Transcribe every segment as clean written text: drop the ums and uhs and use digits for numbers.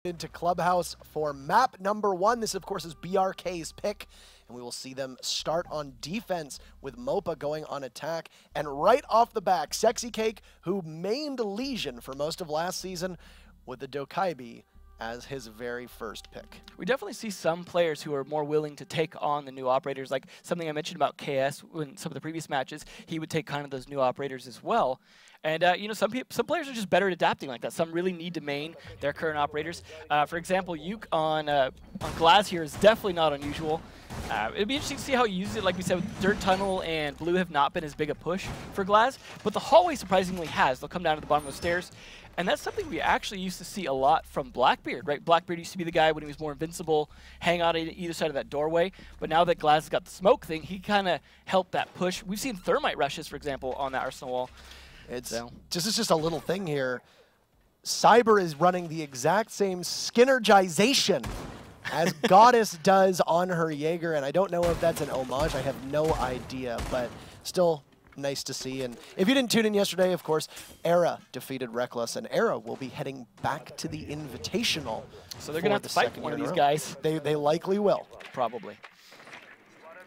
Into Clubhouse for map number 1. This, of course, is BRK's pick, and we will see them start on defense with MOPA going on attack. And right off the back, Sexy Cake, who mained Legion for most of last season, with the Dokaibi as his very first pick. We definitely see some players who are more willing to take on the new operators, like something I mentioned about KS in some of the previous matches. He would take kind of those new operators as well. And you know, some players are just better at adapting like that. Some really need to main their current operators. For example, Yuke on Glass here is definitely not unusual. It'd be interesting to see how he uses it. Like we said, with Dirt Tunnel and Blue have not been as big a push for Glass, but the hallway surprisingly has. They'll come down to the bottom of the stairs. And that's something we actually used to see a lot from Blackbeard, right? Blackbeard used to be the guy when he was more invincible, hang out at either side of that doorway. But now that Glass has got the smoke thing, he kind of helped that push. We've seen Thermite rushes, for example, on that Arsenal wall. It's just a little thing here. Cyber is running the exact same skinnergization as Goddess does on her Jaeger, and I don't know if that's an homage. I have no idea, but still nice to see. And if you didn't tune in yesterday, of course, Era defeated Reckless, and Era will be heading back to the Invitational. So they're going to have to fight one of these guys. They likely will. Probably.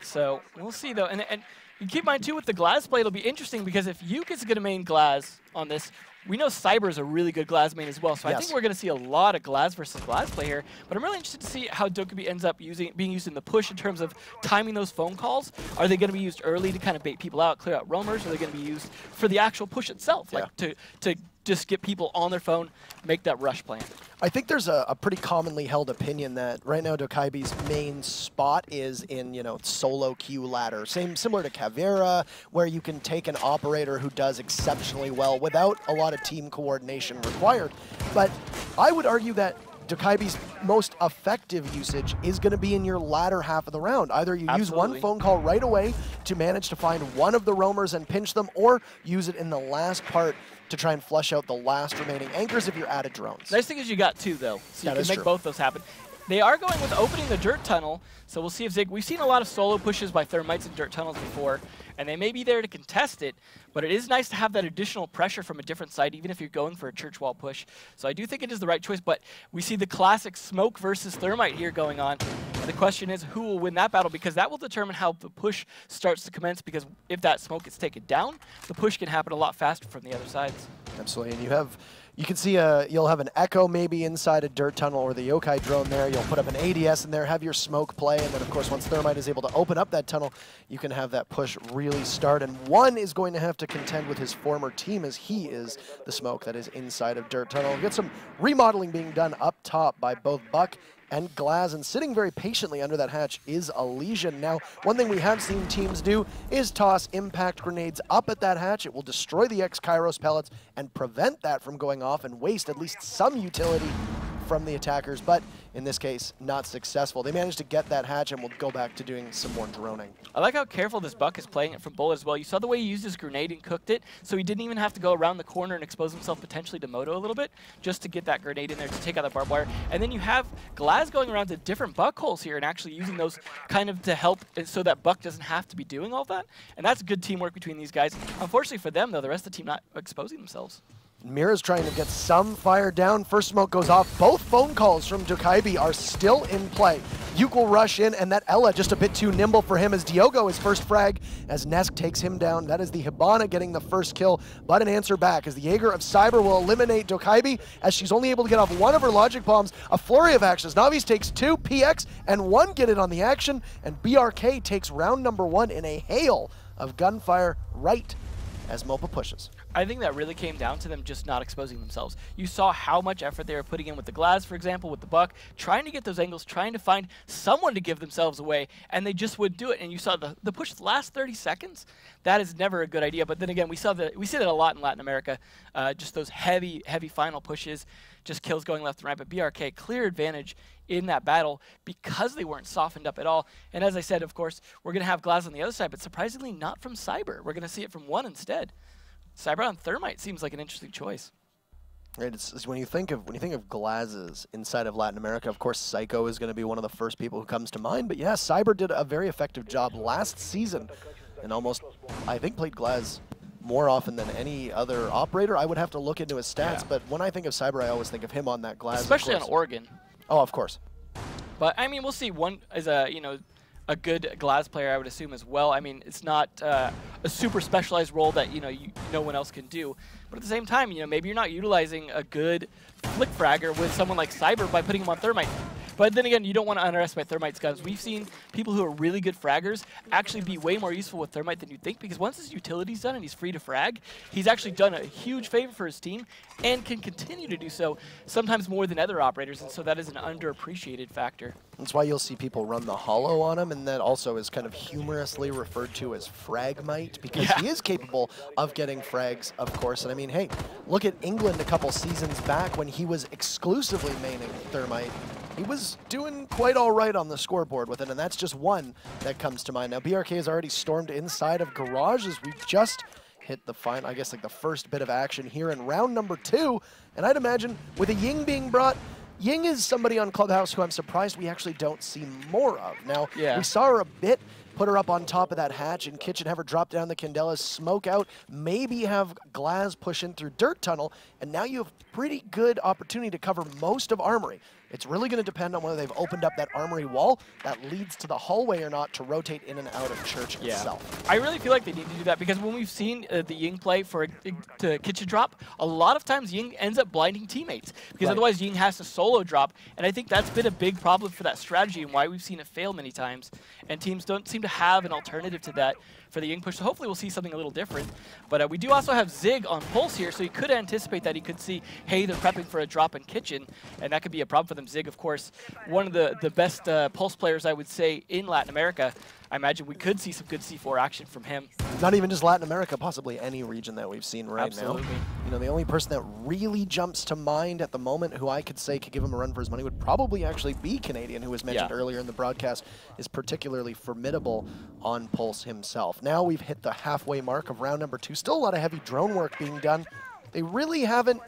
So we'll see, though. And you keep in mind, too, with the Glass play, it'll be interesting because if Yuke is going to main Glass on this, we know Cyber is a really good Glass main as well. So yes. I think we're going to see a lot of Glass versus Glass play here. But I'm really interested to see how Dokaibi ends up being used in the push in terms of timing those phone calls. Are they going to be used early to kind of bait people out, clear out roamers? Or are they going to be used for the actual push itself, like to just get people on their phone, make that rush plan? I think there's a pretty commonly held opinion that right now Dokaibi's main spot is in, solo queue ladder. Similar to Caveira, where you can take an operator who does exceptionally well without a lot of team coordination required. But I would argue that Dokaibi's most effective usage is going to be in your latter half of the round. Either you use one phone call right away to manage to find one of the roamers and pinch them, or use it in the last part to try and flush out the last remaining anchors if you're out of drones. Nice thing is you got two, though, so you can make both those happen. They are going with opening the Dirt Tunnel, so we'll see if Zig... We've seen a lot of solo pushes by Thermites in Dirt Tunnels before, and they may be there to contest it, but it is nice to have that additional pressure from a different side, even if you're going for a church wall push. So I do think it is the right choice, but we see the classic Smoke versus Thermite here going on. And the question is, who will win that battle? Because that will determine how the push starts to commence, because if that Smoke gets taken down, the push can happen a lot faster from the other sides. Absolutely, and you can see you'll have an Echo maybe inside a Dirt Tunnel or the Yokai drone there. You'll put up an ADS in there, have your smoke play, and then of course once Thermite is able to open up that tunnel, you can have that push really start. And one is going to have to contend with his former team as he is the smoke that is inside of Dirt Tunnel. We'll get some remodeling being done up top by both Buck and Glaz, and sitting very patiently under that hatch is a Legion. Now, one thing we have seen teams do is toss impact grenades up at that hatch. It will destroy the X-Kairos pellets and prevent that from going off and waste at least some utility from the attackers, but in this case, not successful. They managed to get that hatch and will go back to doing some more droning. I like how careful this Buck is playing it from bullet as well. You saw the way he used his grenade and cooked it, so he didn't even have to go around the corner and expose himself potentially to Moto a little bit, just to get that grenade in there to take out the barbed wire. And then you have Glaz going around to different Buck holes here and actually using those kind of to help so that Buck doesn't have to be doing all that. And that's good teamwork between these guys. Unfortunately for them, though, the rest of the team not exposing themselves. Mira's trying to get some fire down. First smoke goes off. Both phone calls from Dokaibi are still in play. Yuke will rush in, and that Ella just a bit too nimble for him as Diogo is first frag as Nesk takes him down. That is the Hibana getting the first kill, but an answer back as the Jaeger of Cyber will eliminate Dokaibi as she's only able to get off one of her logic bombs. A flurry of actions. Navi's takes 2, PX and 1 get it on the action, and BRK takes round number 1 in a hail of gunfire right as MOPA pushes. I think that really came down to them just not exposing themselves. You saw how much effort they were putting in with the Glass, for example, with the Buck, trying to get those angles, trying to find someone to give themselves away, and they just would do it. And you saw the push the last 30 seconds. That is never a good idea. But then again, we see that a lot in Latin America. Just those heavy final pushes, just kills going left and right. But BRK, clear advantage in that battle because they weren't softened up at all. And as I said, of course, we're going to have Glass on the other side, but surprisingly not from Cyber. We're going to see it from one instead. Cyber on Thermite seems like an interesting choice. Right, it's when you think of Glazes inside of Latin America, of course Psycho is going to be one of the first people who comes to mind. But yeah, Cyber did a very effective job last season and almost, I think, played Glaz more often than any other operator. I would have to look into his stats, Yeah. but when I think of Cyber, I always think of him on that glass. Especially on Oregon. Oh, of course. But I mean, we'll see. One is a a good glass player, I would assume as well. I mean, it's not a super specialized role that no one else can do. But at the same time, maybe you're not utilizing a good flick fragger with someone like Cyber by putting him on Thermite. But then again, you don't want to underestimate Thermite's guns. We've seen people who are really good fraggers actually be way more useful with Thermite than you'd think, because once his utility's done and he's free to frag, he's actually done a huge favor for his team and can continue to do so, sometimes more than other operators, and so that is an underappreciated factor. That's why you'll see people run the hollow on him, and that also is kind of humorously referred to as Fragmite, because he is capable of getting frags, of course. And I mean, hey, look at England a couple seasons back when he was exclusively maining Thermite. He was doing quite all right on the scoreboard with it, and that's just one that comes to mind. Now, BRK has already stormed inside of Garage as we just hit the final, I guess, like the first bit of action here in round number 2. And I'd imagine with a Ying being brought, Ying is somebody on Clubhouse who I'm surprised we actually don't see more of. Now, we saw her a bit, put her up on top of that hatch in Kitchen, have her drop down the Candelas, smoke out, maybe have Glaz push in through Dirt Tunnel, and now you have pretty good opportunity to cover most of Armory. It's really going to depend on whether they've opened up that Armory wall that leads to the hallway or not to rotate in and out of Church itself. I really feel like they need to do that, because when we've seen the Ying play for to Kitchen drop, a lot of times Ying ends up blinding teammates, because otherwise Ying has to solo drop, and I think that's been a big problem for that strategy and why we've seen it fail many times, and teams don't seem to have an alternative to that for the Ying push, so hopefully we'll see something a little different. But we do also have Zig on Pulse here, so you could anticipate that he could see, hey, they're prepping for a drop in Kitchen, and that could be a problem for them. Zig, of course, one of the best Pulse players, I would say, in Latin America. I imagine we could see some good C4 action from him. Not even just Latin America, possibly any region that we've seen right now. The only person that really jumps to mind at the moment who I could say could give him a run for his money would probably actually be Canadian, who was mentioned earlier in the broadcast, is particularly formidable on Pulse himself. Now we've hit the halfway mark of round number 2. Still a lot of heavy drone work being done. They really haven't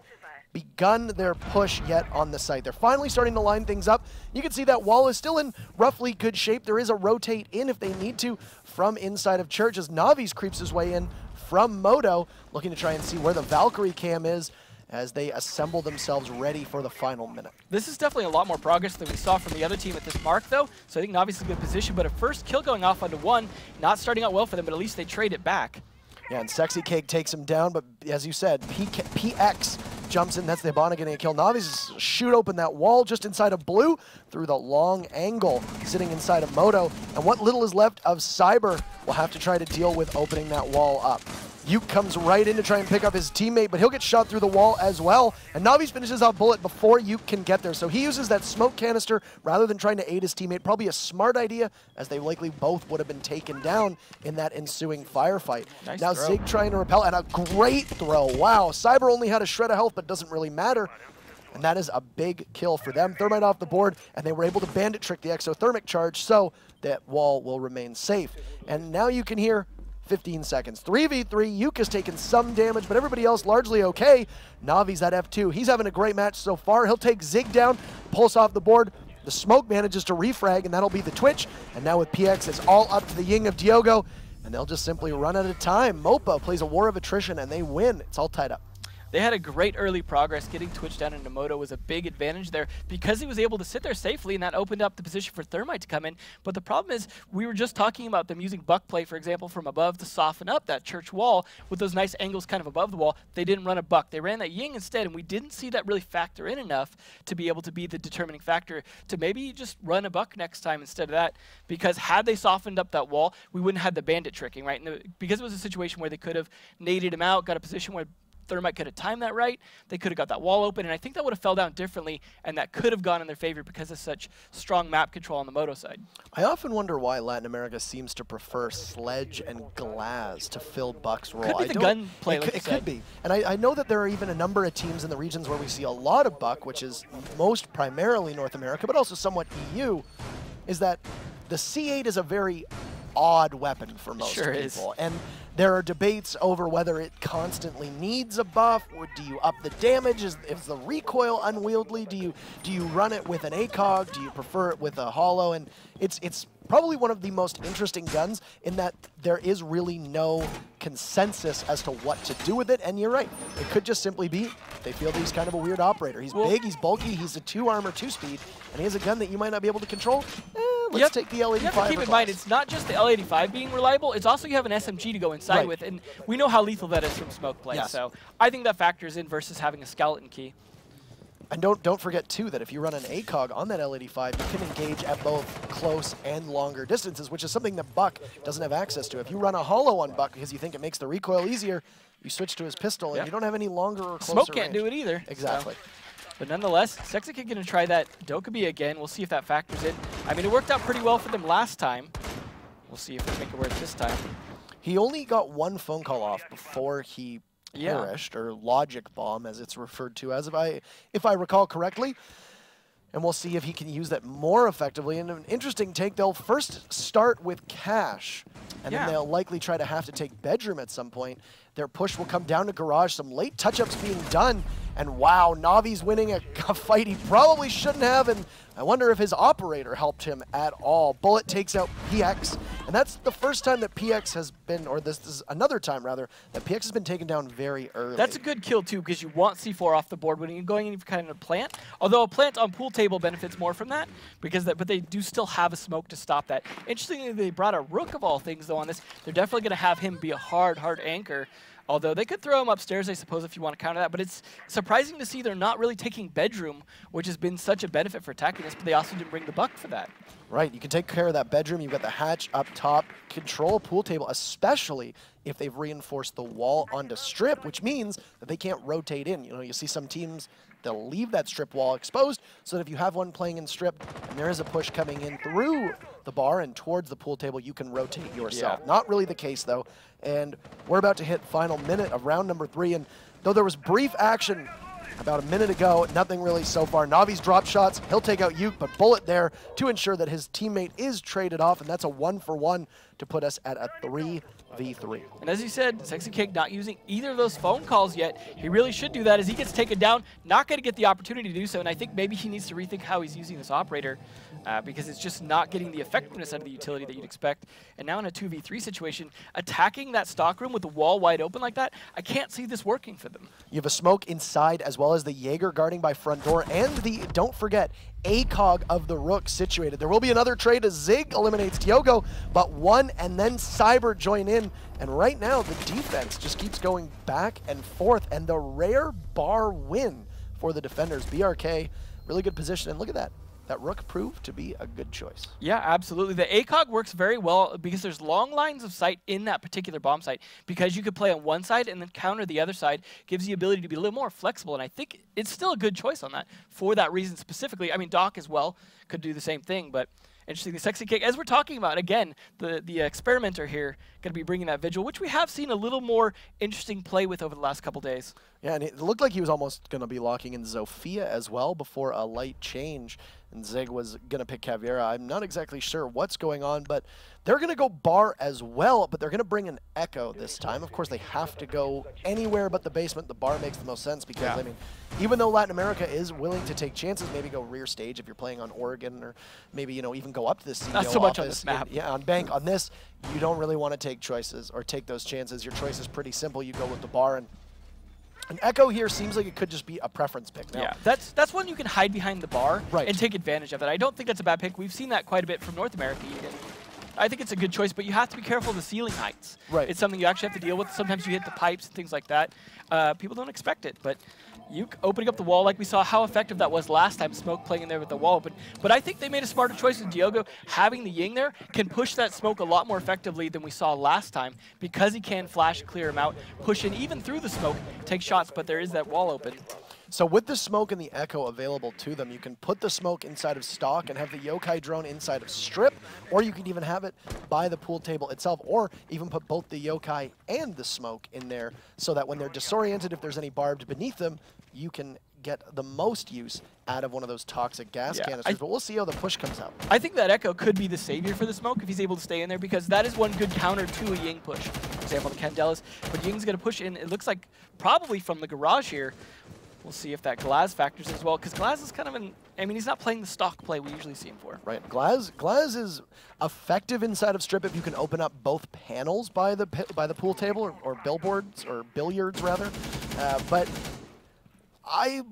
begun their push yet on the site. They're finally starting to line things up. You can see that wall is still in roughly good shape. There is a rotate in if they need to from inside of Church as Navi's creeps his way in from Moto, looking to try and see where the Valkyrie cam is as they assemble themselves ready for the final minute. This is definitely a lot more progress than we saw from the other team at this mark, though, so I think Navi's in a good position, but a first kill going off onto 1, not starting out well for them, but at least they trade it back. Yeah, and Sexy Cake takes him down, but as you said, PX jumps in. That's the Ibana getting a kill. Navi's shoot open that wall just inside of Blue through the long angle sitting inside of Moto. And what little is left of Cyber will have to try to deal with opening that wall up. Yuke comes right in to try and pick up his teammate, but he'll get shot through the wall as well. And Navi's finishes off Bullet before Yuke can get there. So he uses that smoke canister rather than trying to aid his teammate. Probably a smart idea, as they likely both would have been taken down in that ensuing firefight. Nice now throw. Zig trying to repel, and a great throw. Wow, Cyber only had a shred of health, but doesn't really matter. And that is a big kill for them. Thermite off the board, and they were able to bandit trick the exothermic charge, so that wall will remain safe. And now you can hear 15 seconds. 3v3, Yuke has taken some damage, but everybody else largely okay. Navi's at F2. He's having a great match so far. He'll take Zig down, Pulse off the board. The smoke manages to refrag, and that'll be the Twitch. And now with PX, it's all up to the Ying of Diogo, and they'll just simply run out of time. MOPA plays a war of attrition, and they win. It's all tied up. They had a great early progress. Getting Twitch down into Moto was a big advantage there because he was able to sit there safely, and that opened up the position for Thermite to come in. But the problem is, we were just talking about them using buck play, for example, from above to soften up that Church wall with those nice angles kind of above the wall. They didn't run a buck. They ran that Ying instead, and we didn't see that really factor in enough to be able to be the determining factor to maybe just run a buck next time instead of that, because had they softened up that wall, we wouldn't have the bandit tricking, right? And because it was a situation where they could have naded him out, got a position where Thermite could have timed that right, they could have got that wall open, and I think that would have fell down differently, and that could have gone in their favor because of such strong map control on the Moto side. I often wonder why Latin America seems to prefer Sledge and Glaz to fill Buck's role. Could be the gun play, like you said. It could be. And I know that there are even a number of teams in the regions where we see a lot of Buck, which is most primarily North America, but also somewhat EU, is that the C8 is a very odd weapon for most Sure people. And there are debates over whether it constantly needs a buff, or do you up the damage? Is the recoil unwieldy? Do you run it with an ACOG? Do you prefer it with a holo? And it's probably one of the most interesting guns in that there is really no consensus as to what to do with it. And you're right, it could just simply be they feel that he's kind of a weird operator. He's big, he's bulky, he's a 2 armor, 2 speed, and he has a gun that you might not be able to control. Let's take the L85. You have to keep in mind, it's not just the L85 being reliable, it's also you have an SMG to go inside with, and we know how lethal that is from smoke play. So I think that factors in versus having a skeleton key. And don't forget, too, that if you run an ACOG on that L85, you can engage at both close and longer distances, which is something that Buck doesn't have access to. If you run a holo on Buck because you think it makes the recoil easier, you switch to his pistol, and you don't have any longer or closer Smoke can't range. do it either. Exactly. So. But nonetheless, Sexy Kid going to try that Dokkaebi again. We'll see if that factors in. I mean, it worked out pretty well for them last time. We'll see if they make it work this time. He only got 1 phone call off before he perished, or logic bomb, as it's referred to as, if I recall correctly. And we'll see if he can use that more effectively. And an interesting take, they'll first start with Cash, and then they'll likely try to have to take Bedroom at some point. Their push will come down to Garage, some late touch-ups being done, and wow, Navi's winning a fight he probably shouldn't have, and I wonder if his operator helped him at all. Bullet takes out PX, and that's the first time that PX has been, or this is another time rather, that PX has been taken down very early. That's a good kill too, because you want C4 off the board when you're going in kind of a plant. Although a plant on pool table benefits more from that, but they do still have a smoke to stop that. Interestingly, they brought a Rook of all things though on this. They're definitely going to have him be a hard anchor. Although they could throw him upstairs, I suppose, if you want to counter that. But it's surprising to see they're not really taking Bedroom, which has been such a benefit for attacking this, but they also didn't bring the Buck for that. Right, you can take care of that Bedroom. You've got the hatch up top. Control pool table, especially if they've reinforced the wall onto strip, which means that they can't rotate in. You know, you see some teams, they'll leave that strip wall exposed, so that if you have one playing in strip and there is a push coming in through the bar and towards the pool table, you can rotate yourself. Not really the case, though. And we're about to hit final minute of round number 3, and though there was brief action about a minute ago, nothing really so far. Navi's dropped shots, he'll take out Uke, but Bullet there to ensure that his teammate is traded off, and that's a 1-for-1 to put us at a 3v3. And as you said, Sexy Cake not using either of those phone calls yet. He really should do that as he gets taken down, not going to get the opportunity to do so, and I think maybe he needs to rethink how he's using this operator because it's just not getting the effectiveness out of the utility that you'd expect. And now in a 2v3 situation, attacking that stockroom with the wall wide open like that, I can't see this working for them. You have a smoke inside as well as the Jaeger guarding by front door and the, don't forget, ACOG of the Rook situated. There will be another trade as Zig eliminates Tiogo, but one and then Cyber join in. And right now, the defense just keeps going back and forth, and the rare bar win for the defenders. BRK, really good position, and look at that. That Rook proved to be a good choice. Yeah, absolutely. The ACOG works very well because there's long lines of sight in that particular bomb site. Because you could play on one side and then counter the other side, gives you the ability to be a little more flexible. And I think it's still a good choice on that for that reason specifically. I mean, Doc as well could do the same thing, but interesting. The Sexy Cake, as we're talking about, again, the experimenter here going to be bringing that Vigil, which we have seen a little more interesting play with over the last couple days. Yeah, and it looked like he was almost going to be locking in Zofia as well before a light change, and Zig was going to pick Caveira. I'm not exactly sure what's going on, but they're going to go bar as well, but they're going to bring an Echo this time. Of course, they have to go anywhere but the basement. The bar makes the most sense because, I mean, even though Latin America is willing to take chances, maybe go rear stage if you're playing on Oregon, or maybe, you know, even go up to the CEO Not so much office. on this map. Yeah, on Bank. On this, you don't really want to take choices or take those chances. Your choice is pretty simple. You go with the bar, and an Echo here seems like it could just be a preference pick. Now, yeah, that's one you can hide behind the bar and take advantage of it. I don't think that's a bad pick. We've seen that quite a bit from North America even. I think it's a good choice, but you have to be careful of the ceiling heights. Right. It's something you actually have to deal with. Sometimes you hit the pipes and things like that. People don't expect it, but you opening up the wall, like we saw how effective that was last time, Smoke playing in there with the wall open. But I think they made a smarter choice in Diogo. Having the Ying there can push that Smoke a lot more effectively than we saw last time because he can flash, clear him out, push in even through the smoke, take shots, but there is that wall open. So with the Smoke and the Echo available to them, you can put the Smoke inside of stock and have the Yokai drone inside of strip, or you can even have it by the pool table itself, or even put both the Yokai and the Smoke in there so that when they're disoriented, if there's any barbed beneath them, you can get the most use out of one of those toxic gas canisters, but we'll see how the push comes out. I think that Echo could be the savior for the smoke if he's able to stay in there, because that is one good counter to a Ying push. For example, the Candelas, but Ying's going to push in, it looks like probably from the garage here. We'll see if that Glaz factors as well, because Glaz is kind of I mean, he's not playing the stock play we usually see him for. Right, Glaz is effective inside of Strip if you can open up both panels by the pool table, or billboards, or billiards rather. But I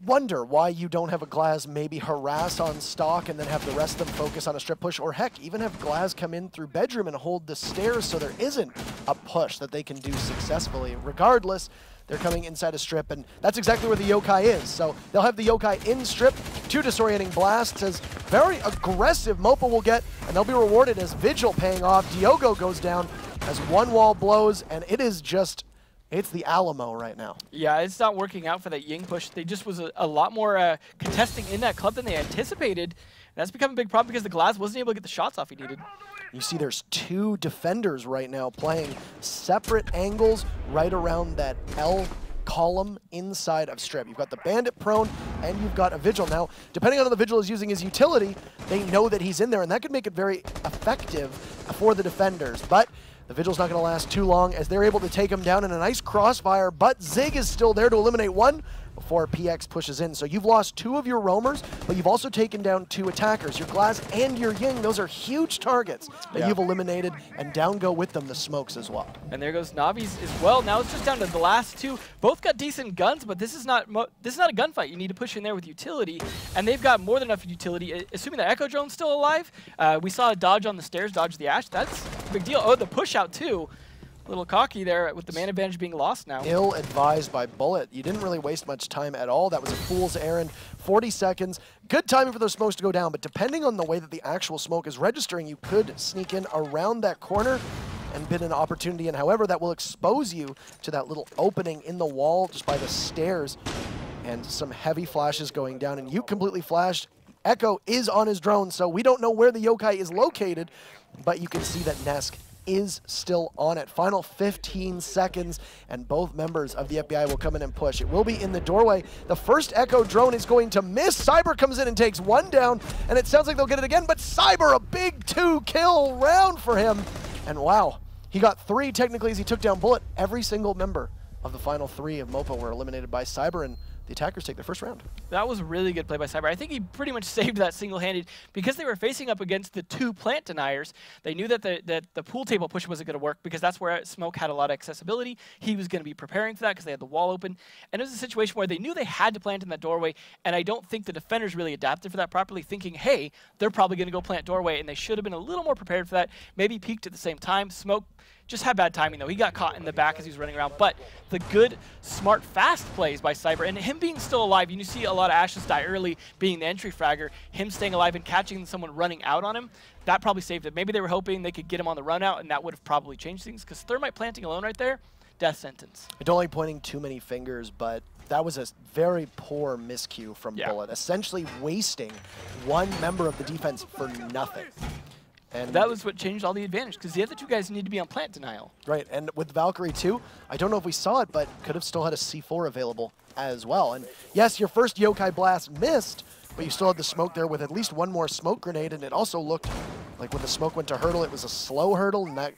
wonder why you don't have a Glaz maybe harass on stock and then have the rest of them focus on a Strip push, or heck, even have Glaz come in through bedroom and hold the stairs so there isn't a push that they can do successfully. Regardless, they're coming inside a Strip, and that's exactly where the Yokai is. So they'll have the Yokai in Strip, 2 disorienting blasts as very aggressive MOPA will get, and they'll be rewarded as Vigil paying off. Diogo goes down as one wall blows, and it is just, it's the Alamo right now. Yeah, it's not working out for that Ying push. They just was a lot more contesting in that club than they anticipated. And that's become a big problem because the Glaz wasn't able to get the shots off he needed. You see there's 2 defenders right now playing separate angles right around that L column inside of Strip. You've got the Bandit prone, and you've got a Vigil. Now, depending on how the Vigil is using his utility, they know that he's in there, and that could make it very effective for the defenders. But the Vigil's not going to last too long as they're able to take him down in a nice crossfire, but Zig is still there to eliminate one before PX pushes in. So you've lost 2 of your roamers, but you've also taken down 2 attackers. Your Glaz and your Ying, those are huge targets that you've eliminated, and down go with them the smokes as well. And there goes Navi's as well. Now it's just down to the last 2. Both got decent guns, but this is not a gunfight. You need to push in there with utility, and they've got more than enough utility. Assuming the Echo Drone's still alive, we saw a dodge on the stairs, dodge the Ash. That's a big deal. Oh, the push out too. A little cocky there with the man advantage being lost now. Ill-advised by Bullet. You didn't really waste much time at all. That was a fool's errand. 40 seconds. Good timing for those smokes to go down, but depending on the way that the actual smoke is registering, you could sneak in around that corner and bid an opportunity in. However, that will expose you to that little opening in the wall just by the stairs, and some heavy flashes going down, and you completely flashed. Echo is on his drone, so we don't know where the Yokai is located, but you can see that Nesk is still on it. Final 15 seconds, and both members of the FBI will come in and push. It will be in the doorway. The first Echo drone is going to miss. Cyber comes in and takes 1 down, and it sounds like they'll get it again, but Cyber, a big 2-kill round for him. And wow, he got 3 technically as he took down Bullet. Every single member of the final 3 of MOPA were eliminated by Cyber, and the attackers take their first round. That was a really good play by Cyber. I think he pretty much saved that single-handed because they were facing up against the 2 plant deniers. They knew that the pool table push wasn't going to work because that's where Smoke had a lot of accessibility. He was going to be preparing for that because they had the wall open. And it was a situation where they knew they had to plant in that doorway, and I don't think the defenders really adapted for that properly, thinking, hey, they're probably going to go plant doorway, and they should have been a little more prepared for that. Maybe peeked at the same time. Smoke just had bad timing, though. He got caught in the back as he was running around. But the good, smart, fast plays by Cyber, and him being still alive, you see a lot of Ashes die early, being the entry fragger, him staying alive and catching someone running out on him, that probably saved it. Maybe they were hoping they could get him on the run out, and that would have probably changed things, because Thermite planting alone right there, death sentence. I don't like pointing too many fingers, but that was a very poor miscue from Bullet, essentially wasting 1 member of the defense for nothing. And that was what changed all the advantage, because the other 2 guys need to be on plant denial. Right, and with Valkyrie too, I don't know if we saw it, but could have still had a C4 available as well. And yes, your first Yokai blast missed, but you still had the smoke there with at least 1 more smoke grenade, and it also looked like when the smoke went to hurdle, it was a slow hurdle, and that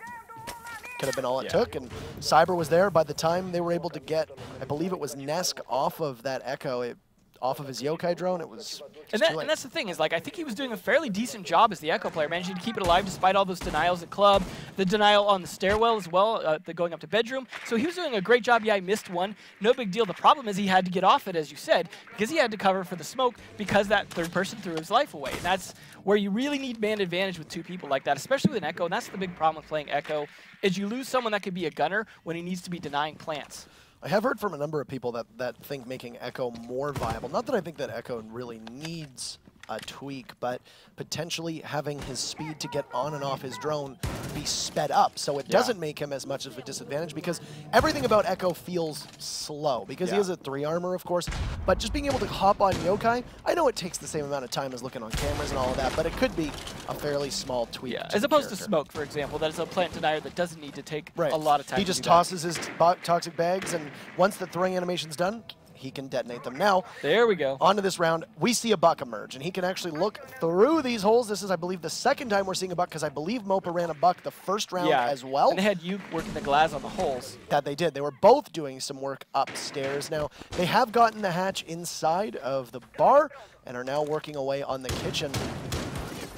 could have been all it took. And Cyber was there by the time they were able to get, I believe it was Nesk off of that Echo. Off of his Yokai drone, it was and that's the thing, is like I think he was doing a fairly decent job as the Echo player, managing to keep it alive despite all those denials at club, the denial on the stairwell as well, the going up to bedroom. So he was doing a great job. Yeah, he missed 1. No big deal. The problem is he had to get off it, as you said, because he had to cover for the smoke because that 3rd person threw his life away. And that's where you really need man advantage with 2 people like that, especially with an Echo. And that's the big problem with playing Echo, is you lose someone that could be a gunner when he needs to be denying plants. I have heard from a number of people that think making Echo more viable. Not that I think that Echo really needs a tweak, but potentially having his speed to get on and off his drone be sped up, so it doesn't make him as much of a disadvantage, because everything about Echo feels slow, because he has a 3 armor, of course, but just being able to hop on Yokai, I know it takes the same amount of time as looking on cameras and all of that, but it could be a fairly small tweak. Yeah, as opposed to Smoke, for example, that is a plant denier that doesn't need to take a lot of time. He just tosses his toxic bags, and once the throwing animation's done, he can detonate them. Now, there we go. onto this round, we see a Buck emerge, and he can actually look through these holes. This is, I believe, the second time we're seeing a Buck, because I believe MOPA ran a Buck the first round as well. And they had you working the glass on the holes. That they did. They were both doing some work upstairs. Now, they have gotten the hatch inside of the bar and are now working away on the kitchen.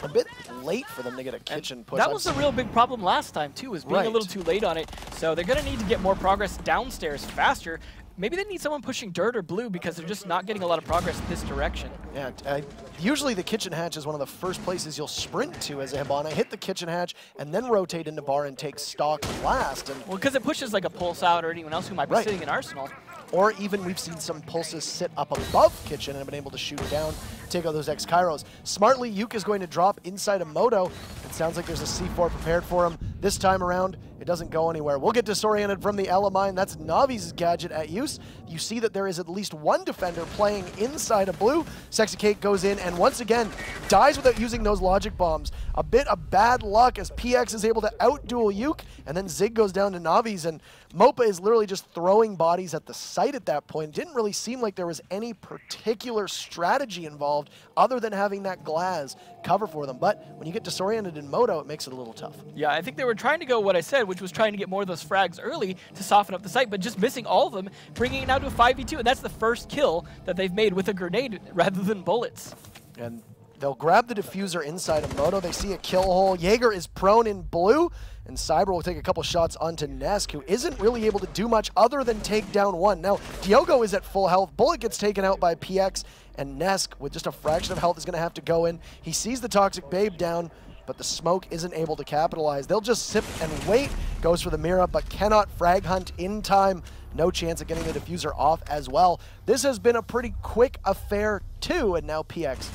A bit late for them to get a kitchen push. That was the real big problem last time, too, was being a little too late on it. So they're going to need to get more progress downstairs faster. Maybe they need someone pushing dirt or blue because they're just not getting a lot of progress this direction. Yeah, usually the kitchen hatch is one of the first places you'll sprint to as a Hibana. Hit the kitchen hatch and then rotate into bar and take stock last. And well, because it pushes like a Pulse out or anyone else who might be sitting in Arsenal. Or even we've seen some Pulses sit up above kitchen and have been able to shoot down, take out those X-Kairos. Smartly, Yuke is going to drop inside of Moto. It sounds like there's a C4 prepared for him. This time around, it doesn't go anywhere. We'll get disoriented from the Elamine. That's Navi's gadget at use. You see that there is at least one defender playing inside of blue. Sexy Cake goes in and once again dies without using those logic bombs. A bit of bad luck as PX is able to outduel Yuke, and then Zig goes down to Navi's, and MOPA is literally just throwing bodies at the site at that point. It didn't really seem like there was any particular strategy involved other than having that glass cover for them. But when you get disoriented in Moto, it makes it a little tough. Yeah, I think they were trying to go what I said, which was trying to get more of those frags early to soften up the site, but just missing all of them, bringing it now to a 5v2, and that's the first kill that they've made with a grenade rather than bullets. And they'll grab the diffuser inside of Moto. They see a kill hole. Jaeger is prone in blue, and Cyber will take a couple shots onto Nesk, who isn't really able to do much other than take down one. Now, Diogo is at full health. Bullet gets taken out by PX, and Nesk, with just a fraction of health, is going to have to go in. He sees the Toxic Babe down, but the smoke isn't able to capitalize. They'll just sit and wait. Goes for the Mira, but cannot frag hunt in time. No chance of getting the diffuser off as well. This has been a pretty quick affair, too, and now PX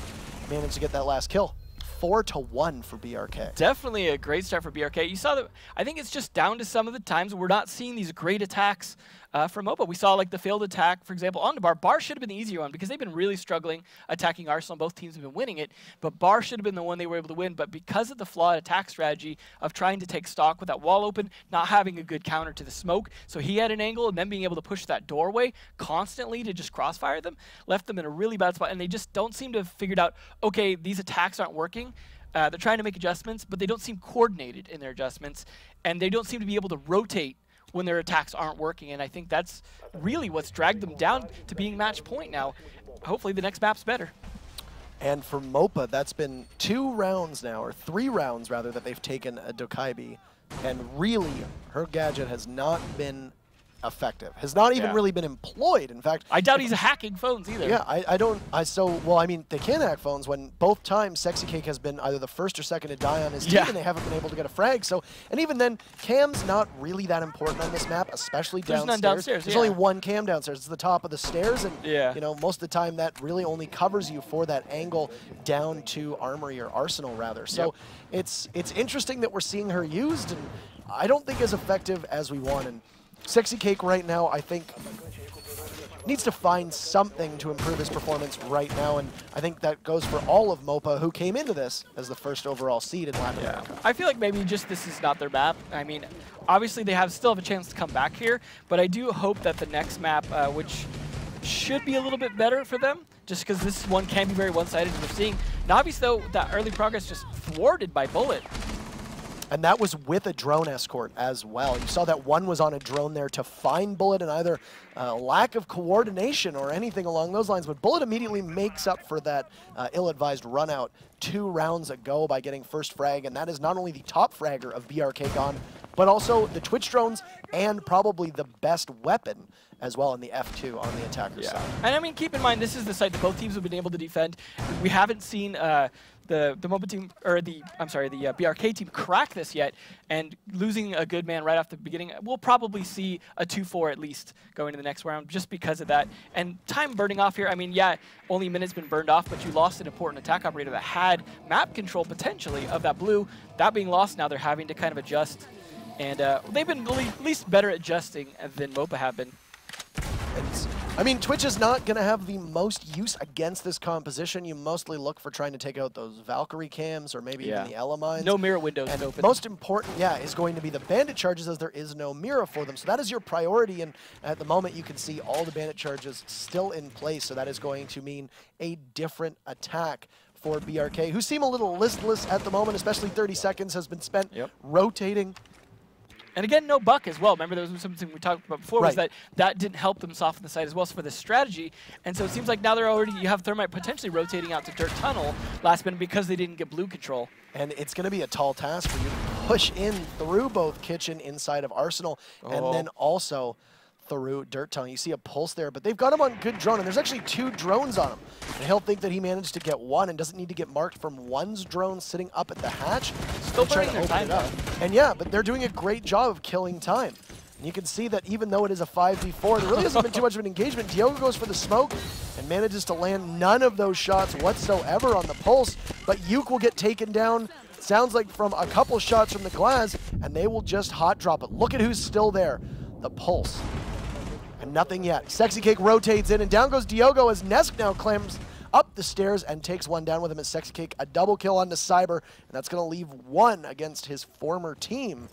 managed to get that last kill. 4-1 for BRK. Definitely a great start for BRK. You saw that. I think it's just down to some of the times we're not seeing these great attacks from MOPA. We saw like the failed attack, for example, on the bar. Bar should have been the easier one because they've been really struggling attacking Arsenal. Both teams have been winning it, but Bar should have been the one they were able to win. But because of the flawed attack strategy of trying to take stock with that wall open, not having a good counter to the smoke, so he had an angle and then being able to push that doorway constantly to just crossfire them, left them in a really bad spot. And they just don't seem to have figured out, okay, these attacks aren't working. They're trying to make adjustments, but they don't seem coordinated in their adjustments, and they don't seem to be able to rotate when their attacks aren't working, and I think that's really what's dragged them down to being match point now. Hopefully the next map's better. And for MOPA, that's been 2 rounds now, or 3 rounds rather, that they've taken a Dokaibi, and really, her gadget has not been effective. Has not even really been employed. In fact, I doubt he's hacking phones either. Yeah, well, I mean, they can hack phones when both times Sexy Cake has been either the first or second to die on his team, and they haven't been able to get a frag. So, and even then, Cam's not really that important on this map, especially downstairs. There's none downstairs. There's only one Cam downstairs. It's the top of the stairs, and you know, most of the time that really only covers you for that angle down to Armory or Arsenal rather. So it's interesting that we're seeing her used, and I don't think as effective as we want. And Sexy Cake right now, I think, needs to find something to improve his performance right now, and I think that goes for all of MOPA, who came into this as the first overall seed in Latin America. I feel like maybe just this is not their map. I mean, obviously they still have a chance to come back here, but I do hope that the next map, which should be a little bit better for them, just because this one can be very one-sided. We're seeing Navi's, though, that early progress just thwarted by Bullet. And that was with a drone escort as well. You saw that one was on a drone there to find Bullet, and either lack of coordination or anything along those lines. But Bullet immediately makes up for that ill-advised run out 2 rounds ago by getting first frag. And that is not only the top fragger of BRK gone, but also the Twitch drones and probably the best weapon as well in the F2 on the attacker side. And I mean, keep in mind, this is the site that both teams have been able to defend. We haven't seen the MOPA team, or the BRK team crack this yet, and losing a good man right off the beginning, we'll probably see a 2-4 at least going to the next round just because of that. And time burning off here, I mean, yeah, only a minute's been burned off, but you lost an important attack operator that had map control potentially of that blue. That being lost now, they're having to kind of adjust. And they've been at least better at adjusting than MOPA have been. And I mean, Twitch is not going to have the most use against this composition. You mostly look for trying to take out those Valkyrie cams or maybe even the Elemines. No mirror windows and open. Most important, is going to be the bandit charges, as there is no mirror for them. So that is your priority, and at the moment you can see all the bandit charges still in place. So that is going to mean a different attack for BRK, who seem a little listless at the moment, especially 30 seconds has been spent rotating. And again, no buck as well. Remember, there was something we talked about before, was that didn't help them soften the side as well. So for the strategy, and so it seems like now you have Thermite potentially rotating out to Dirt Tunnel last minute because they didn't get blue control. And it's going to be a tall task for you to push in through both Kitchen inside of Arsenal, and then also through Dirt Tunnel. You see a pulse there, but they've got him on good drone, and there's actually 2 drones on him. And he'll think that he managed to get 1 and doesn't need to get marked from one's drone sitting up at the hatch. Still trying to open it up. And but they're doing a great job of killing time. And you can see that even though it is a 5v4, there really hasn't been too much of an engagement. Diogo goes for the smoke and manages to land none of those shots whatsoever on the pulse, but Yuke will get taken down, sounds like from a couple shots from the glass, and they will just hot drop it. Look at who's still there, the pulse. And nothing yet. Sexy Cake rotates in, and down goes Diogo as Nesk now climbs up the stairs and takes one down with him as Sexy Cake. A double kill onto Cyber, and that's going to leave 1 against his former team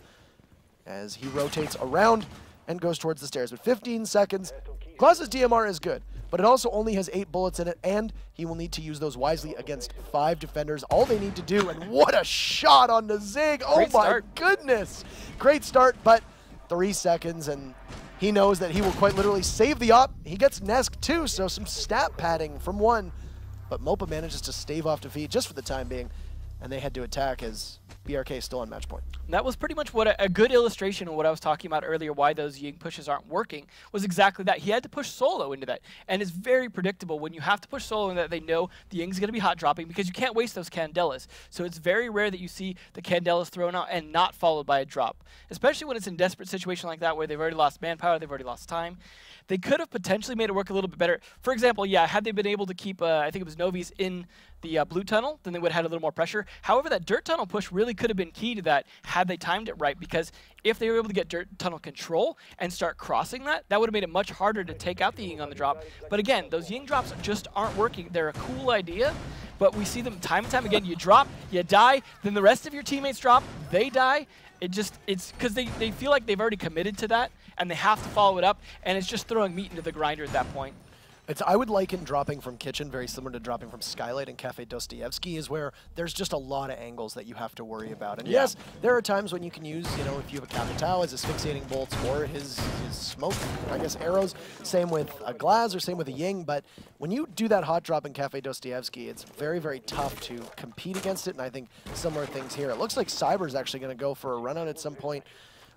as he rotates around and goes towards the stairs. But 15 seconds. Glass's DMR is good, but it also only has 8 bullets in it, and he will need to use those wisely against 5 defenders. All they need to do, and what a shot on the Zig. Oh my goodness. Great start, but 3 seconds, and he knows that he will quite literally save the op. He gets Nesk too, so some stat padding from 1. But MOPA manages to stave off defeat just for the time being, and they head to attack as BRK is still on match point. And that was pretty much what a good illustration of what I was talking about earlier, why those Ying pushes aren't working, was exactly that. He had to push solo into that, and it's very predictable when you have to push solo into that. They know the Ying's going to be hot dropping because you can't waste those Candelas. So it's very rare that you see the Candelas thrown out and not followed by a drop, especially when it's in a desperate situation like that where they've already lost manpower, they've already lost time. They could have potentially made it work a little bit better. For example, had they been able to keep, I think it was Novi's in the blue tunnel, then they would have had a little more pressure. However, that dirt tunnel push really could have been key to that had they timed it right, because if they were able to get dirt tunnel control and start crossing that, that would have made it much harder to take out the Ying on the drop. But again, those Ying drops just aren't working. They're a cool idea, but we see them time and time again. You drop, you die, then the rest of your teammates drop, they die. It's because they feel like they've already committed to that, and they have to follow it up, and it's just throwing meat into the grinder at that point. I would liken dropping from Kitchen very similar to dropping from Skylight and Cafe Dostoevsky, is where there's just a lot of angles that you have to worry about. And yes, there are times when you can use, if you have a Capitao as asphyxiating bolts or his smoke, I guess, arrows. Same with a Glaz or same with a Ying. But when you do that hot drop in Cafe Dostoevsky, it's very, very tough to compete against it. And I think similar things here. It looks like Cyber's actually going to go for a run out at some point.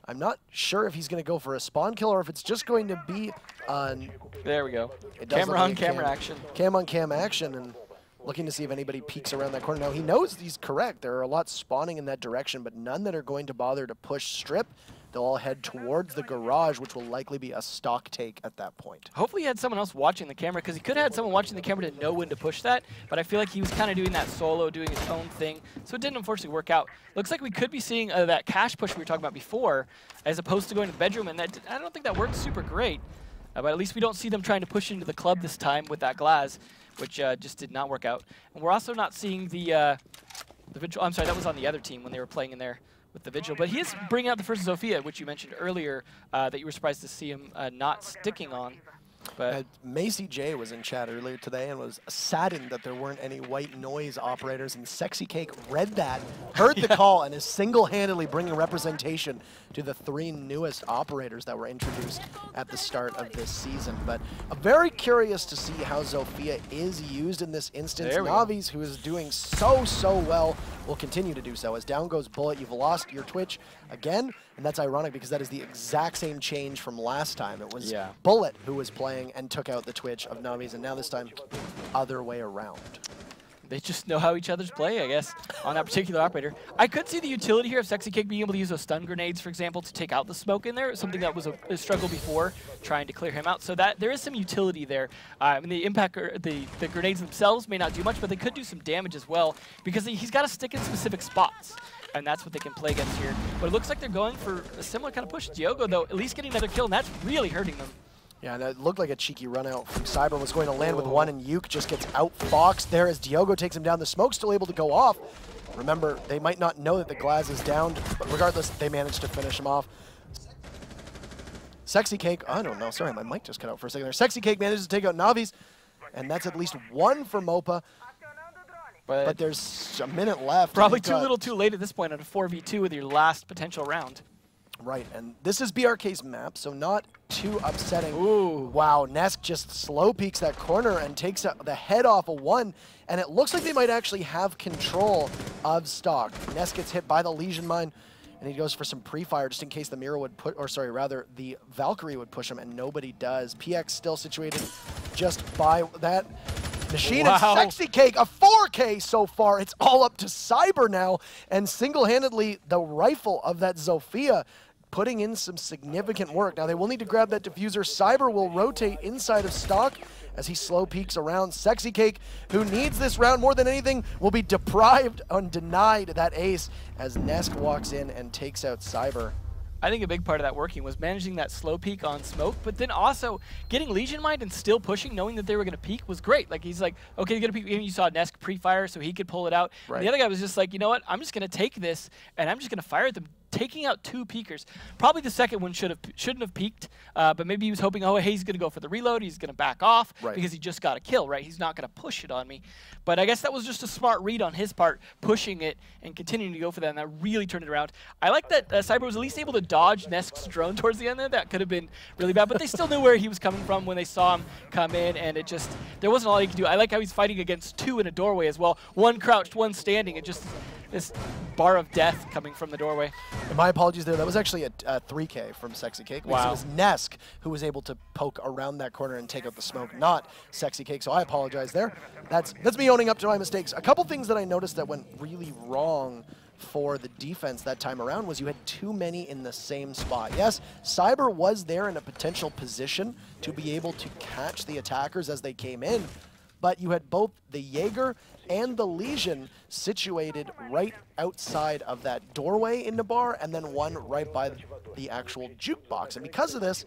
I'm not sure if he's going to go for a spawn kill or if it's just going to be on... There we go. Camera on camera action. Cam on cam action, and looking to see if anybody peeks around that corner. Now, he knows he's correct. There are a lot spawning in that direction, but none that are going to bother to push strip. They'll all head towards the garage, which will likely be a stock take at that point. Hopefully he had someone else watching the camera, because he could have had someone watching the camera to know when to push that, but I feel like he was kind of doing that solo, doing his own thing, so it didn't unfortunately work out. Looks like we could be seeing that cash push we were talking about before, as opposed to going to the bedroom, and that I don't think that worked super great. But at least we don't see them trying to push into the club this time with that Glaz, which just did not work out. And we're also not seeing the Vigil. I'm sorry, that was on the other team when they were playing in there with the Vigil. But he is bringing out the first Zofia, which you mentioned earlier, that you were surprised to see him not sticking on. But Macy J was in chat earlier today and was saddened that there weren't any white noise operators, and Sexy Cake read that, heard the call, and is single-handedly bringing representation to the 3 newest operators that were introduced at the start of this season. But I'm very curious to see how Zofia is used in this instance. Navi's, who is doing so well, will continue to do so. As down goes Bullet, you've lost your Twitch again, and that's ironic because that is the exact same change from last time. It was Bullet who was playing and took out the Twitch of Navi's, and now this time, other way around. They just know how each other's play, I guess, on that particular operator. I could see the utility here of Sexy Cake being able to use those stun grenades, for example, to take out the smoke in there, something that was a struggle before, trying to clear him out. So that there is some utility there. I mean, the impact, the grenades themselves may not do much, but they could do some damage as well, because he's got to stick in specific spots. And that's what they can play against here. But it looks like they're going for a similar kind of push. Diogo, though, at least getting another kill, and that's really hurting them. Yeah, and it looked like a cheeky run out from Cyber. Was going to land with one, and Yuke just gets outfoxed there as Diogo takes him down. The smoke's still able to go off. Remember, they might not know that the Glaz is down, but regardless, they managed to finish him off. Sexy Cake, I don't know, sorry, my mic just cut out for a second there. Sexy Cake manages to take out Navi's, and that's at least one for MOPA. But there's a minute left. Probably too little too late at this point on a 4v2 with your last potential round. Right, and this is BRK's map, so not too upsetting. Ooh. Wow, Nesk just slow peeks that corner and takes the head off of one, and it looks like they might actually have control of stock. Nesk gets hit by the Legion Mine, and he goes for some pre-fire just in case the Mira would put, or sorry, rather the Valkyrie would push him, and nobody does. PX still situated just by that machine. Wow. And Sexy Cake, a 4K so far. It's all up to Cyber now, and single-handedly the rifle of that Zofia putting in some significant work. Now they will need to grab that diffuser. Cyber will rotate inside of stock as he slow peeks around. Sexy Cake, who needs this round more than anything, will be deprived and denied that ace as Nesk walks in and takes out Cyber. I think a big part of that working was managing that slow peek on smoke, but then also getting Legion Mind and still pushing, knowing that they were going to peek was great. Like, he's like, okay, you're going to peek. You saw Nesk pre-fire, so he could pull it out. Right. And the other guy was just like, you know what? I'm just going to take this, and I'm just going to fire at them, taking out two peekers. Probably the second one shouldn't have peeked, but maybe he was hoping, oh, hey, he's going to go for the reload. He's going to back off because he just got a kill, right? He's not going to push it on me. But I guess that was just a smart read on his part, pushing it and continuing to go for that, and that really turned it around. I like that Cyber was at least able to dodge Nesk's drone towards the end there. That could have been really bad, but they still knew where he was coming from when they saw him come in, and it just, there wasn't a lot he could do. I like how he's fighting against two in a doorway as well. One crouched, one standing, and just this bar of death coming from the doorway. And my apologies there. That was actually a 3K from Sexy Cake. Because it was Nesk who was able to poke around that corner and take out the smoke, not Sexy Cake. So I apologize there. That's me owning up to my mistakes. A couple things that I noticed that went really wrong for the defense that time around was you had too many in the same spot. Yes, Cyber was there in a potential position to be able to catch the attackers as they came in, but you had both the Jaeger and the Legion situated right outside of that doorway in the bar, and then one right by the actual jukebox. And because of this,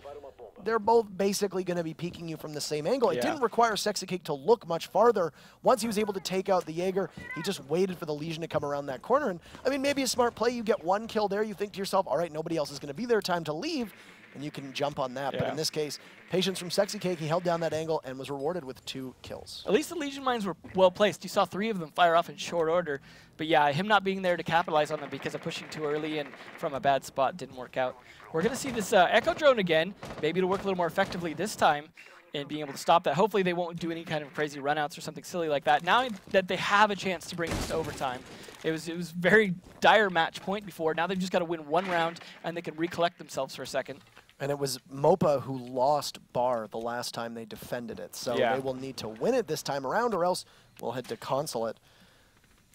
they're both basically going to be peeking you from the same angle. It didn't require Sexy Cake to look much farther. Once he was able to take out the Jaeger, he just waited for the Legion to come around that corner. And I mean, maybe a smart play, you get one kill there, you think to yourself, all right, nobody else is going to be there, time to leave, and you can jump on that. But in this case, patience from Sexy Cake, he held down that angle and was rewarded with 2 kills. At least the Legion Mines were well placed. You saw 3 of them fire off in short order. But yeah, him not being there to capitalize on them because of pushing too early and from a bad spot didn't work out. We're going to see this Echo drone again. Maybe it'll work a little more effectively this time in being able to stop that. Hopefully they won't do any kind of crazy runouts or something silly like that. Now that they have a chance to bring this to overtime, it was very dire match point before. Now they've just got to win one round and they can recollect themselves for a second. And it was MOPA who lost Bar the last time they defended it. So they will need to win it this time around, or else we'll head to Consulate.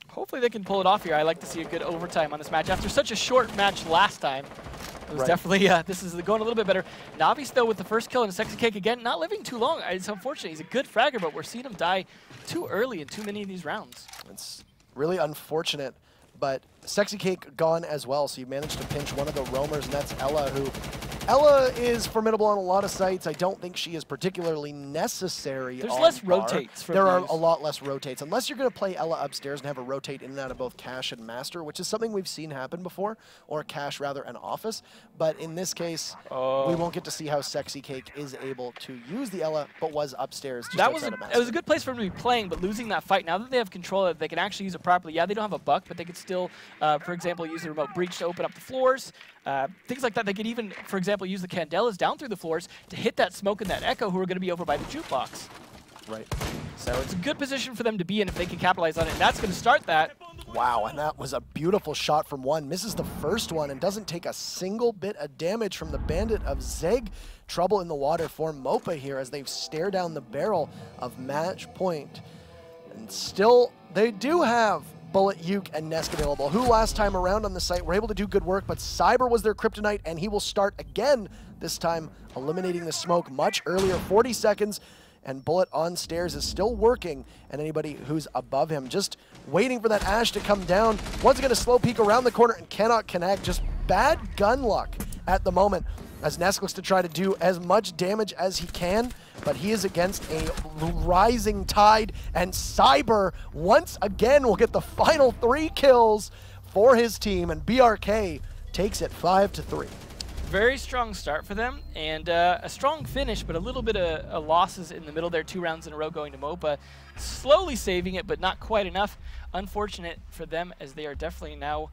Hopefully they can pull it off here. I like to see a good overtime on this match. After such a short match last time, it was definitely, this is going a little bit better. Navi's, though, with the first kill and Sexy Cake again, not living too long. It's unfortunate. He's a good fragger, but we're seeing him die too early in too many of these rounds. It's really unfortunate, but Sexy Cake gone as well, so you managed to pinch one of the roamers, and that's Ella, who... Ella is formidable on a lot of sites. I don't think she is particularly necessary. There's less rotates. There are a lot less rotates. Unless you're going to play Ella upstairs and have her rotate in and out of both Cash and Master, which is something we've seen happen before, or Cash rather and Office. But in this case, we won't get to see how Sexy Cake is able to use the Ella, but was upstairs just outside of Master. It was a good place for him to be playing, but losing that fight, now that they have control of it, they can actually use it properly. Yeah, they don't have a buck, but they could still, for example, use the remote breach to open up the floors. Things like that. They could even, for example, use the Candelas down through the floors to hit that smoke and that Echo who are going to be over by the jukebox. Right. So it's a good position for them to be in if they can capitalize on it, and that's going to start that. Wow, and that was a beautiful shot from one. Misses the first one and doesn't take a single bit of damage from the Bandit of Zeg. Trouble in the water for MOPA here as they stare down the barrel of match point. And still, they do have Bullet, Yuke, and Nesk available, who last time around on the site were able to do good work, but Cyber was their kryptonite, and he will start again, this time eliminating the smoke much earlier, 40 seconds, and Bullet on stairs is still working, and anybody who's above him just waiting for that Ash to come down. One's going to slow peek around the corner and cannot connect, just bad gun luck at the moment. as Nesk looks to try to do as much damage as he can, but he is against a rising tide, and Cyber once again will get the final 3 kills for his team, and BRK takes it 5-3. Very strong start for them, and a strong finish, but a little bit of losses in the middle there, 2 rounds in a row going to MOPA. Slowly saving it, but not quite enough. Unfortunate for them, as they are definitely now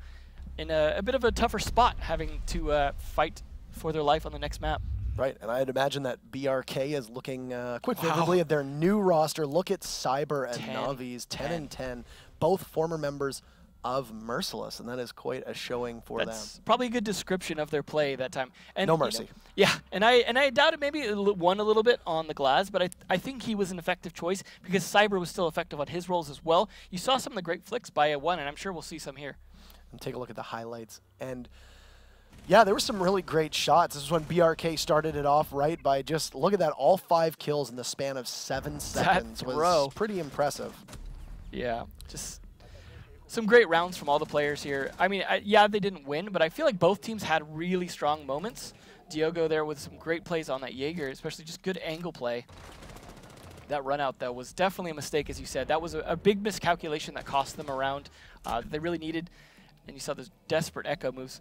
in a bit of a tougher spot, having to fight for their life on the next map. Right, and I'd imagine that BRK is looking quite vividly at their new roster. Look at Cyber and Navi's, 10 and 10, both former members of Merciless, and that is quite a showing for them. That's probably a good description of their play that time. And, no mercy. You know, yeah, and I doubted maybe it won a little bit on the Glaz, but I think he was an effective choice because Cyber was still effective on his roles as well. You saw some of the great flicks by one, and I'm sure we'll see some here. And take a look at the highlights. And yeah, there were some really great shots. This is when BRK started it off right by just, look at that, all 5 kills in the span of 7 seconds. Was pretty impressive. Yeah, just some great rounds from all the players here. I mean, yeah, they didn't win, but I feel like both teams had really strong moments. Diogo there with some great plays on that Jaeger, especially just good angle play. That run out, though, was definitely a mistake, as you said. That was a big miscalculation that cost them a round that they really needed. And you saw those desperate echo moves.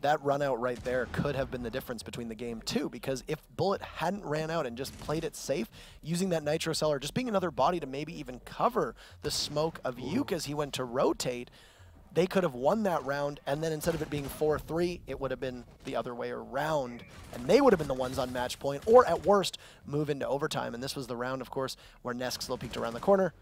That run out right there could have been the difference between the game, too, because if Bullet hadn't ran out and just played it safe, using that Nitro Cell or just being another body to maybe even cover the smoke of Yuke as he went to rotate, they could have won that round, and then instead of it being 4-3, it would have been the other way around, and they would have been the ones on match point, or at worst, move into overtime. And this was the round, of course, where Nesk slow peeked around the corner,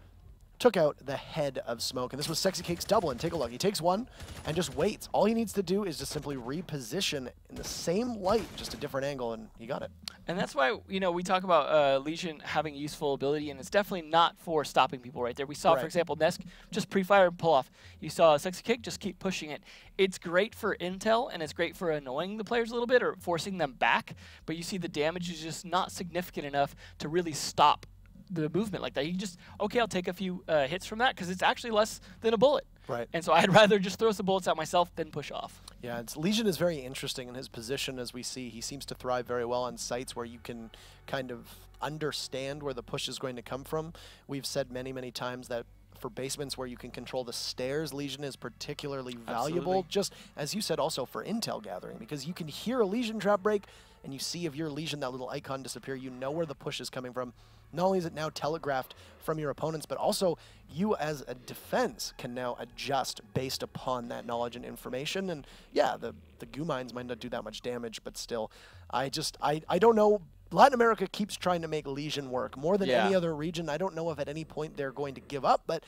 took out the head of Smoke, and this was Sexy Cake's double, and take a look. He takes one and just waits. All he needs to do is just simply reposition in the same light, just a different angle, and he got it. And that's why, you know, we talk about Legion having useful ability, and it's definitely not for stopping people right there. We saw, for example, Nesk just pre-fire and pull off. You saw Sexy Cake just keep pushing it. It's great for intel, and it's great for annoying the players a little bit or forcing them back, but you see the damage is just not significant enough to really stop the movement like that. You just, okay, I'll take a few hits from that because it's actually less than a bullet. Right. And so I'd rather just throw some bullets at myself than push off. Yeah, Legion is very interesting in his position, as we see. He seems to thrive very well on sites where you can kind of understand where the push is going to come from. We've said many, many times that for basements where you can control the stairs, Legion is particularly valuable. Absolutely. Just, as you said, also for intel gathering, because you can hear a Legion trap break, and you see if your Legion, that little icon disappear, you know where the push is coming from. Not only is it now telegraphed from your opponents, but also you as a defense can now adjust based upon that knowledge and information. And yeah, the goo mines might not do that much damage, but still, I don't know. Latin America keeps trying to make Legion work more than any other region. I don't know if at any point they're going to give up, but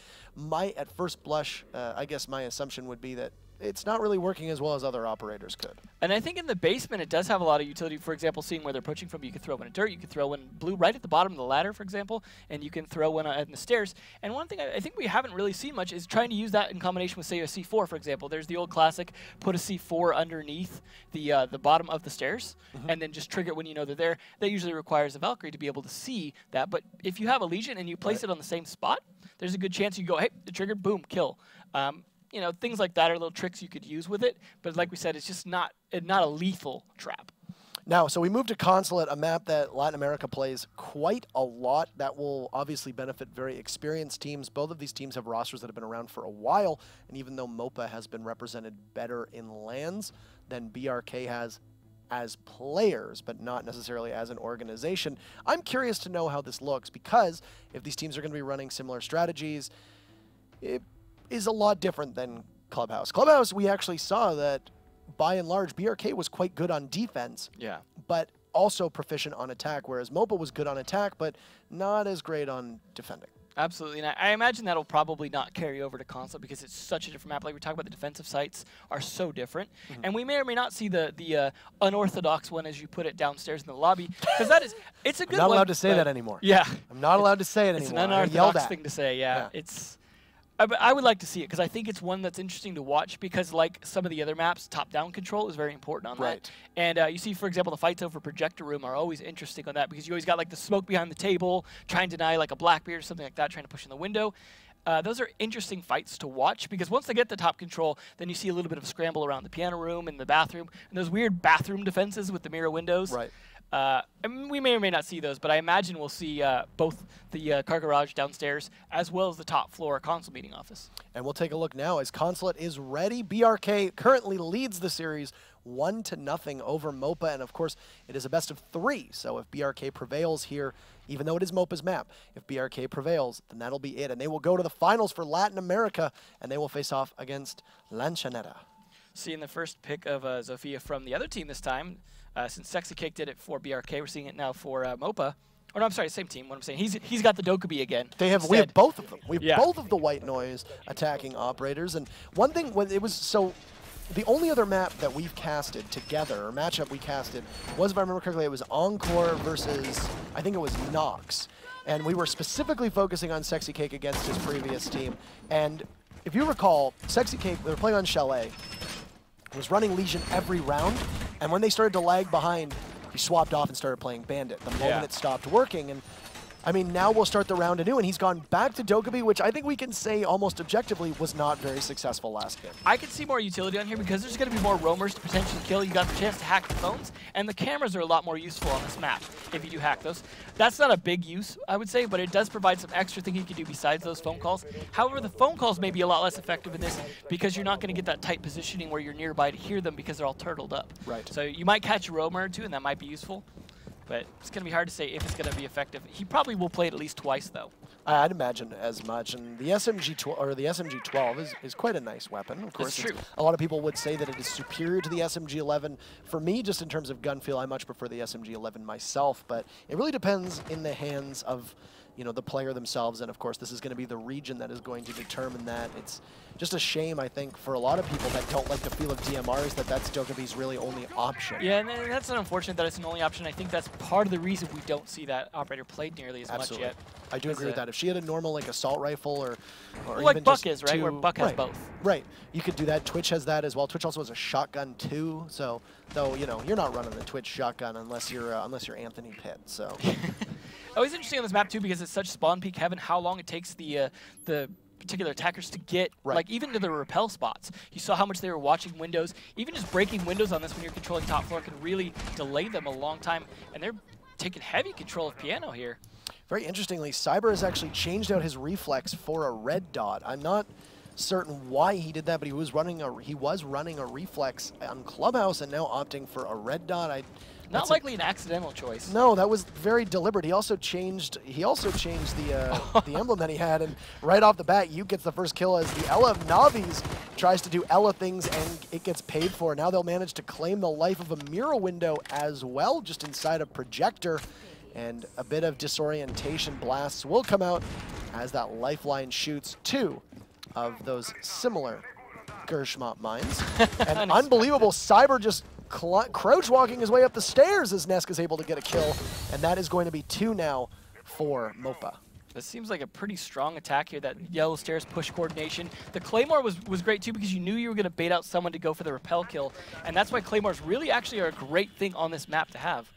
at first blush, I guess my assumption would be that it's not really working as well as other operators could. And I think in the basement it does have a lot of utility. For example, seeing where they're pushing from, you can throw one in dirt, you can throw one blue right at the bottom of the ladder, for example, and you can throw one in the stairs. And one thing I think we haven't really seen much is trying to use that in combination with, say, a C4, for example. There's the old classic, put a C4 underneath the bottom of the stairs, and then just trigger it when you know they're there. That usually requires a Valkyrie to be able to see that. But if you have a Legion and you place it on the same spot, there's a good chance you go, hey, the trigger, boom, kill. You know, things like that are little tricks you could use with it, but like we said, it's just not a lethal trap. Now, so we move to Consulate, a map that Latin America plays quite a lot. That will obviously benefit very experienced teams. Both of these teams have rosters that have been around for a while, and even though MOPA has been represented better in LANs than BRK has as players, but not necessarily as an organization, I'm curious to know how this looks, because if these teams are going to be running similar strategies, it is a lot different than Clubhouse. Clubhouse, we actually saw that, by and large, BRK was quite good on defense, but also proficient on attack, whereas MOPA was good on attack, but not as great on defending. Absolutely, and I imagine that'll probably not carry over to Consulate because it's such a different map. Like we talked about, the defensive sites are so different, and we may or may not see the unorthodox one, as you put it, downstairs in the lobby, because it's a good one. I'm not allowed to say that anymore. Yeah. I'm not allowed to say it anymore. It's an unorthodox thing to say, yeah. I would like to see it because I think it's one that's interesting to watch because, like some of the other maps, top-down control is very important on that. And you see, for example, the fights over Projector Room are always interesting on that because you always got like the smoke behind the table, trying to deny like a Blackbeard or something like that, trying to push in the window. those are interesting fights to watch because once they get the top control, then you see a little bit of a scramble around the piano room and the bathroom, and those weird bathroom defenses with the mirror windows. Right. I mean, we may or may not see those, but I imagine we'll see both the car garage downstairs as well as the top floor console meeting office. And we'll take a look now as Consulate is ready. BRK currently leads the series 1-0 over MOPA, and of course it is a best of 3. So if BRK prevails here, even though it is MOPA's map, if BRK prevails, then that'll be it. And they will go to the finals for Latin America, and they will face off against Lanchonera. Seeing the first pick of Zofia from the other team this time. Since Sexy Cake did it for BRK, we're seeing it now for MOPA. Oh, no, I'm sorry, same team. What I'm saying, he's got the Dokkaebi again. We have both of them. We have both of the White Noise attacking operators. And one thing, when it was so, the only other map that we've casted together, or matchup we casted, was, if I remember correctly, it was Encore versus, I think it was Nox. And we were specifically focusing on Sexy Cake against his previous team. And if you recall, Sexy Cake, they were playing on Chalet, was running Legion every round, and when they started to lag behind, he swapped off and started playing Bandit the moment it stopped working. And I mean, now we'll start the round anew, and he's gone back to Dokkaebi, which I think we can say almost objectively was not very successful last game. I could see more utility on here because there's going to be more roamers to potentially kill. You got the chance to hack the phones, and the cameras are a lot more useful on this map if you do hack those. That's not a big use, I would say, but it does provide some extra things you can do besides those phone calls. However, the phone calls may be a lot less effective in this because you're not going to get that tight positioning where you're nearby to hear them because they're all turtled up. Right. So you might catch a roamer or two, and that might be useful. But it's going to be hard to say if it's going to be effective. He probably will play it at least twice, though. I'd imagine as much. And the SMG-12 is quite a nice weapon. Of course, it's true. A lot of people would say that it is superior to the SMG-11. For me, just in terms of gun feel, I much prefer the SMG-11 myself. But it really depends in the hands of, you know, the player themselves. And of course, this is going to be the region that is going to determine that. It's just a shame, I think, for a lot of people that don't like the feel of DMRs, that's Dokkaebi's really only option. Yeah, and that's unfortunate that it's an only option. I think that's part of the reason we don't see that operator played nearly as much yet. I do agree with that. If she had a normal like assault rifle or like even Buck just is, right? Where Buck has both. Right. You could do that. Twitch has that as well. Twitch also has a shotgun too. So, though, you know, you're not running the Twitch shotgun unless you're Anthony Pitt. So. Always interesting on this map too because it's such spawn peak heaven. How long it takes the particular attackers to get like even to the rappel spots. You saw how much they were watching windows. Even just breaking windows on this when you're controlling top floor can really delay them a long time. And they're taking heavy control of piano here. Very interestingly, Cyber has actually changed out his reflex for a red dot. I'm not certain why he did that, but he was running a reflex on Clubhouse and now opting for a red dot. Not likely an accidental choice. No, that was very deliberate. He also changed the the emblem that he had, and right off the bat, Yu gets the first kill as the Ella of Navis tries to do Ella things, and it gets paid for. Now they'll manage to claim the life of a mirror window as well, just inside a projector, and a bit of disorientation blasts will come out as that lifeline shoots 2 of those similar Gershmont mines. And unbelievable, Cyber just crouch walking his way up the stairs as Nesk is able to get a kill, and that is going to be 2 now for MOPA. This seems like a pretty strong attack here, that yellow stairs push coordination. The Claymore was great too because you knew you were going to bait out someone to go for the rappel kill, and that's why Claymores really actually are a great thing on this map to have.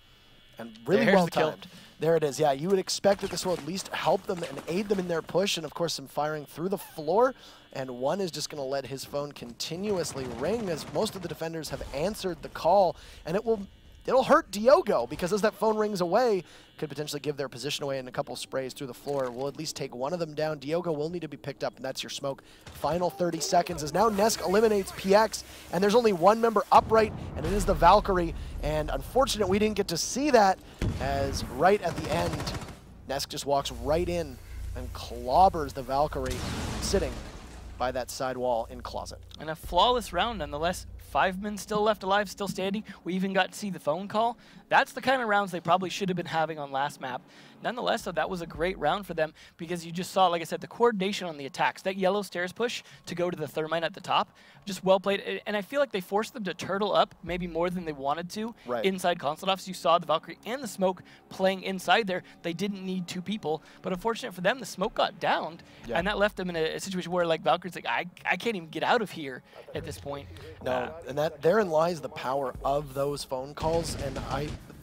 And really well timed. There it is. Yeah, you would expect that this will at least help them and aid them in their push, and of course some firing through the floor. And one is just going to let his phone continuously ring as most of the defenders have answered the call, and it'll hurt Diogo because as that phone rings away, could potentially give their position away, and a couple sprays through the floor will at least take one of them down. Diogo will need to be picked up, and that's your smoke. Final 30 seconds as now Nesk eliminates PX, and there's only one member upright, and it is the Valkyrie. And unfortunate we didn't get to see that, as right at the end, Nesk just walks right in and clobbers the Valkyrie sitting by that side wall in Closet. And a flawless round nonetheless. 5 men still left alive, still standing. We even got to see the phone call. That's the kind of rounds they probably should have been having on last map. Nonetheless, though, that was a great round for them because you just saw, like I said, the coordination on the attacks. That yellow stairs push to go to the Thermite at the top, just well played. And I feel like they forced them to turtle up maybe more than they wanted to inside Consulate office. You saw the Valkyrie and the smoke playing inside there. They didn't need 2 people. But unfortunate for them, the smoke got downed, and that left them in a situation where, like, Valkyrie's like, I can't even get out of here at this point. No, and therein lies the power of those phone calls. And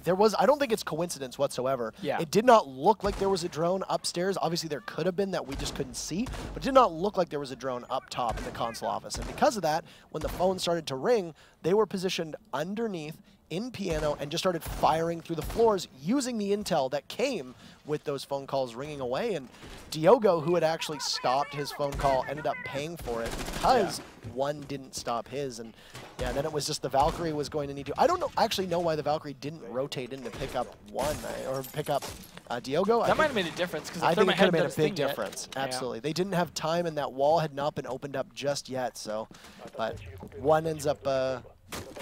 I don't think it's coincidence whatsoever. Yeah. It did not look like there was a drone upstairs. Obviously, there could have been that we just couldn't see, but it did not look like there was a drone up top in the console office. And because of that, when the phone started to ring, they were positioned underneath in piano and just started firing through the floors using the intel that came with those phone calls ringing away. And Diogo, who had actually stopped his phone call, ended up paying for it because one didn't stop his. And yeah, then it was just the Valkyrie was going to need to. I don't actually know why the Valkyrie didn't rotate in to pick up one or pick up Diogo. That might have made a difference because I think it could have made a big yet. difference. Absolutely. They didn't have time, and that wall had not been opened up just yet. So, but one ends up.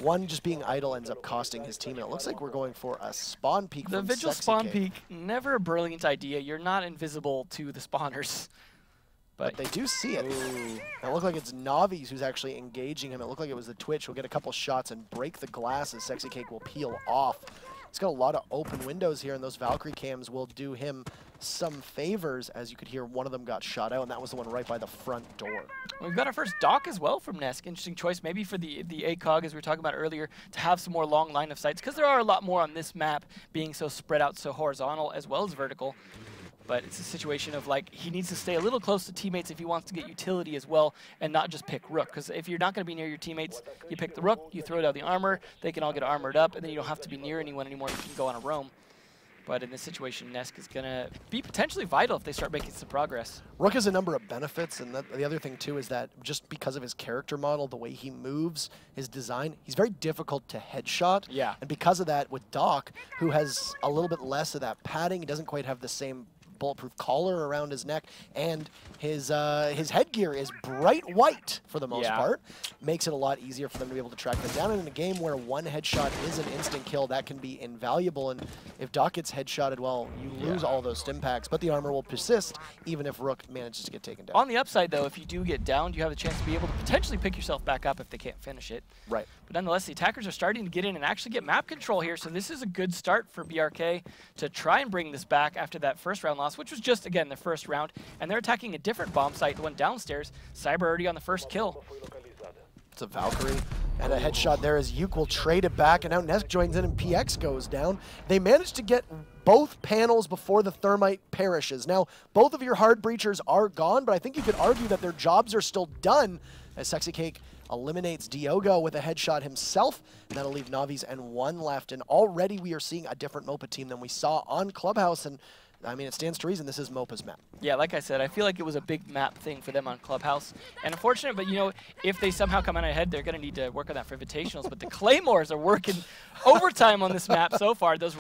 One just being idle ends up costing his team, and it looks like we're going for a spawn peek. The from Vigil Sexy spawn Cake. peek, never a brilliant idea. You're not invisible to the spawners. But they do see it. Ooh. It looked like it's Navi's who's actually engaging him. It looked like it was the Twitch who'll get a couple shots and break the glass as Sexy Cake will peel off. He's got a lot of open windows here, and those Valkyrie cams will do him some favors. As you could hear, one of them got shot out, and that was the one right by the front door. We've got our first dock as well from Nesk. Interesting choice maybe for the ACOG, as we were talking about earlier, to have some more long line of sights, because there are a lot more on this map being so spread out, so horizontal as well as vertical. But it's a situation of, like, he needs to stay a little close to teammates if he wants to get utility as well and not just pick Rook. Because if you're not going to be near your teammates, you pick the Rook, you throw down the armor, they can all get armored up, and then you don't have to be near anyone anymore. You can go on a roam. But in this situation, Nesk is going to be potentially vital if they start making some progress. Rook has a number of benefits, and the other thing, too, is that just because of his character model, the way he moves, his design, he's very difficult to headshot. Yeah. And because of that, with Doc, who has a little bit less of that padding, he doesn't quite have the same bulletproof collar around his neck, and his headgear is bright white for the most part. Makes it a lot easier for them to be able to track them down. And in a game where one headshot is an instant kill, that can be invaluable. And if Doc gets headshotted, well, you lose all those stim packs, but the armor will persist even if Rook manages to get taken down. On the upside, though, if you do get downed, you have a chance to be able to potentially pick yourself back up if they can't finish it. Right. But nonetheless, the attackers are starting to get in and actually get map control here, so this is a good start for BRK to try and bring this back after that first round loss, which was just, again, the first round. And they're attacking a different bomb site, the one downstairs. Cyber already on the first kill. It's a Valkyrie, and a headshot there as Yuke will trade it back, and now Nesk joins in and PX goes down. They managed to get both panels before the thermite perishes. Now, both of your hard breachers are gone, but I think you could argue that their jobs are still done as Sexy Cake eliminates Diogo with a headshot himself, and that'll leave Navi's and one left. And already we are seeing a different MOPA team than we saw on Clubhouse, and I mean, it stands to reason this is MOPA's map. Yeah, like I said, I feel like it was a big map thing for them on Clubhouse. And unfortunate, but you know, if they somehow come out ahead, they're going to need to work on that for Invitationals. But the Claymores are working overtime on this map so far. Those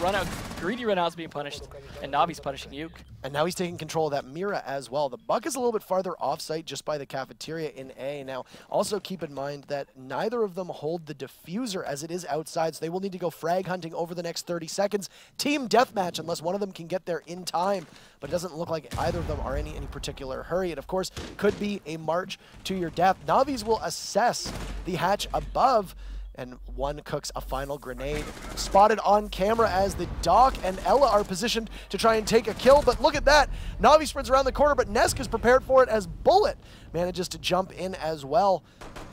greedy runouts being punished, and Navi's punishing Yuke. And now he's taking control of that Mira as well. The Buck is a little bit farther off-site just by the cafeteria in A. Now, also keep in mind that neither of them hold the diffuser as it is outside, so they will need to go frag hunting over the next 30 seconds. Team deathmatch, unless one of them can get there in time. But it doesn't look like either of them are in any particular hurry. It, of course, could be a march to your death. Navi's will assess the hatch above, and one cooks a final grenade. Spotted on camera as the Doc and Ella are positioned to try and take a kill, but look at that. Navi sprints around the corner, but Nesk is prepared for it as Bullet manages to jump in as well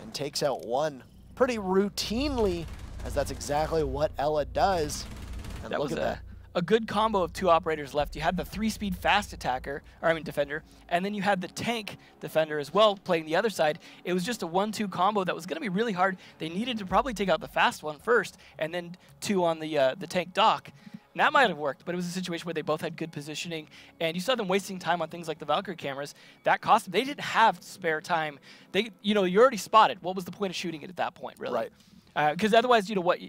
and takes out one pretty routinely, as that's exactly what Ella does. And look at that. A good combo of two operators left. You had the 3-speed fast attacker, or I mean defender, and then you had the tank defender as well playing the other side. It was just a 1-2 combo that was going to be really hard. They needed to probably take out the fast one first, and then two on the tank Doc. And that might have worked, but it was a situation where they both had good positioning, and you saw them wasting time on things like the Valkyrie cameras. That cost them. They didn't have spare time. They, you know, you already spotted. What was the point of shooting it at that point, really? Right. Because otherwise, you know what,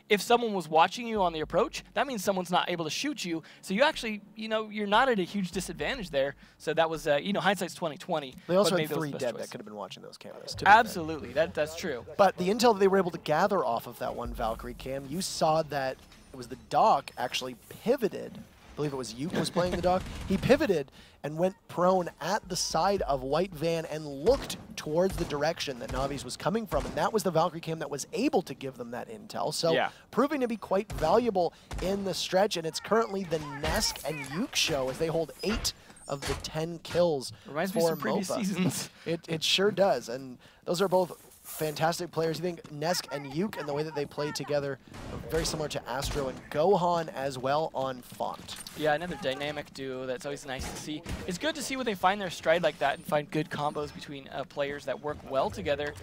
if someone was watching you on the approach, that means someone's not able to shoot you. So you actually, you know, you're not at a huge disadvantage there. So that was, you know, hindsight's 20/20. They also had 3 dead that could have been watching those cameras. Absolutely, that's true. But the intel that they were able to gather off of that one Valkyrie cam, you saw that it was the Doc actually pivoted. I believe it was Yuke was playing the Doc. He pivoted and went prone at the side of White Van and looked towards the direction that Navi's was coming from, and that was the Valkyrie cam that was able to give them that intel. So proving to be quite valuable in the stretch, and it's currently the Nesk and Yuke show as they hold 8 of the 10 kills Reminds for me of some previous MOPA. seasons. It sure does, and those are both fantastic players. You think Nesk and Yuke and the way that they play together are very similar to Astro and Gohan as well on Font. Yeah, another dynamic duo that's always nice to see. It's good to see when they find their stride like that and find good combos between players that work well together.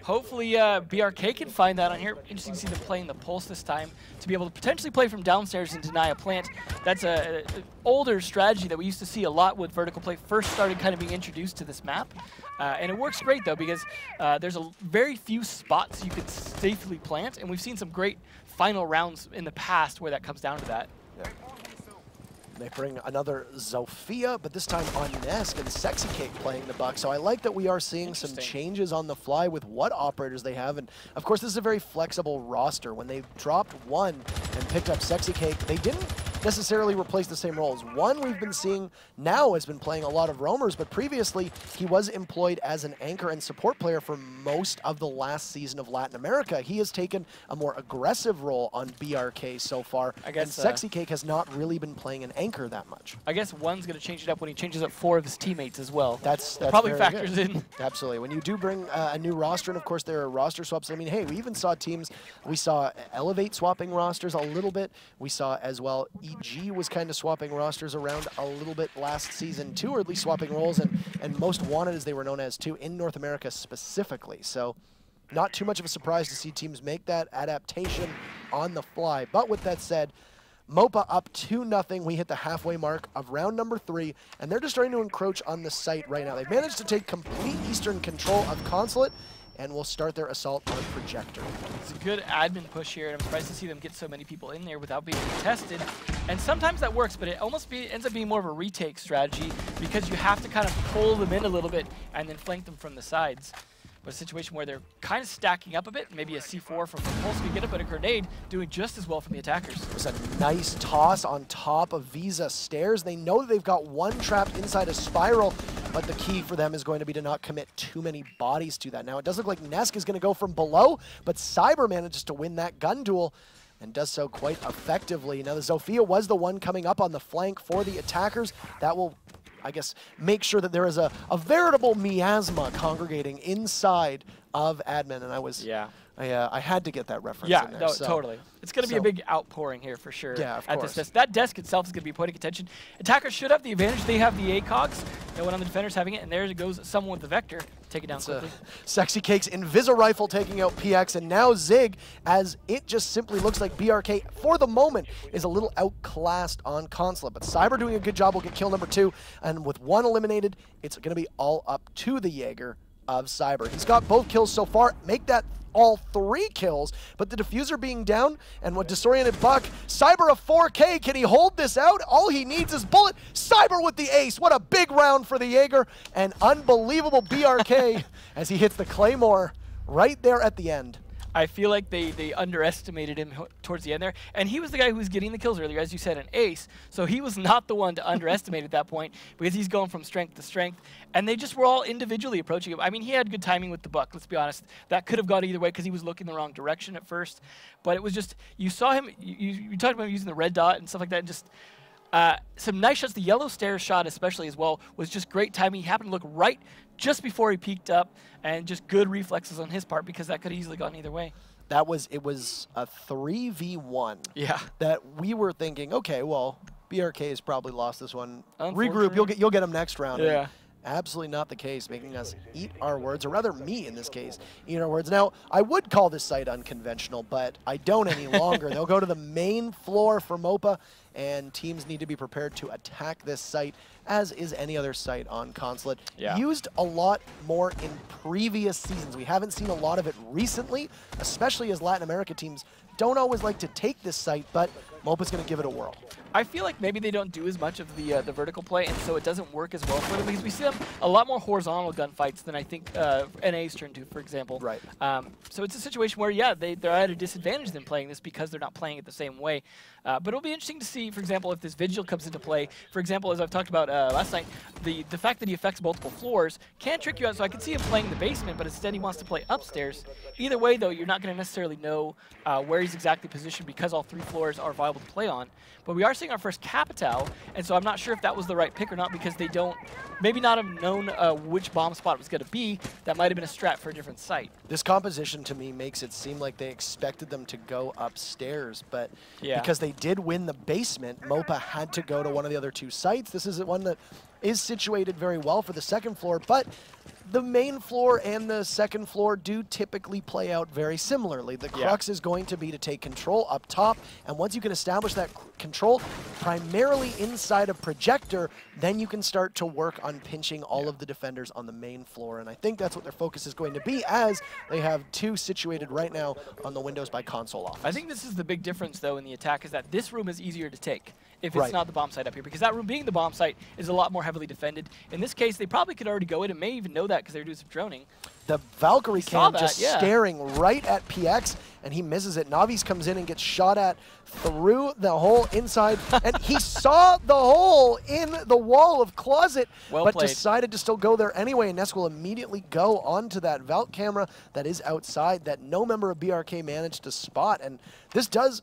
Hopefully BRK can find that on here. Interesting to see them playing the Pulse this time to be able to potentially play from downstairs and deny a plant. That's an older strategy that we used to see a lot when vertical play first started kind of being introduced to this map. And it works great though because there's very few spots you could safely plant, and we've seen some great final rounds in the past where that comes down to that. Yeah. They bring another Zofia, but this time on Nesk and Sexy Cake playing the buck. So I like that we are seeing some changes on the fly with what operators they have. And of course, this is a very flexible roster. When they dropped one and picked up Sexy Cake, they didn't necessarily replace the same roles. One we've been seeing now has been playing a lot of roamers, but previously he was employed as an anchor and support player for most of the last season of Latin America. He has taken a more aggressive role on BRK so far, and Sexy Cake has not really been playing an anchor that much. I guess one's going to change it up when he changes up 4 of his teammates as well. That's probably factors in. Absolutely. When you do bring a new roster, and of course there are roster swaps. I mean, hey, we even saw teams, we saw Elevate swapping rosters a little bit. We saw as well EG was kind of swapping rosters around a little bit last season too, or at least swapping roles, and Most Wanted, as they were known as too, in North America specifically. So not too much of a surprise to see teams make that adaptation on the fly. But with that said, MOPA up 2-0. We hit the halfway mark of round number 3, and they're just starting to encroach on the site right now. They've managed to take complete eastern control of Consulate, and will start their assault on Projector. It's a good admin push here, and I'm surprised to see them get so many people in there without being contested. And sometimes that works, but it almost ends up being more of a retake strategy because you have to kind of pull them in a little bit and then flank them from the sides. But a situation where they're kind of stacking up a bit, maybe a C4 from Pulse could get it, but a grenade doing just as well from the attackers. It was a nice toss on top of Visa stairs. They know that they've got one trapped inside a spiral, but the key for them is going to be to not commit too many bodies to that. Now, it does look like Nesk is going to go from below, but Cyber manages to win that gun duel and does so quite effectively. Now, the Zofia was the one coming up on the flank for the attackers. That will, I guess, make sure that there is a veritable miasma congregating inside of admin, and I was, I had to get that reference in there. No, totally. It's going to be a big outpouring here for sure. Yeah, of course. This desk. That desk itself is going to be a point of contention. Attackers should have the advantage. They have the ACOGs. No one on the defenders having it, and there goes someone with the Vector. Take it down quickly. Sexy Cake's Invisa Rifle taking out PX, and now Zig, as it just simply looks like BRK, for the moment, is a little outclassed on Consulate. But Cyber doing a good job will get kill number 2, and with one eliminated, it's going to be all up to the Jaeger of Cyber. He's got both kills so far. Make that all 3 kills, but the diffuser being down, and with disoriented Buck, Cyber a 4K, can he hold this out? All he needs is bullet. Cyber with the ace. What a big round for the Jaeger, and unbelievable BRK as he hits the Claymore right there at the end. I feel like they underestimated him towards the end there. And he was the guy who was getting the kills earlier, as you said, an ace. So he was not the one to underestimate at that point because he's going from strength to strength. And they just were all individually approaching him. I mean, he had good timing with the Buck, let's be honest. That could have gone either way because he was looking the wrong direction at first. But it was just, you saw him, you talked about him using the red dot and stuff like that, and just some nice shots. The yellow stairs shot especially as well was just great timing. He happened to look right just before he peeked up, and just good reflexes on his part because that could have easily gone either way. It was a 3v1. Yeah. That we were thinking, okay, well, BRK has probably lost this one. Regroup, you'll get him next round. Yeah. Absolutely not the case, making us eat our words, or rather me in this case, eat our words. Now, I would call this site unconventional, but I don't any longer. They'll go to the main floor for MOPA, and teams need to be prepared to attack this site, as is any other site on Consulate. Yeah. Used a lot more in previous seasons. We haven't seen a lot of it recently, especially as Latin America teams don't always like to take this site, but MOPA's going to give it a whirl. I feel like maybe they don't do as much of the vertical play, and so it doesn't work as well for them because we see them a lot more horizontal gunfights than I think NA's turn to, for example. Right. So it's a situation where, yeah, they're at a disadvantage than playing this because they're not playing it the same way. But it'll be interesting to see. see, for example, if this Vigil comes into play, for example, as I've talked about last night, the fact that he affects multiple floors can trick you out. So I can see him playing the basement, but instead he wants to play upstairs. Either way, though, you're not going to necessarily know where he's exactly positioned because all 3 floors are viable to play on. But we are seeing our first Capital, and so I'm not sure if that was the right pick or not because they don't, maybe not have known which bomb spot it was going to be. That might have been a strat for a different site. This composition to me makes it seem like they expected them to go upstairs, but because they did win the basement, MOPA had to go to one of the other 2 sites. This is one that is situated very well for the 2nd floor, but the main floor and the 2nd floor do typically play out very similarly. The crux is going to be to take control up top, and once you can establish that control primarily inside a projector, then you can start to work on pinching all of the defenders on the main floor, and I think that's what their focus is going to be, as they have 2 situated right now on the windows by console office. I think this is the big difference, though, in the attack, is that this room is easier to take if it's not the bomb site up here, because that room being the bomb site is a lot more heavily defended. In this case, they probably could already go in and may even know that because they're doing some droning. The Valkyrie cam just staring right at PX, and he misses it. Navi's comes in and gets shot at through the hole inside, and he saw the hole in the wall of Closet, but decided to still go there anyway, and Nesk will immediately go onto that Valk camera that is outside that no member of BRK managed to spot, and this does,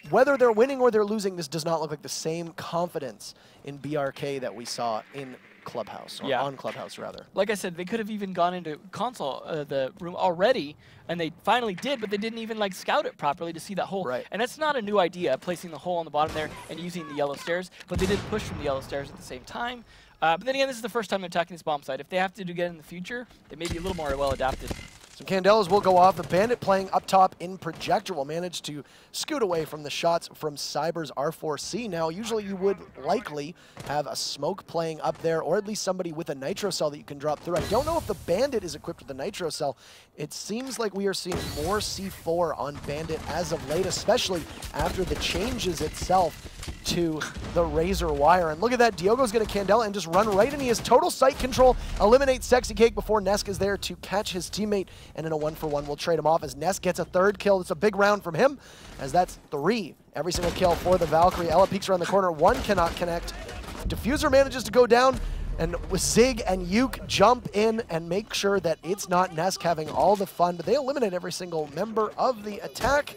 whether they're winning or they're losing, this does not look like the same confidence in BRK that we saw in Clubhouse, or on Clubhouse, rather. Like I said, they could have even gone into console, the room already, and they finally did, but they didn't even like scout it properly to see that hole. And that's not a new idea, placing the hole on the bottom there and using the yellow stairs, but they did push from the yellow stairs at the same time. But then again, this is the first time they're attacking this bomb site. If they have to do again in the future, they may be a little more well adapted. Some Candelas will go off. The Bandit playing up top in Projector will manage to scoot away from the shots from Cyber's R4C. Now, usually you would likely have a Smoke playing up there, or at least somebody with a Nitro Cell that you can drop through. I don't know if the Bandit is equipped with a Nitro Cell. It seems like we are seeing more C4 on Bandit as of late, especially after the changes itself to the Razor Wire. And look at that, Diogo's going to Candela and just run right in. He has total sight control, eliminates Sexy Cake before Nesk is there to catch his teammate, and in a 1-for-1 we'll trade him off as Nesk gets a 3rd kill. It's a big round from him, as that's 3 every single kill for the Valkyrie. Ella peeks around the corner, 1 cannot connect. Diffuser manages to go down, and Zig and Yuke jump in and make sure that it's not Nesk having all the fun, but they eliminate every single member of the attack,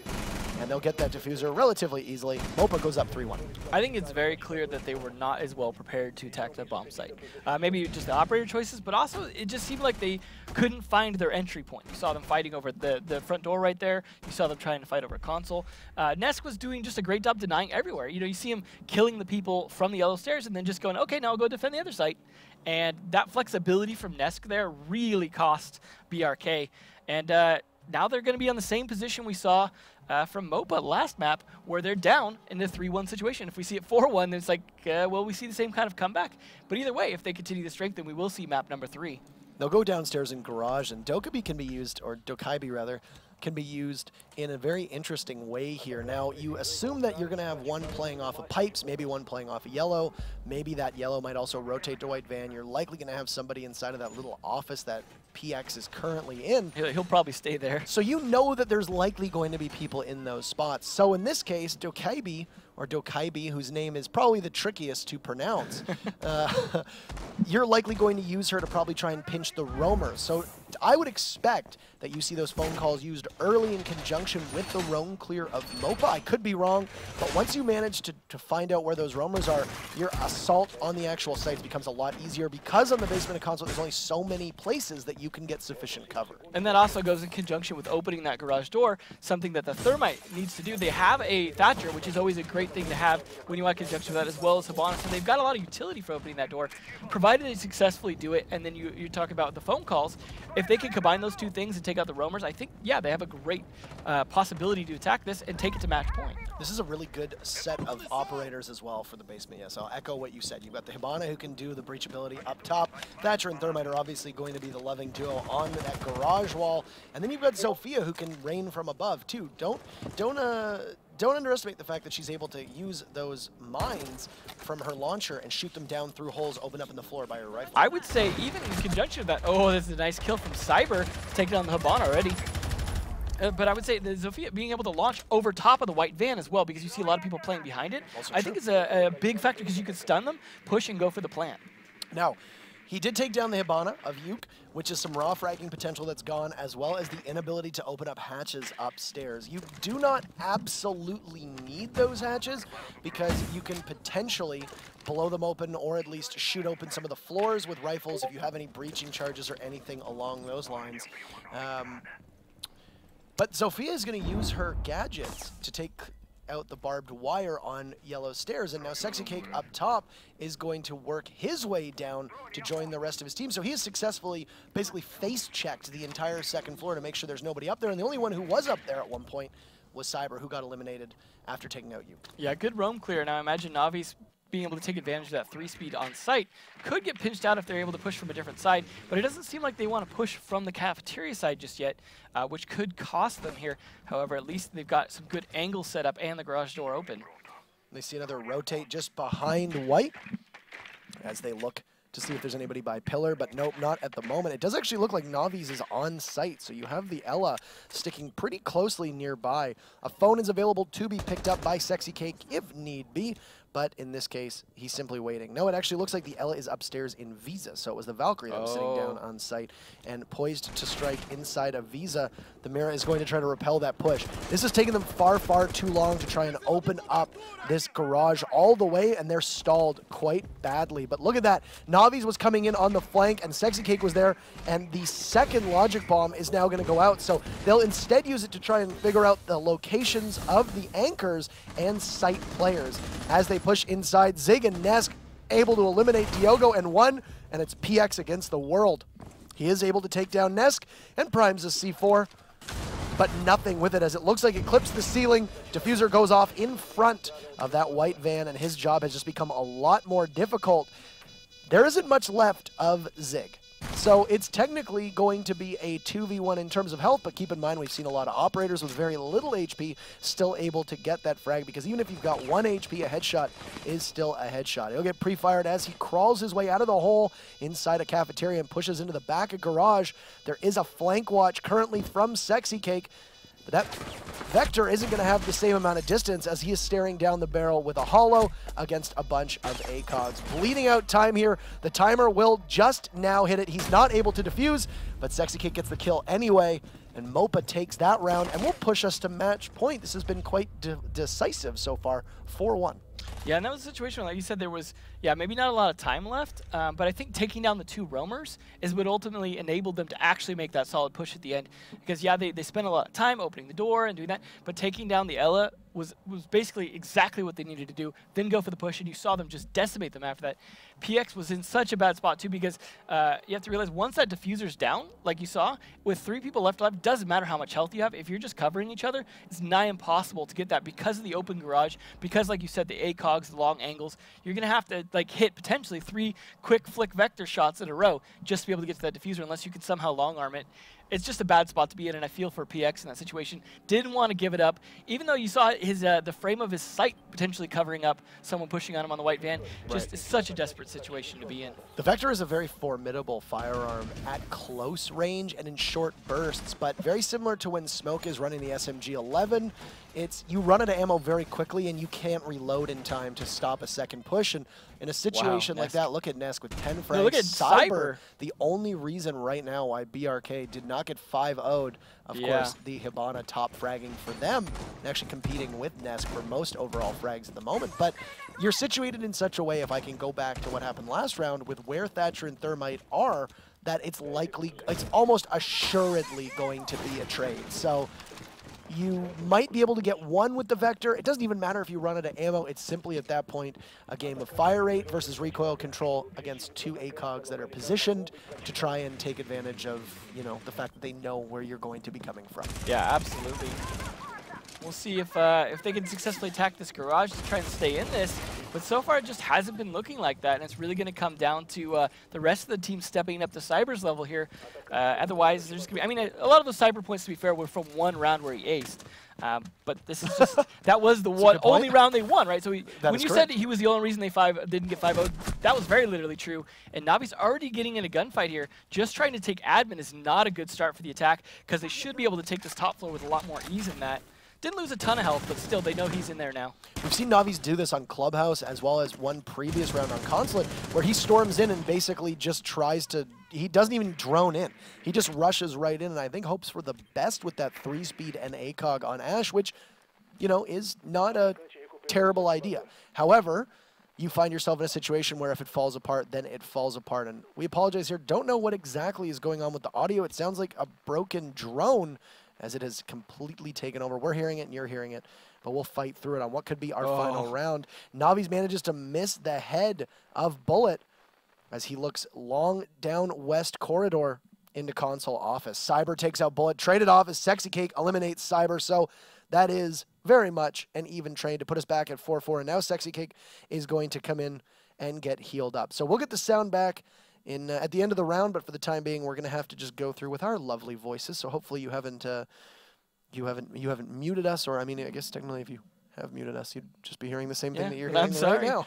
and they'll get that diffuser relatively easily. MOPA goes up 3-1. I think it's very clear that they were not as well prepared to attack that bomb site. Maybe just the operator choices, but also it just seemed like they couldn't find their entry point. You saw them fighting over the front door right there. You saw them trying to fight over console. Nesk was doing just a great job denying everywhere. You know, you see him killing the people from the yellow stairs and then just going, okay, now I'll go defend the other site. And that flexibility from Nesk there really cost BRK. And now they're going to be on the same position we saw from MOPA last map, where they're down in the 3-1 situation. If we see it 4-1, then it's like, well, we see the same kind of comeback. But either way, if they continue to strengthen, we will see map number 3. They'll go downstairs in Garage, and Dokkaebi can be used, or Dokkaebi rather, can be used in a very interesting way here. Now, you assume that you're going to have one playing off of pipes, maybe one playing off of yellow. Maybe that yellow might also rotate to white van. You're likely going to have somebody inside of that little office that PX is currently in. He'll probably stay there. So you know that there's likely going to be people in those spots. So in this case, Dokkaebi, or Dokkaebi, whose name is probably the trickiest to pronounce, you're likely going to use her to probably try and pinch the roamer. So I would expect that you see those phone calls used early in conjunction with the roam clear of MOPA. I could be wrong, but once you manage to find out where those roamers are, your assault on the actual sites becomes a lot easier, because on the basement of Consulate, there's only so many places that you can get sufficient cover. And that also goes in conjunction with opening that garage door, something that the Thermite needs to do. They have a Thatcher, which is always a great thing to have when you want conjunction with that, as well as Hibana, and they've got a lot of utility for opening that door, provided they successfully do it. And then you talk about the phone calls. If they can combine those two things and take out the roamers, I think, yeah, they have a great possibility to attack this and take it to match point. This is a really good set of operators as well for the basement. Yes, I'll echo what you said. You've got the Hibana, who can do the breachability up top. Thatcher and Thermite are obviously going to be the loving duo on that garage wall. And then you've got Sophia, who can rain from above, too. Don't underestimate the fact that she's able to use those mines from her launcher and shoot them down through holes opened up in the floor by her rifle. I would say even in conjunction with that, oh, this is a nice kill from Cyber, taking on the Hibana already. But I would say the Zofia being able to launch over top of the white van as well, because you see a lot of people playing behind it, Also I true. think is a big factor because you can stun them, push, and go for the plant. Now, he did take down the Hibana of Yuke, which is some raw fragging potential that's gone, as well as the inability to open up hatches upstairs. You do not absolutely need those hatches, because you can potentially blow them open or at least shoot open some of the floors with rifles if you have any breaching charges or anything along those lines. But Zofia is going to use her gadgets to take out the barbed wire on yellow stairs, and now Sexy Cake up top is going to work his way down to join the rest of his team. So he has successfully basically face-checked the entire second floor to make sure there's nobody up there, and the only one who was up there at one point was Cyber, who got eliminated after taking out Yuke. Yeah, good roam clear. Now I imagine Navi's being able to take advantage of that 3-speed on site could get pinched out if they're able to push from a different side, but it doesn't seem like they want to push from the cafeteria side just yet, which could cost them here. However, at least they've got some good angle set up and the garage door open. They see another rotate just behind White as they look to see if there's anybody by pillar, but nope, not at the moment. It does actually look like Navi's is on site, so you have the Ella sticking pretty closely nearby. A phone is available to be picked up by Sexy Cake if need be, but in this case, he's simply waiting. No, it actually looks like the Ella is upstairs in Visa, so it was the Valkyrie that was sitting down on site and poised to strike inside of Visa. The Mira is going to try to repel that push. This has taken them far, far too long to try and open up this garage all the way, and they're stalled quite badly. But look at that. Navi's was coming in on the flank, and Sexy Cake was there, and the second logic bomb is now going to go out. So they'll instead use it to try and figure out the locations of the anchors and site players. As they push inside, Zig and Nesk able to eliminate Diogo and one, and it's PX against the world. He is able to take down Nesk and primes a C4, but nothing with it as it looks like it clips the ceiling. Diffuser goes off in front of that white van, and his job has just become a lot more difficult. There isn't much left of Zig. So it's technically going to be a 2v1 in terms of health, but keep in mind we've seen a lot of operators with very little HP still able to get that frag, because even if you've got 1 HP, a headshot is still a headshot. He'll get pre-fired as he crawls his way out of the hole inside a cafeteria and pushes into the back of garage. There is a flank watch currently from Sexy Cake, but that Vector isn't going to have the same amount of distance as he is staring down the barrel with a hollow against a bunch of ACOGs. Bleeding out time here. The timer will just now hit it. He's not able to defuse, but Sexy Cake gets the kill anyway, and MOPA takes that round and will push us to match point. This has been quite decisive so far, 4-1. Yeah, and that was a situation, like you said, there was, yeah, maybe not a lot of time left, but I think taking down the 2 roamers is what ultimately enabled them to actually make that solid push at the end. Because, yeah, they spent a lot of time opening the door and doing that, but taking down the Ella was basically exactly what they needed to do, then go for the push, and you saw them just decimate them after that. PX was in such a bad spot, too, because you have to realize once that diffuser's down, like you saw, with 3 people left alive, doesn't matter how much health you have. If you're just covering each other, it's nigh impossible to get that because of the open garage, because, like you said, the ACOGs, the long angles, you're going to have to like hit potentially 3 quick flick vector shots in a row just to be able to get to that diffuser unless you can somehow long arm it. It's just a bad spot to be in, and I feel for PX in that situation. Didn't want to give it up, even though you saw his the frame of his sight potentially covering up someone pushing on him on the white van. Just it's such a desperate situation to be in. The Vector is a very formidable firearm at close range and in short bursts, but very similar to when Smoke is running the SMG-11. It's you run out of ammo very quickly and you can't reload in time to stop a second push. And in a situation like that, look at Nesk with 10 frags. No, look at Cyber. The only reason right now why BRK did not get 5-0'd, of course, the Hibana top fragging for them, and actually competing with Nesk for most overall frags at the moment. But you're situated in such a way, if I can go back to what happened last round, with where Thatcher and Thermite are, that it's almost assuredly going to be a trade. So you might be able to get 1 with the Vector. It doesn't even matter if you run out of ammo. It's simply at that point a game of fire rate versus recoil control against 2 ACOGs that are positioned to try and take advantage of, you know, the fact that they know where you're going to be coming from. Yeah, absolutely. We'll see if they can successfully attack this garage to try and stay in this. But so far, it just hasn't been looking like that, and it's really going to come down to the rest of the team stepping up to Cyber's level here. Otherwise, there's going to be, I mean, a lot of those Cyber points, to be fair, were from one round where he aced. But this is just, that was the only round they won, right? So when you said that he was the only reason they didn't get 5-0, that was very literally true. And Navi's already getting in a gunfight here. Just trying to take admin is not a good start for the attack, because they should be able to take this top floor with a lot more ease than that. Didn't lose a ton of health, but still, they know he's in there now. We've seen Navi's do this on Clubhouse as well as one previous round on Consulate, where he storms in and basically just tries to, he doesn't even drone in. He just rushes right in, and I think hopes for the best with that 3-speed and ACOG on Ash, which, you know, is not a terrible idea. However, you find yourself in a situation where if it falls apart, then it falls apart. And we apologize here. Don't know what exactly is going on with the audio. It sounds like a broken drone, as it has completely taken over. We're hearing it and you're hearing it, but we'll fight through it on what could be our final round. Navi's manages to miss the head of Bullet as he looks long down west corridor into console office. Cyber takes out Bullet, traded off as Sexy Cake eliminates Cyber, so that is very much an even trade to put us back at 4-4, and now Sexy Cake is going to come in and get healed up. So we'll get the sound back in at the end of the round, but for the time being, we're going to have to just go through with our lovely voices. So hopefully you haven't muted us, or I mean, I guess technically if you have muted us, you'd just be hearing the same thing that you're hearing right now.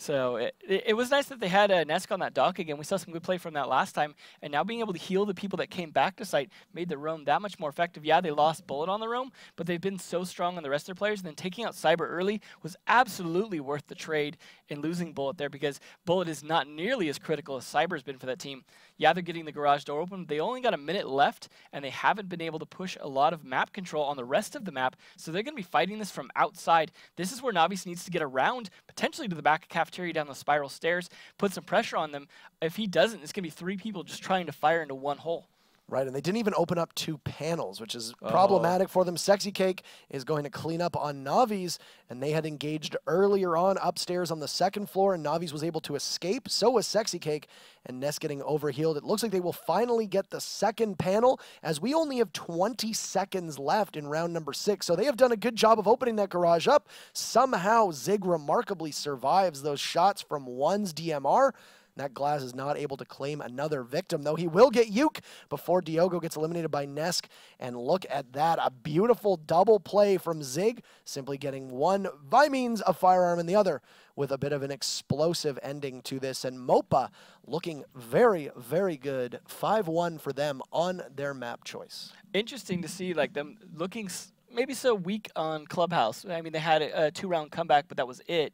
So it was nice that they had Nesk on that dock again. We saw some good play from that last time, and now being able to heal the people that came back to site made the roam that much more effective. Yeah, they lost Bullet on the roam, but they've been so strong on the rest of their players, and then taking out Cyber early was absolutely worth the trade in losing Bullet there, because Bullet is not nearly as critical as Cyber's been for that team. Yeah, they're getting the garage door open. They only got a minute left, and they haven't been able to push a lot of map control on the rest of the map, so they're going to be fighting this from outside. This is where Navis needs to get around, potentially to the back of cafeteria down the spiral stairs, put some pressure on them. If he doesn't, it's going to be 3 people just trying to fire into one hole. Right, and they didn't even open up 2 panels, which is problematic for them. Sexy Cake is going to clean up on Navi's, and they had engaged earlier on upstairs on the 2nd floor, and Navi's was able to escape. So was Sexy Cake, and Ness getting overhealed. It looks like they will finally get the 2nd panel, as we only have 20 seconds left in round number 6. So they have done a good job of opening that garage up. Somehow, Zig remarkably survives those shots from One's DMR. That Glass is not able to claim another victim, though he will get Uke before Diogo gets eliminated by Nesk. And look at that, a beautiful double play from Zig, simply getting one by means of firearm and the other with a bit of an explosive ending to this. And MOPA looking very, very good. 5-1 for them on their map choice. Interesting to see like them looking maybe so weak on Clubhouse. I mean, they had a 2-round comeback, but that was it.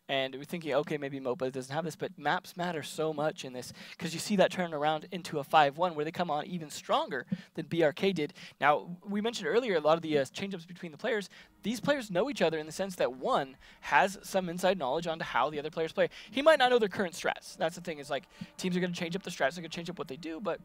And we're thinking, okay, maybe MOPA doesn't have this, but maps matter so much in this, because you see that turn around into a 5-1 where they come on even stronger than BRK did. Now, we mentioned earlier a lot of the change-ups between the players. These players know each other in the sense that one has some inside knowledge onto how the other players play. He might not know their current strats. That's the thing, is like teams are going to change up the strats, they're going to change up what they do, but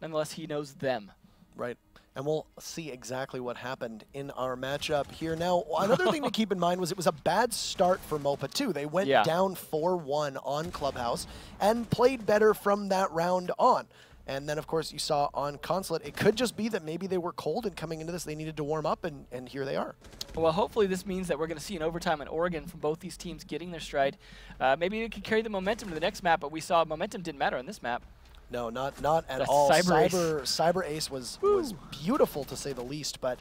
nonetheless, he knows them. Right. And we'll see exactly what happened in our matchup here. Now, another thing to keep in mind was it was a bad start for MOPA, too. They went down 4-1 on Clubhouse and played better from that round on. And then, of course, you saw on Consulate, it could just be that maybe they were cold and coming into this, they needed to warm up, and here they are. Well, hopefully this means that we're going to see an overtime in Oregon from both these teams getting their stride. Maybe we could carry the momentum to the next map, but we saw momentum didn't matter on this map. No, not at all. Cyber Ace was beautiful, to say the least, but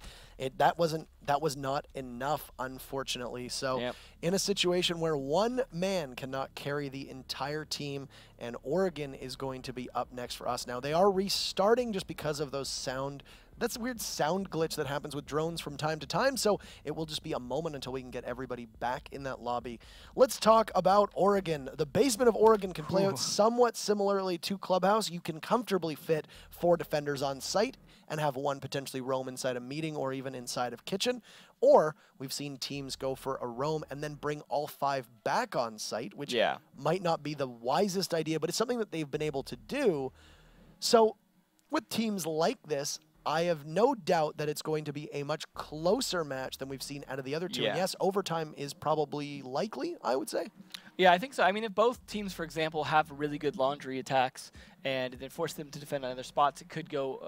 that was not enough, unfortunately. So in a situation where one man cannot carry the entire team, and Oregon is going to be up next for us. Now, they are restarting just because of those that's a weird sound glitch that happens with drones from time to time, so it will just be a moment until we can get everybody back in that lobby. Let's talk about Oregon. The basement of Oregon can play out somewhat similarly to Clubhouse. You can comfortably fit 4 defenders on site and have one potentially roam inside a meeting or even inside of kitchen. Or we've seen teams go for a roam and then bring all 5 back on site, which might not be the wisest idea, but it's something that they've been able to do. So with teams like this, I have no doubt that it's going to be a much closer match than we've seen out of the other two. And yes, overtime is probably likely, I would say. Yeah, I think so. I mean, if both teams, for example, have really good laundry attacks and then force them to defend on other spots, it could go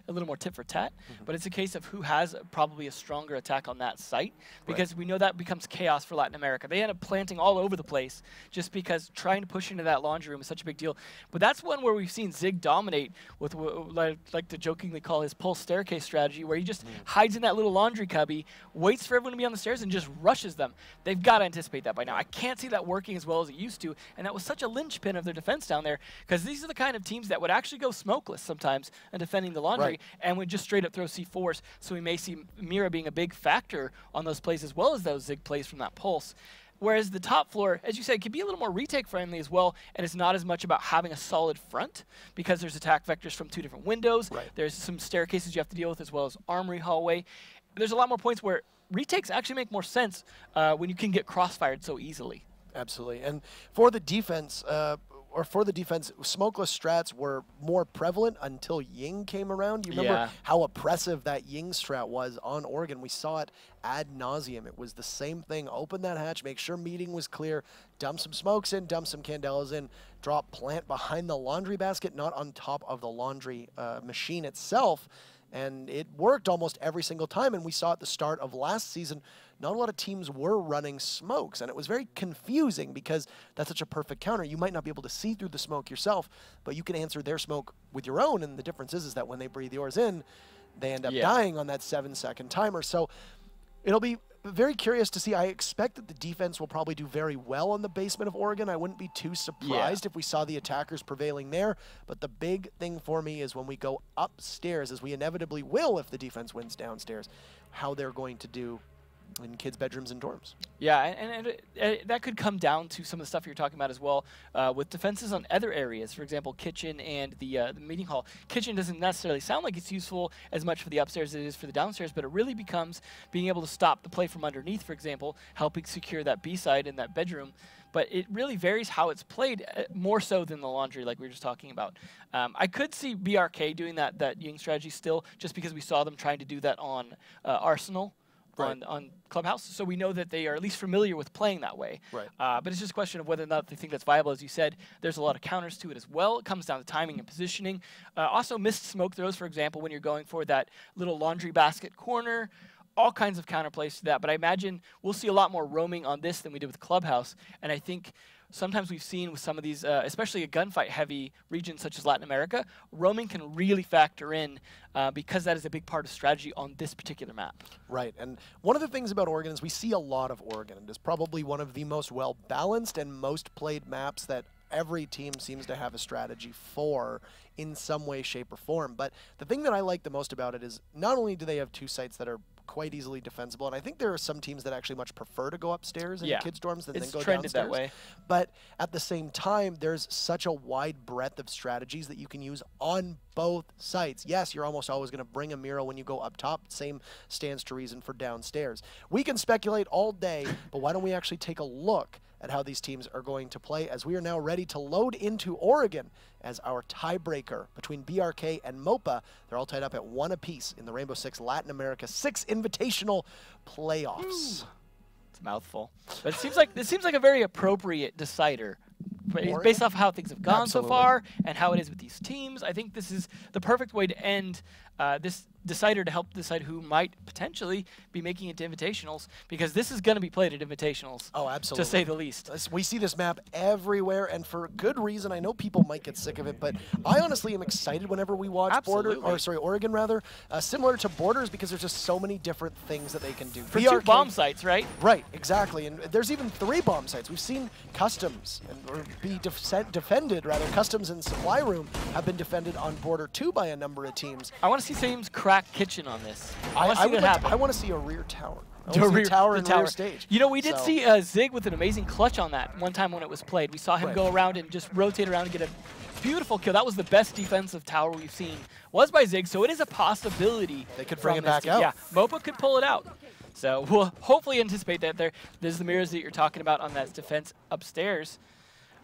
a little more tit for tat. But it's a case of who has probably a stronger attack on that site, because we know that becomes chaos for Latin America. They end up planting all over the place just because trying to push into that laundry room is such a big deal. But that's one where we've seen Zig dominate with like to jokingly call his pulse staircase strategy, where he just hides in that little laundry cubby, waits for everyone to be on the stairs, and just rushes them. They've got to anticipate that by now. I can't see that working as well as it used to, and that was such a linchpin of their defense down there, because these are the kind of teams that would actually go smokeless sometimes in defending the laundry and would just straight up throw C4s. So we may see Mira being a big factor on those plays as well as those Zig plays from that pulse. Whereas the top floor, as you said, can be a little more retake friendly as well, and it's not as much about having a solid front, because there's attack vectors from 2 different windows. There's some staircases you have to deal with, as well as armory hallway. There's a lot more points where retakes actually make more sense when you can get crossfired so easily. Absolutely. And for the defense, smokeless strats were more prevalent until Ying came around. You remember how oppressive that Ying strat was on Oregon? We saw it ad nauseum. It was the same thing. Open that hatch, make sure meeting was clear, dump some smokes in, dump some candelas in, drop plant behind the laundry basket, not on top of the laundry machine itself. And it worked almost every single time. And we saw at the start of last season, not a lot of teams were running smokes. And it was very confusing because that's such a perfect counter. You might not be able to see through the smoke yourself, but you can answer their smoke with your own. And the difference is that when they breathe yours in, they end up dying on that 7-second timer. So it'll be very curious to see. I expect that the defense will probably do very well on the basement of Oregon. I wouldn't be too surprised if we saw the attackers prevailing there. But the big thing for me is when we go upstairs, as we inevitably will if the defense wins downstairs, how they're going to do in kids' bedrooms and dorms. Yeah, and that could come down to some of the stuff you're talking about as well, with defenses on other areas. For example, kitchen and the meeting hall. Kitchen doesn't necessarily sound like it's useful as much for the upstairs as it is for the downstairs, but it really becomes being able to stop the play from underneath, for example, helping secure that B side in that bedroom. But it really varies how it's played, more so than the laundry, like we were just talking about. I could see BRK doing that Ying strategy still, just because we saw them trying to do that on Arsenal. On Clubhouse, so we know that they are at least familiar with playing that way. But it's just a question of whether or not they think that's viable. As you said, there's a lot of counters to it as well. It comes down to timing and positioning. Also, missed smoke throws, for example, when you're going for that little laundry basket corner. All kinds of counterplays to that. But I imagine we'll see a lot more roaming on this than we did with Clubhouse. And I think sometimes we've seen with some of these, especially a gunfight-heavy region such as Latin America, roaming can really factor in because that is a big part of strategy on this particular map. Right, and one of the things about Oregon is we see a lot of Oregon. It is probably one of the most well-balanced and most played maps that every team seems to have a strategy for in some way, shape, or form. But the thing that I like the most about it is not only do they have 2 sites that are quite easily defensible, and I think there are some teams that actually much prefer to go upstairs in kids' dorms than go downstairs. It's trended that way. But at the same time, there's such a wide breadth of strategies that you can use on both sites. Yes, you're almost always going to bring a Miro when you go up top. Same stands to reason for downstairs. We can speculate all day, but why don't we actually take a look at how these teams are going to play, as we are now ready to load into Oregon as our tiebreaker between BRK and MOPA. They're all tied up at 1 apiece in the Rainbow Six Latin America 6 Invitational playoffs. It's a mouthful. But it seems like a very appropriate decider. Based off how things have gone so far and how it is with these teams, I think this is the perfect way to end this decider to help decide who might potentially be making it to Invitationals, because this is going to be played at Invitationals. Oh, absolutely. To say the least. We see this map everywhere, and for good reason. I know people might get sick of it, but I honestly am excited whenever we watch Oregon rather, similar to Borders, because there's just so many different things that they can do. For 2 bomb sites, right? Right, exactly. And there's even 3 bomb sites. We've seen Customs or be defended, rather. Customs and Supply Room have been defended on Border 2 by a number of teams. I want to see teams crack kitchen on this. I want to see a rear tower. Rear tower stage. You know, we did see Zig with an amazing clutch on that one time when it was played. We saw him go around and just rotate around and get a beautiful kill. That was the best defensive tower we've seen, was by Zig, so it is a possibility. They could bring it back out. Yeah, MOPA could pull it out. So we'll hopefully anticipate that there's the mirrors that you're talking about on that defense upstairs.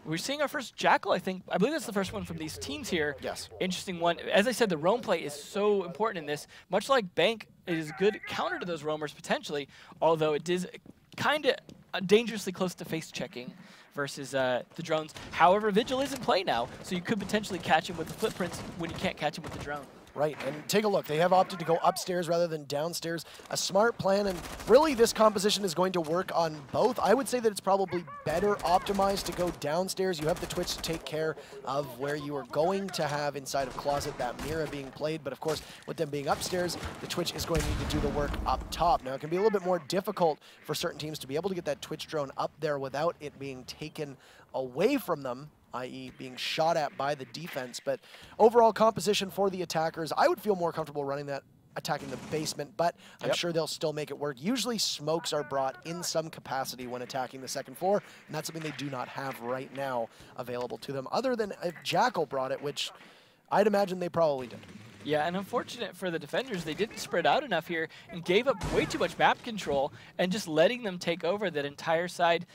We're seeing our first Jackal, I think. I believe that's the first one from these teams here. Yes. Interesting one. As I said, the roam play is so important in this. Much like Bank, it is a good counter to those roamers potentially, although it is kind of dangerously close to face checking versus the drones. However, Vigil is in play now, so you could potentially catch him with the footprints when you can't catch him with the drone. Right, and take a look. They have opted to go upstairs rather than downstairs. A smart plan, and really this composition is going to work on both. I would say that it's probably better optimized to go downstairs. You have the Twitch to take care of where you are going to have inside of Closet that Mira being played, but of course, with them being upstairs, the Twitch is going to need to do the work up top. Now, it can be a little bit more difficult for certain teams to be able to get that Twitch drone up there without it being taken away from them, i.e. being shot at by the defense. But overall composition for the attackers, I would feel more comfortable running that attacking the basement, but I'm sure they'll still make it work. Usually smokes are brought in some capacity when attacking the second floor, and that's something they do not have right now available to them, other than if Jackal brought it, which I'd imagine they probably did. Yeah, and unfortunate for the defenders, they didn't spread out enough here and gave up way too much map control, and just letting them take over that entire side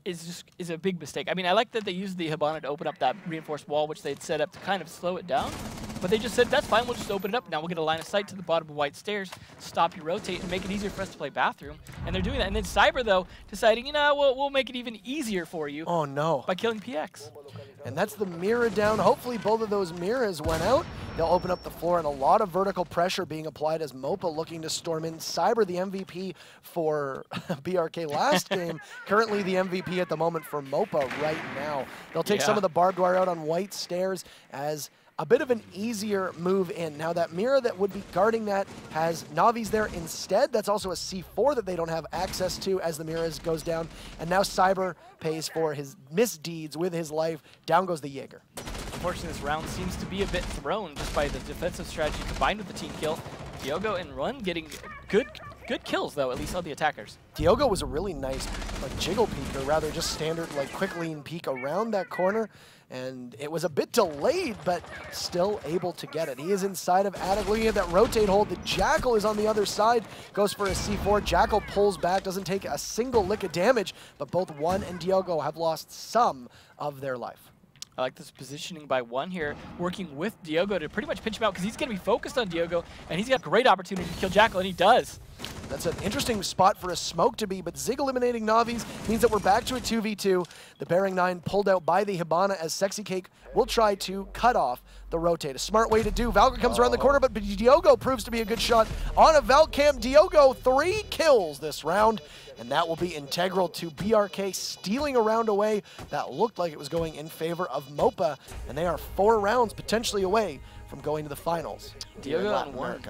is a big mistake. I mean, I like that they used the Hibana to open up that reinforced wall, which they'd set up to kind of slow it down. But they just said, that's fine, we'll just open it up. Now we'll get a line of sight to the bottom of White Stairs, stop you rotate, and make it easier for us to play Bathroom. And they're doing that. And then Cyber, though, deciding, you know, we'll make it even easier for you. Oh, no. By killing PX. And that's the Mira down. Hopefully both of those Miras went out. They'll open up the floor, and a lot of vertical pressure being applied as MOPA looking to storm in. Cyber, the MVP for BRK last game, currently the MVP at the moment for MOPA right now. They'll take some of the barbed wire out on White Stairs as a bit of an easier move in. Now that Mira that would be guarding that has Navi's there instead. That's also a C4 that they don't have access to as the Miras goes down. And now Cyber pays for his misdeeds with his life. Down goes the Jaeger. Unfortunately, this round seems to be a bit thrown just by the defensive strategy combined with the team kill. Diogo and Run getting good kills, though, at least on the attackers. Diogo was a really nice jiggle peek, or rather just standard quick lean peek around that corner. And it was a bit delayed, but still able to get it. He is inside of Attic, looking at that rotate hold. The Jackal is on the other side, goes for a C4. Jackal pulls back, doesn't take a single lick of damage, but both One and Diogo have lost some of their life. I like this positioning by One here, working with Diogo to pretty much pinch him out, because he's going to be focused on Diogo, and he's got a great opportunity to kill Jackal, and he does. That's an interesting spot for a smoke to be, but Zig eliminating Navi's means that we're back to a 2v2. The Bearing 9 pulled out by the Hibana as Sexy Cake will try to cut off the rotate. A smart way to do. Valkyrie comes around the corner, but Diogo proves to be a good shot on a Valcam. Diogo, 3 kills this round, and that will be integral to BRK stealing a round away. That looked like it was going in favor of MOPA, and they are 4 rounds potentially away from going to the finals. Diogo on One.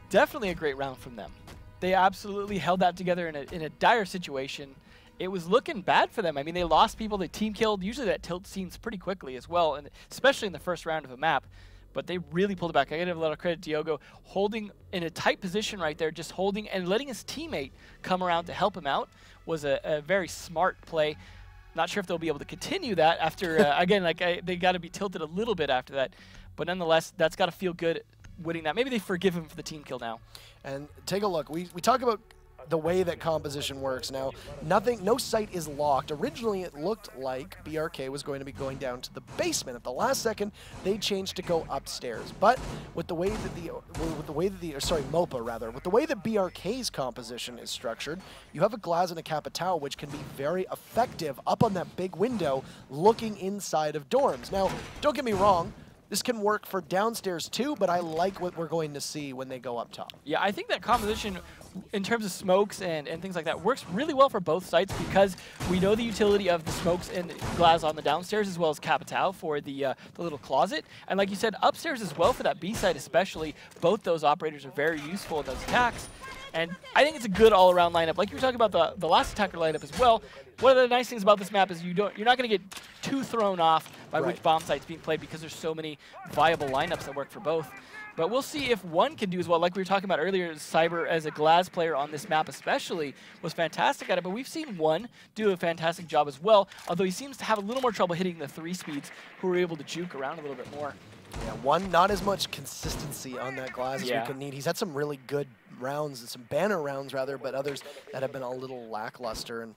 Definitely a great round from them. They absolutely held that together in a dire situation. It was looking bad for them. I mean, they lost people, they team killed. Usually that tilt scenes pretty quickly as well, and especially in the first round of a map. But they really pulled it back. I gotta give a lot of credit to Diogo, holding in a tight position right there, just holding and letting his teammate come around to help him out was a very smart play. Not sure if they'll be able to continue that after, again, they gotta be tilted a little bit after that. But nonetheless, that's gotta feel good winning that. Maybe they forgive him for the team kill now. And take a look. We talk about the way that composition works now. No site is locked. Originally, it looked like BRK was going to be going down to the basement. At the last second, they changed to go upstairs. But with the way that MOPA rather, with the way that BRK's composition is structured, you have a Glaz and a Capitao, which can be very effective up on that big window, looking inside of dorms. Now, don't get me wrong. This can work for downstairs too, but I like what we're going to see when they go up top. Yeah, I think that composition, in terms of smokes and things like that, works really well for both sites, because we know the utility of the smokes and Glaz on the downstairs as well as Capitao for the little closet. And like you said, upstairs as well for that B site especially, both those operators are very useful in those attacks. And I think it's a good all-around lineup. Like you were talking about the last attacker lineup as well. One of the nice things about this map is you're not going to get too thrown off by which bomb site's being played, because there's so many viable lineups that work for both. But we'll see if One can do as well. Like we were talking about earlier, Cyber as a Glaz player on this map especially was fantastic at it, but we've seen One do a fantastic job as well, although he seems to have a little more trouble hitting the 3 speeds who are able to juke around a little bit more. Yeah, One, not as much consistency on that Glaz as we can need. He's had some really good rounds, and some banner rounds rather, but others that have been a little lackluster. And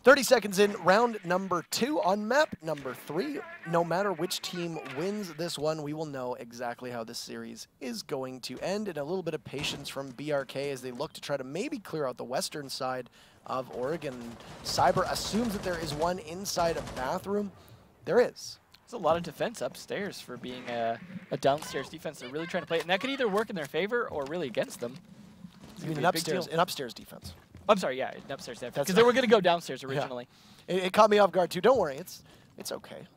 30 seconds in, round number 2 on map number 3. No matter which team wins this one, we will know exactly how this series is going to end. And a little bit of patience from BRK as they look to try to maybe clear out the western side of Oregon. Cyber assumes that there is one inside a bathroom. There is. There's a lot of defense upstairs for being a downstairs defense. They're really trying to play it. And that could either work in their favor or really against them. You mean an upstairs defense? I'm sorry, yeah, an upstairs defense. Because they were going to go downstairs originally. Yeah. It caught me off guard too. Don't worry, it's okay.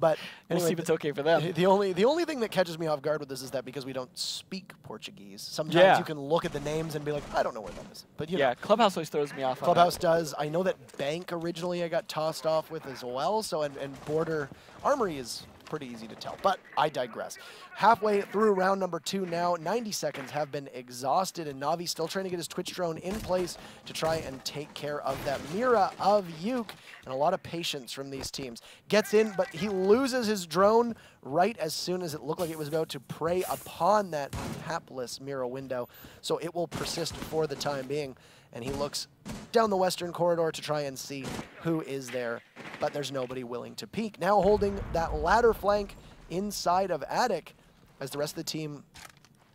But we'll see if it's okay for them. The only thing that catches me off guard with this is that because we don't speak Portuguese, sometimes you can look at the names and be like, I don't know where that is. But you know, Clubhouse always throws me off. Clubhouse does. I know that Bank originally I got tossed off with as well. So and Border Armory is pretty easy to tell, but I digress. Halfway through round number 2 now, 90 seconds have been exhausted, and Navi still trying to get his Twitch drone in place to try and take care of that Mira of Uke, and a lot of patience from these teams. Gets in, but he loses his drone right as soon as it looked like it was about to prey upon that hapless Mira window, so it will persist for the time being, and he looks down the western corridor to try and see who is there, but there's nobody willing to peek. Now holding that ladder flank inside of Attic as the rest of the team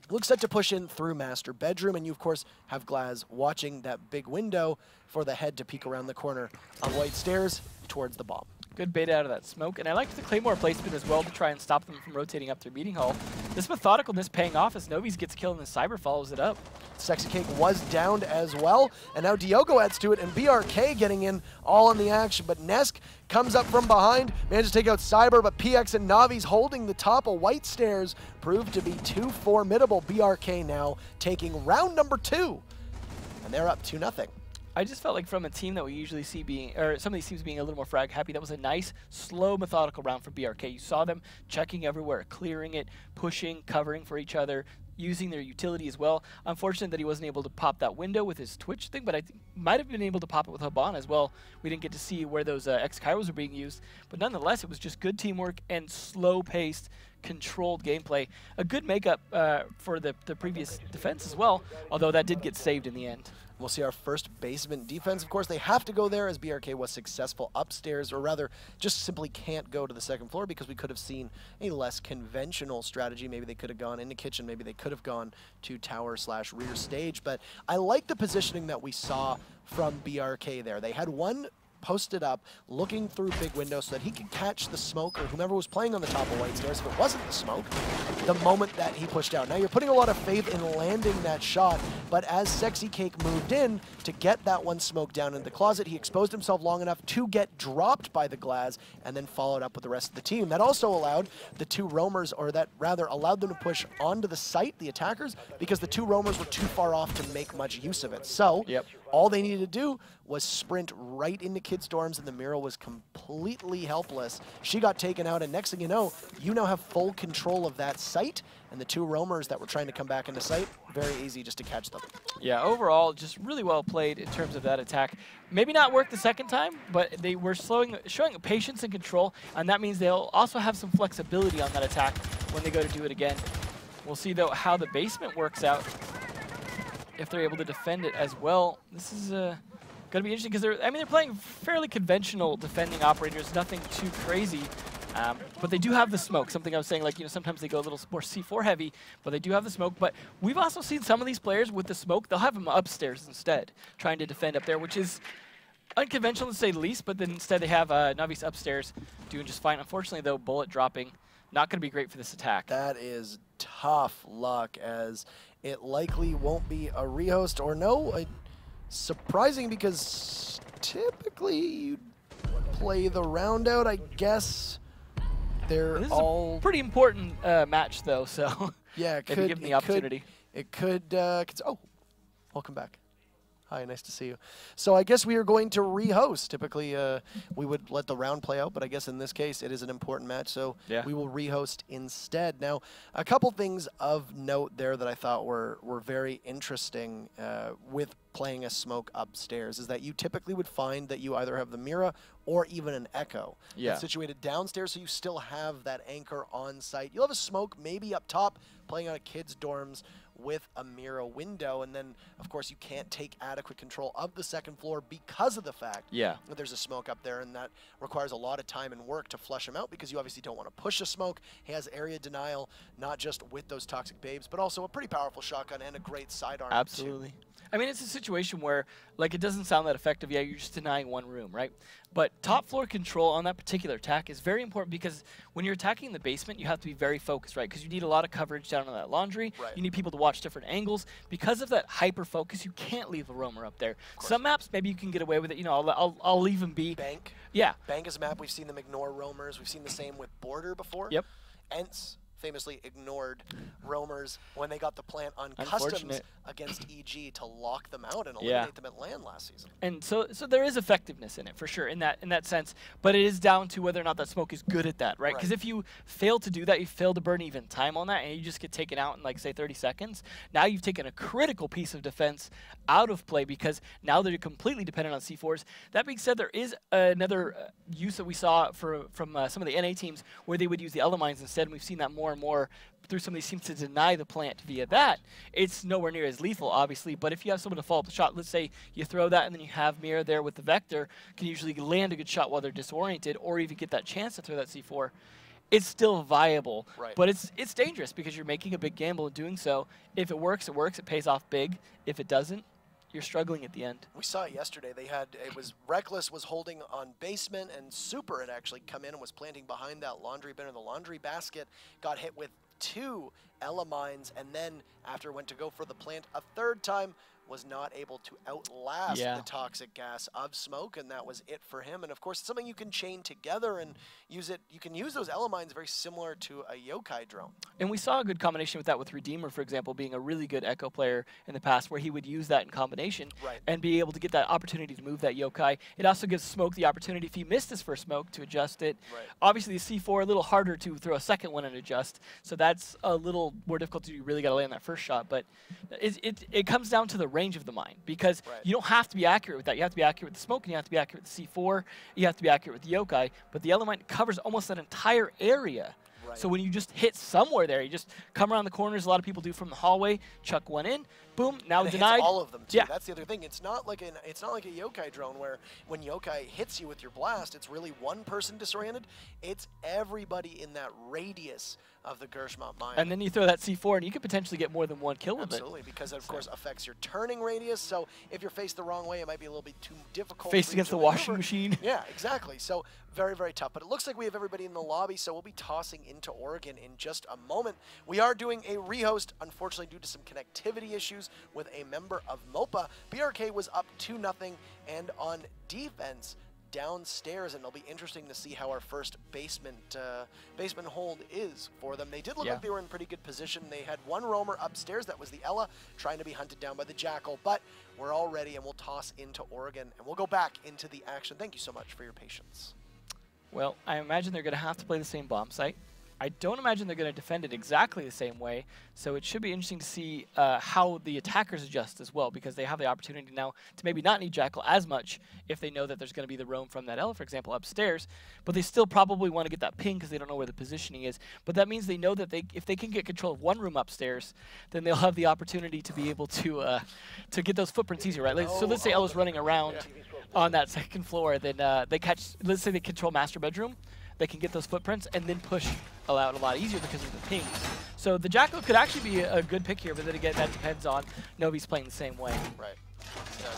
looks set to push in through master bedroom, and you of course have Glaz watching that big window for the head to peek around the corner on white stairs towards the bomb. Good bait out of that smoke, and I liked the Claymore placement as well to try and stop them from rotating up through meeting hall. This methodicalness paying off as Novi's gets killed and the Cyber follows it up. Sexy Cake was downed as well, and now Diogo adds to it, and BRK getting in all in the action, but Nesk comes up from behind, manages to take out Cyber, but PX and Navi's holding the top of white stairs proved to be too formidable. BRK now taking round number 2, and they're up 2-0. I just felt like from a team that we usually see being, or some of these teams being a little more frag happy, that was a nice, slow, methodical round for BRK. You saw them checking everywhere, clearing it, pushing, covering for each other, using their utility as well. Unfortunate that he wasn't able to pop that window with his Twitch thing, but I think might have been able to pop it with Haban as well. We didn't get to see where those X-Kairos were being used, but nonetheless, it was just good teamwork and slow-paced, controlled gameplay. A good makeup for the previous defense as well, although that did get saved in the end. We'll see our first basement defense. Of course, they have to go there as BRK was successful upstairs, or rather, just simply can't go to the second floor because we could have seen a less conventional strategy. Maybe they could have gone into kitchen, maybe they could have gone to tower/rear stage, but I like the positioning that we saw from BRK there. They had one posted up, looking through big windows so that he could catch the smoke or whomever was playing on the top of white stairs, if it wasn't the smoke, the moment that he pushed out. Now you're putting a lot of faith in landing that shot, but as Sexy Cake moved in to get that one smoke down in the closet, he exposed himself long enough to get dropped by the Glaz and then followed up with the rest of the team. That also allowed the 2 roamers, or that rather allowed them to push onto the site, the attackers, because the 2 roamers were too far off to make much use of it. So all they needed to do was sprint right into Kid Storms, and the Mira was completely helpless. She got taken out, and next thing you know have full control of that site, and the 2 roamers that were trying to come back into sight, very easy just to catch them. Yeah, overall, just really well played in terms of that attack. Maybe not work the second time, but they were showing patience and control, and that means they'll also have some flexibility on that attack when they go to do it again. We'll see, though, how the basement works out, if they're able to defend it as well. This is going to be interesting because they're playing fairly conventional defending operators, nothing too crazy. But they do have the smoke, something I was saying, like, sometimes they go a little more C4 heavy, but they do have the smoke. But we've also seen some of these players with the smoke, they'll have them upstairs instead, trying to defend up there, which is unconventional to say the least, but then instead they have Navi's upstairs doing just fine. Unfortunately, though, bullet dropping, not going to be great for this attack. That is tough luck, as it likely won't be a rehost, or no, surprising because typically you'd play the round out, I guess. They're all a pretty important match, though, so yeah, it maybe could, give them the opportunity. It could, oh, welcome back. Hi, nice to see you. So I guess we are going to rehost. Typically, we would let the round play out, but I guess in this case, it is an important match, so we will rehost instead. Now, a couple things of note there that I thought were very interesting with playing a smoke upstairs is that you typically would find that you either have the Mira or even an Echo situated downstairs, so you still have that anchor on site. You'll have a smoke maybe up top playing out of kids' dorms with a Mira window. And then, of course, you can't take adequate control of the second floor because of the fact that there's a smoke up there, and that requires a lot of time and work to flush him out because you obviously don't want to push a smoke. He has area denial, not just with those toxic babes, but also a pretty powerful shotgun and a great sidearm. Absolutely. I mean, it's a situation where, like, it doesn't sound that effective. Yeah, you're just denying one room, right? But top floor control on that particular attack is very important because when you're attacking the basement, you have to be very focused, right? Because you need a lot of coverage down on that laundry. Right. You need people to watch different angles. Because of that hyper focus, you can't leave a roamer up there. Some maps, maybe you can get away with it. You know, I'll leave them be. Bank. Yeah. Bank is a map. We've seen them ignore roamers. We've seen the same with Border before. Yep. Ents famously ignored roamers when they got the plant on customs against EG to lock them out and eliminate them at LAN last season. And so there is effectiveness in it for sure in that sense, but it is down to whether or not that smoke is good at that, right? Because if you fail to do that, you fail to burn even time on that, and you just get taken out in, like, say 30 seconds. Now you've taken a critical piece of defense out of play because now they're completely dependent on C4s. That being said, there is another use that we saw from some of the NA teams where they would use the Elemines instead, and we've seen that more and more through somebody seems to deny the plant via that. It's nowhere near as lethal, obviously, but if you have someone to follow up the shot, let's say you throw that and then you have Mira there with the Vector, can usually land a good shot while they're disoriented or even get that chance to throw that C4. It's still viable, but it's dangerous because you're making a big gamble in doing so. If it works, it works. It pays off big. If it doesn't, you're struggling at the end. We saw it yesterday. It was Reckless was holding on basement, and Super had actually come in and was planting behind that laundry bin or the laundry basket, got hit with 2 Ela mines, and then after went to go for the plant a third time, was not able to outlast the toxic gas of smoke, and that was it for him. And of course, it's something you can chain together and use it. You can use those Ela mines very similar to a yokai drone. And we saw a good combination with that with Redeemer, for example, being a really good echo player in the past, where he would use that in combination and be able to get that opportunity to move that yokai. It also gives Smoke the opportunity, if he missed his first smoke, to adjust it. Obviously, the C4 a little harder to throw a second one and adjust, so that's a little more difficult to do. You really got to land that first shot, but it comes down to the range of the mine, because you don't have to be accurate with that. You have to be accurate with the smoke, and you have to be accurate with the C4, you have to be accurate with the yokai, but the element covers almost that entire area. So when you just hit somewhere there, you just come around the corners, a lot of people do from the hallway, chuck one in, boom, now and denied. Hits all of them too. That's the other thing. It's not like a yokai drone where when yokai hits you with your blast, it's really one person disoriented. It's everybody in that radius of the Gershmont mine. And then you throw that C4, and you could potentially get more than one kill with it. Absolutely, because it, of course, affects your turning radius. So if you're faced the wrong way, it might be a little bit too difficult. Faced against the washing machine. Yeah, exactly. So very, very tough. But it looks like we have everybody in the lobby, so we'll be tossing into Oregon in just a moment. We are doing a rehost, unfortunately, due to some connectivity issues with a member of MOPA. BRK was up 2-0, and on defense, downstairs, and it'll be interesting to see how our first basement hold is for them. They did look like they were in pretty good position. They had one roamer upstairs, that was the Ela, trying to be hunted down by the Jackal, but we're all ready, and we'll toss into Oregon, and we'll go back into the action. Thank you so much for your patience. Well, I imagine they're going to have to play the same bomb site. I don't imagine they're going to defend it exactly the same way, so it should be interesting to see how the attackers adjust as well, because they have the opportunity now to maybe not need Jackal as much if they know that there's going to be the roam from that Ela, for example, upstairs, but they still probably want to get that ping because they don't know where the positioning is. But that means they know that if they can get control of one room upstairs, then they'll have the opportunity to be able to get those footprints easier, right? So let's say Ela's running around on that second floor, then let's say they control master bedroom. They can get those footprints and then push out a lot easier because of the pings. So the Jackal could actually be a good pick here, but then again, that depends on Novi's playing the same way. Right.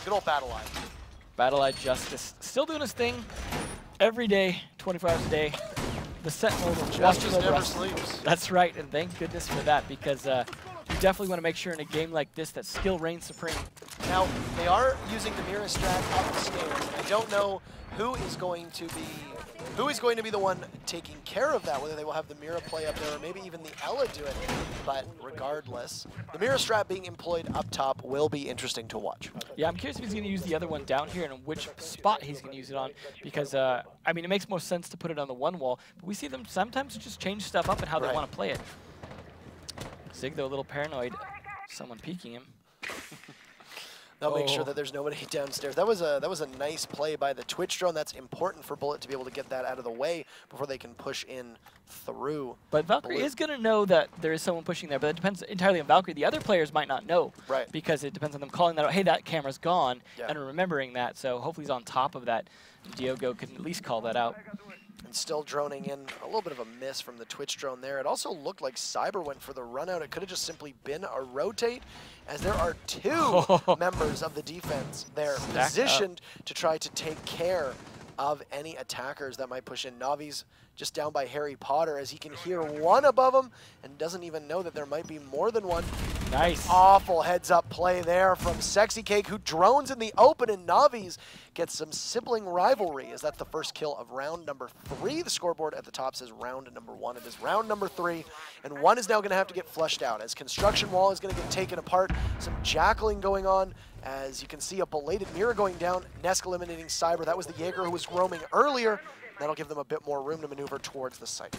Good old Battle Eye. Battle Eye Justice. Still doing his thing every day, 24 hours a day. The Sentinel Justice never sleeps. That's right, and thank goodness for that, because you definitely want to make sure in a game like this that skill reigns supreme. Now, they are using the Mira strat upstairs. I don't know who is going to be the one taking care of that, whether they will have the Mira play up there or maybe even the Ela do it. But regardless, the Mira strat being employed up top will be interesting to watch. Yeah, I'm curious if he's going to use the other one down here and which spot he's going to use it on, because, I mean, it makes more sense to put it on the one wall, but we see them sometimes just change stuff up and how they want to play it. Zig, though, a little paranoid. Someone peeking him. They'll make sure that there's nobody downstairs. That was a nice play by the Twitch drone. That's important for Bullet to be able to get that out of the way before they can push in through. But Valkyrie is going to know that there is someone pushing there, but it depends entirely on Valkyrie. The other players might not know, right? Because it depends on them calling that out. Hey, that camera's gone, yeah. And remembering that. So hopefully he's on top of that. Diogo can at least call that out. And still droning in, a little bit of a miss from the Twitch drone there. It also looked like Cyber went for the run out. It could have just simply been a rotate, as there are two members of the defense there positioned to try to take care of any attackers that might push in. Navi's just down by Harry Potter as he can hear one above him and doesn't even know that there might be more than one. Nice. Awful heads-up play there from Sexy Cake, who drones in the open, and Navi's gets some sibling rivalry. Is that the first kill of round number 3? The scoreboard at the top says round number 1. It is round number 3, and 1 is now going to have to get flushed out as Construction Wall is going to get taken apart. Some jackling going on. As you can see, a belated mirror going down. Nesk eliminating Cyber. That was the Jaeger who was roaming earlier. That'll give them a bit more room to maneuver towards the site.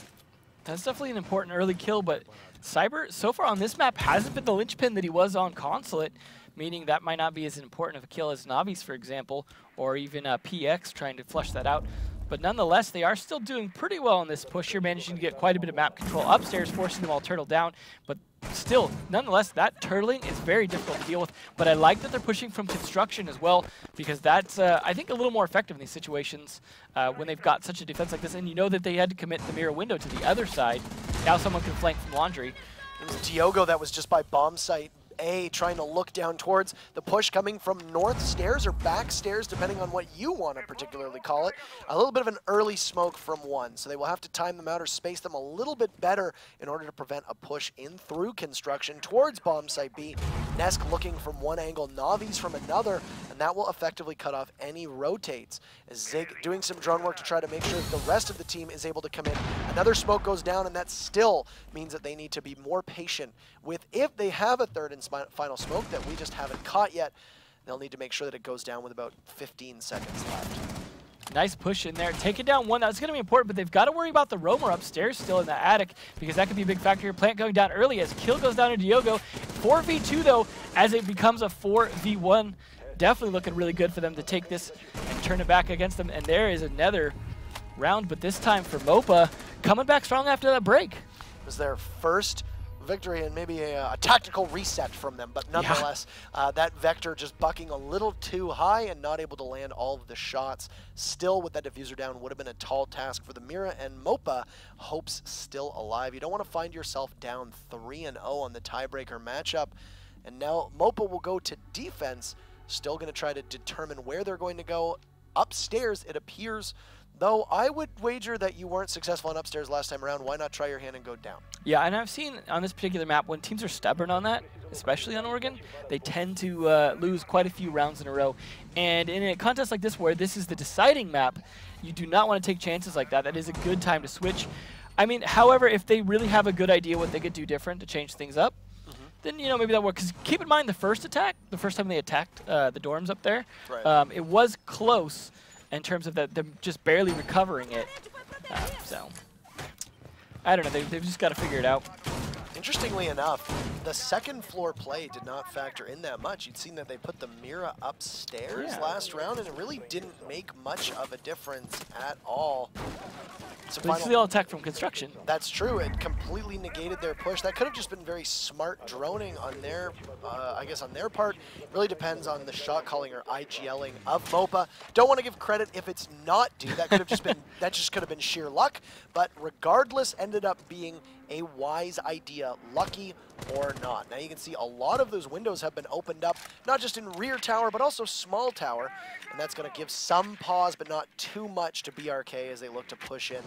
That's definitely an important early kill, but Cyber, so far on this map, hasn't been the linchpin that he was on Consulate, meaning that might not be as important of a kill as Navi's, for example, or even PX trying to flush that out. But nonetheless, they are still doing pretty well in this push here, managing to get quite a bit of map control upstairs, forcing them all turtle down. But still, nonetheless, that turtling is very difficult to deal with. But I like that they're pushing from construction as well, because that's, I think, a little more effective in these situations when they've got such a defense like this. And you know that they had to commit the mirror window to the other side. Now someone can flank from Laundry. It was Diogo that was just by bomb site A, trying to look down towards the push coming from north stairs or back stairs, depending on what you want to particularly call it. A little bit of an early smoke from 1, so they will have to time them out or space them a little bit better in order to prevent a push in through construction towards bomb site B. Nesk looking from one angle, Navi's from another, and that will effectively cut off any rotates. As Zig doing some drone work to try to make sure that the rest of the team is able to come in. Another smoke goes down, and that still means that they need to be more patient with, if they have a third and final smoke that we just haven't caught yet, they'll need to make sure that it goes down with about 15 seconds left. Nice push in there. Take it down 1. That's going to be important, but they've got to worry about the roamer upstairs still in the attic, because that could be a big factor here. Plant going down early as kill goes down to Diogo. 4v2, though, as it becomes a 4v1. Definitely looking really good for them to take this and turn it back against them. And there is another round, but this time for MOPA, coming back strong after that break. It was their first victory and maybe a tactical reset from them, but nonetheless, that Vector just bucking a little too high and not able to land all of the shots. Still, with that diffuser down, would have been a tall task for the Mira, and MOPA hopes still alive. You don't want to find yourself down 3-0 on the tiebreaker matchup, and now MOPA will go to defense, still going to try to determine where they're going to go. Upstairs, it appears, though I would wager that you weren't successful on upstairs last time around. Why not try your hand and go down? Yeah, and I've seen on this particular map, when teams are stubborn on that, especially on Oregon, they tend to lose quite a few rounds in a row. And in a contest like this, where this is the deciding map, you do not want to take chances like that. That is a good time to switch. I mean, however, if they really have a good idea what they could do different to change things up, then, you know, maybe that works. Because keep in mind, the first attack, the first time they attacked the dorms up there, it was close in terms of them just barely recovering it. So, I don't know. They've just got to figure it out. Interestingly enough, the second floor play did not factor in that much. You'd seen that they put the Mira upstairs last round, and it really didn't make much of a difference at all. So this is the all attack from construction. That's true. It completely negated their push. That could have just been very smart droning on their, I guess, on their part. It really depends on the shot calling or IGLing of MOPA. Don't want to give credit if it's not due. That could have just been could have been sheer luck. But regardless, ended up being a wise idea, lucky or not. Now you can see a lot of those windows have been opened up, not just in rear tower, but also small tower. And that's going to give some pause, but not too much to BRK as they look to push in.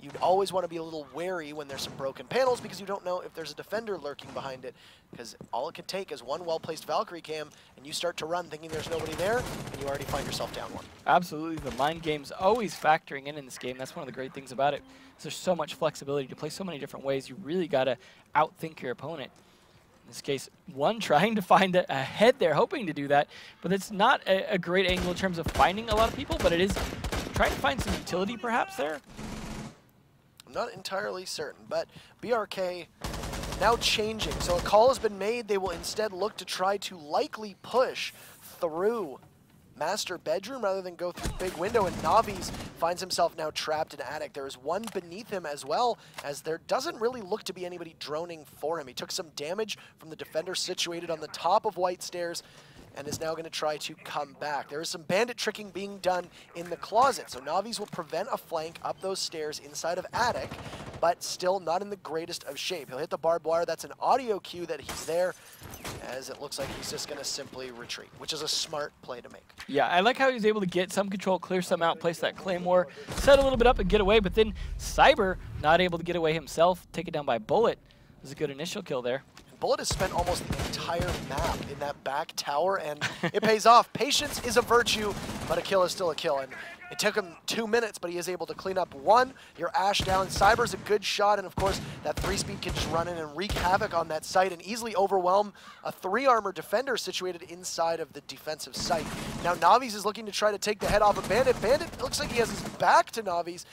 You'd always want to be a little wary when there's some broken panels, because you don't know if there's a defender lurking behind it, because all it can take is one well-placed Valkyrie cam, and you start to run thinking there's nobody there, and you already find yourself down 1. Absolutely. The mind game's always factoring in this game. That's one of the great things about it. There's so much flexibility to play so many different ways. You really got to outthink your opponent. In this case, one trying to find a head there, hoping to do that, but it's not a great angle in terms of finding a lot of people, but it is trying to find some utility perhaps there. I'm not entirely certain, but BRK now changing. So a call has been made. They will instead look to try to likely push through master bedroom rather than go through big window, and Navi's finds himself now trapped in attic. There is one beneath him as well, as there doesn't really look to be anybody droning for him. He took some damage from the defender situated on the top of white stairs and is now going to try to come back. There is some bandit tricking being done in the closet, so Navi's will prevent a flank up those stairs inside of attic, but still not in the greatest of shape. He'll hit the barbed wire. That's an audio cue that he's there, as it looks like he's just going to simply retreat, which is a smart play to make. Yeah, I like how he's able to get some control, clear some out, place that Claymore, set a little bit up and get away, but then Cyber not able to get away himself, taken down by Bullet. It was a good initial kill there. Bullet has spent almost the entire map in that back tower, and it pays off. Patience is a virtue, but a kill is still a kill. And it took him 2 minutes, but he is able to clean up one. Your Ash down. Cyber's a good shot, and of course, that 3-speed can just run in and wreak havoc on that site and easily overwhelm a 3-armor defender situated inside of the defensive site. Now, Navi's is looking to try to take the head off of Bandit. Bandit looks like he has his back to Navi's,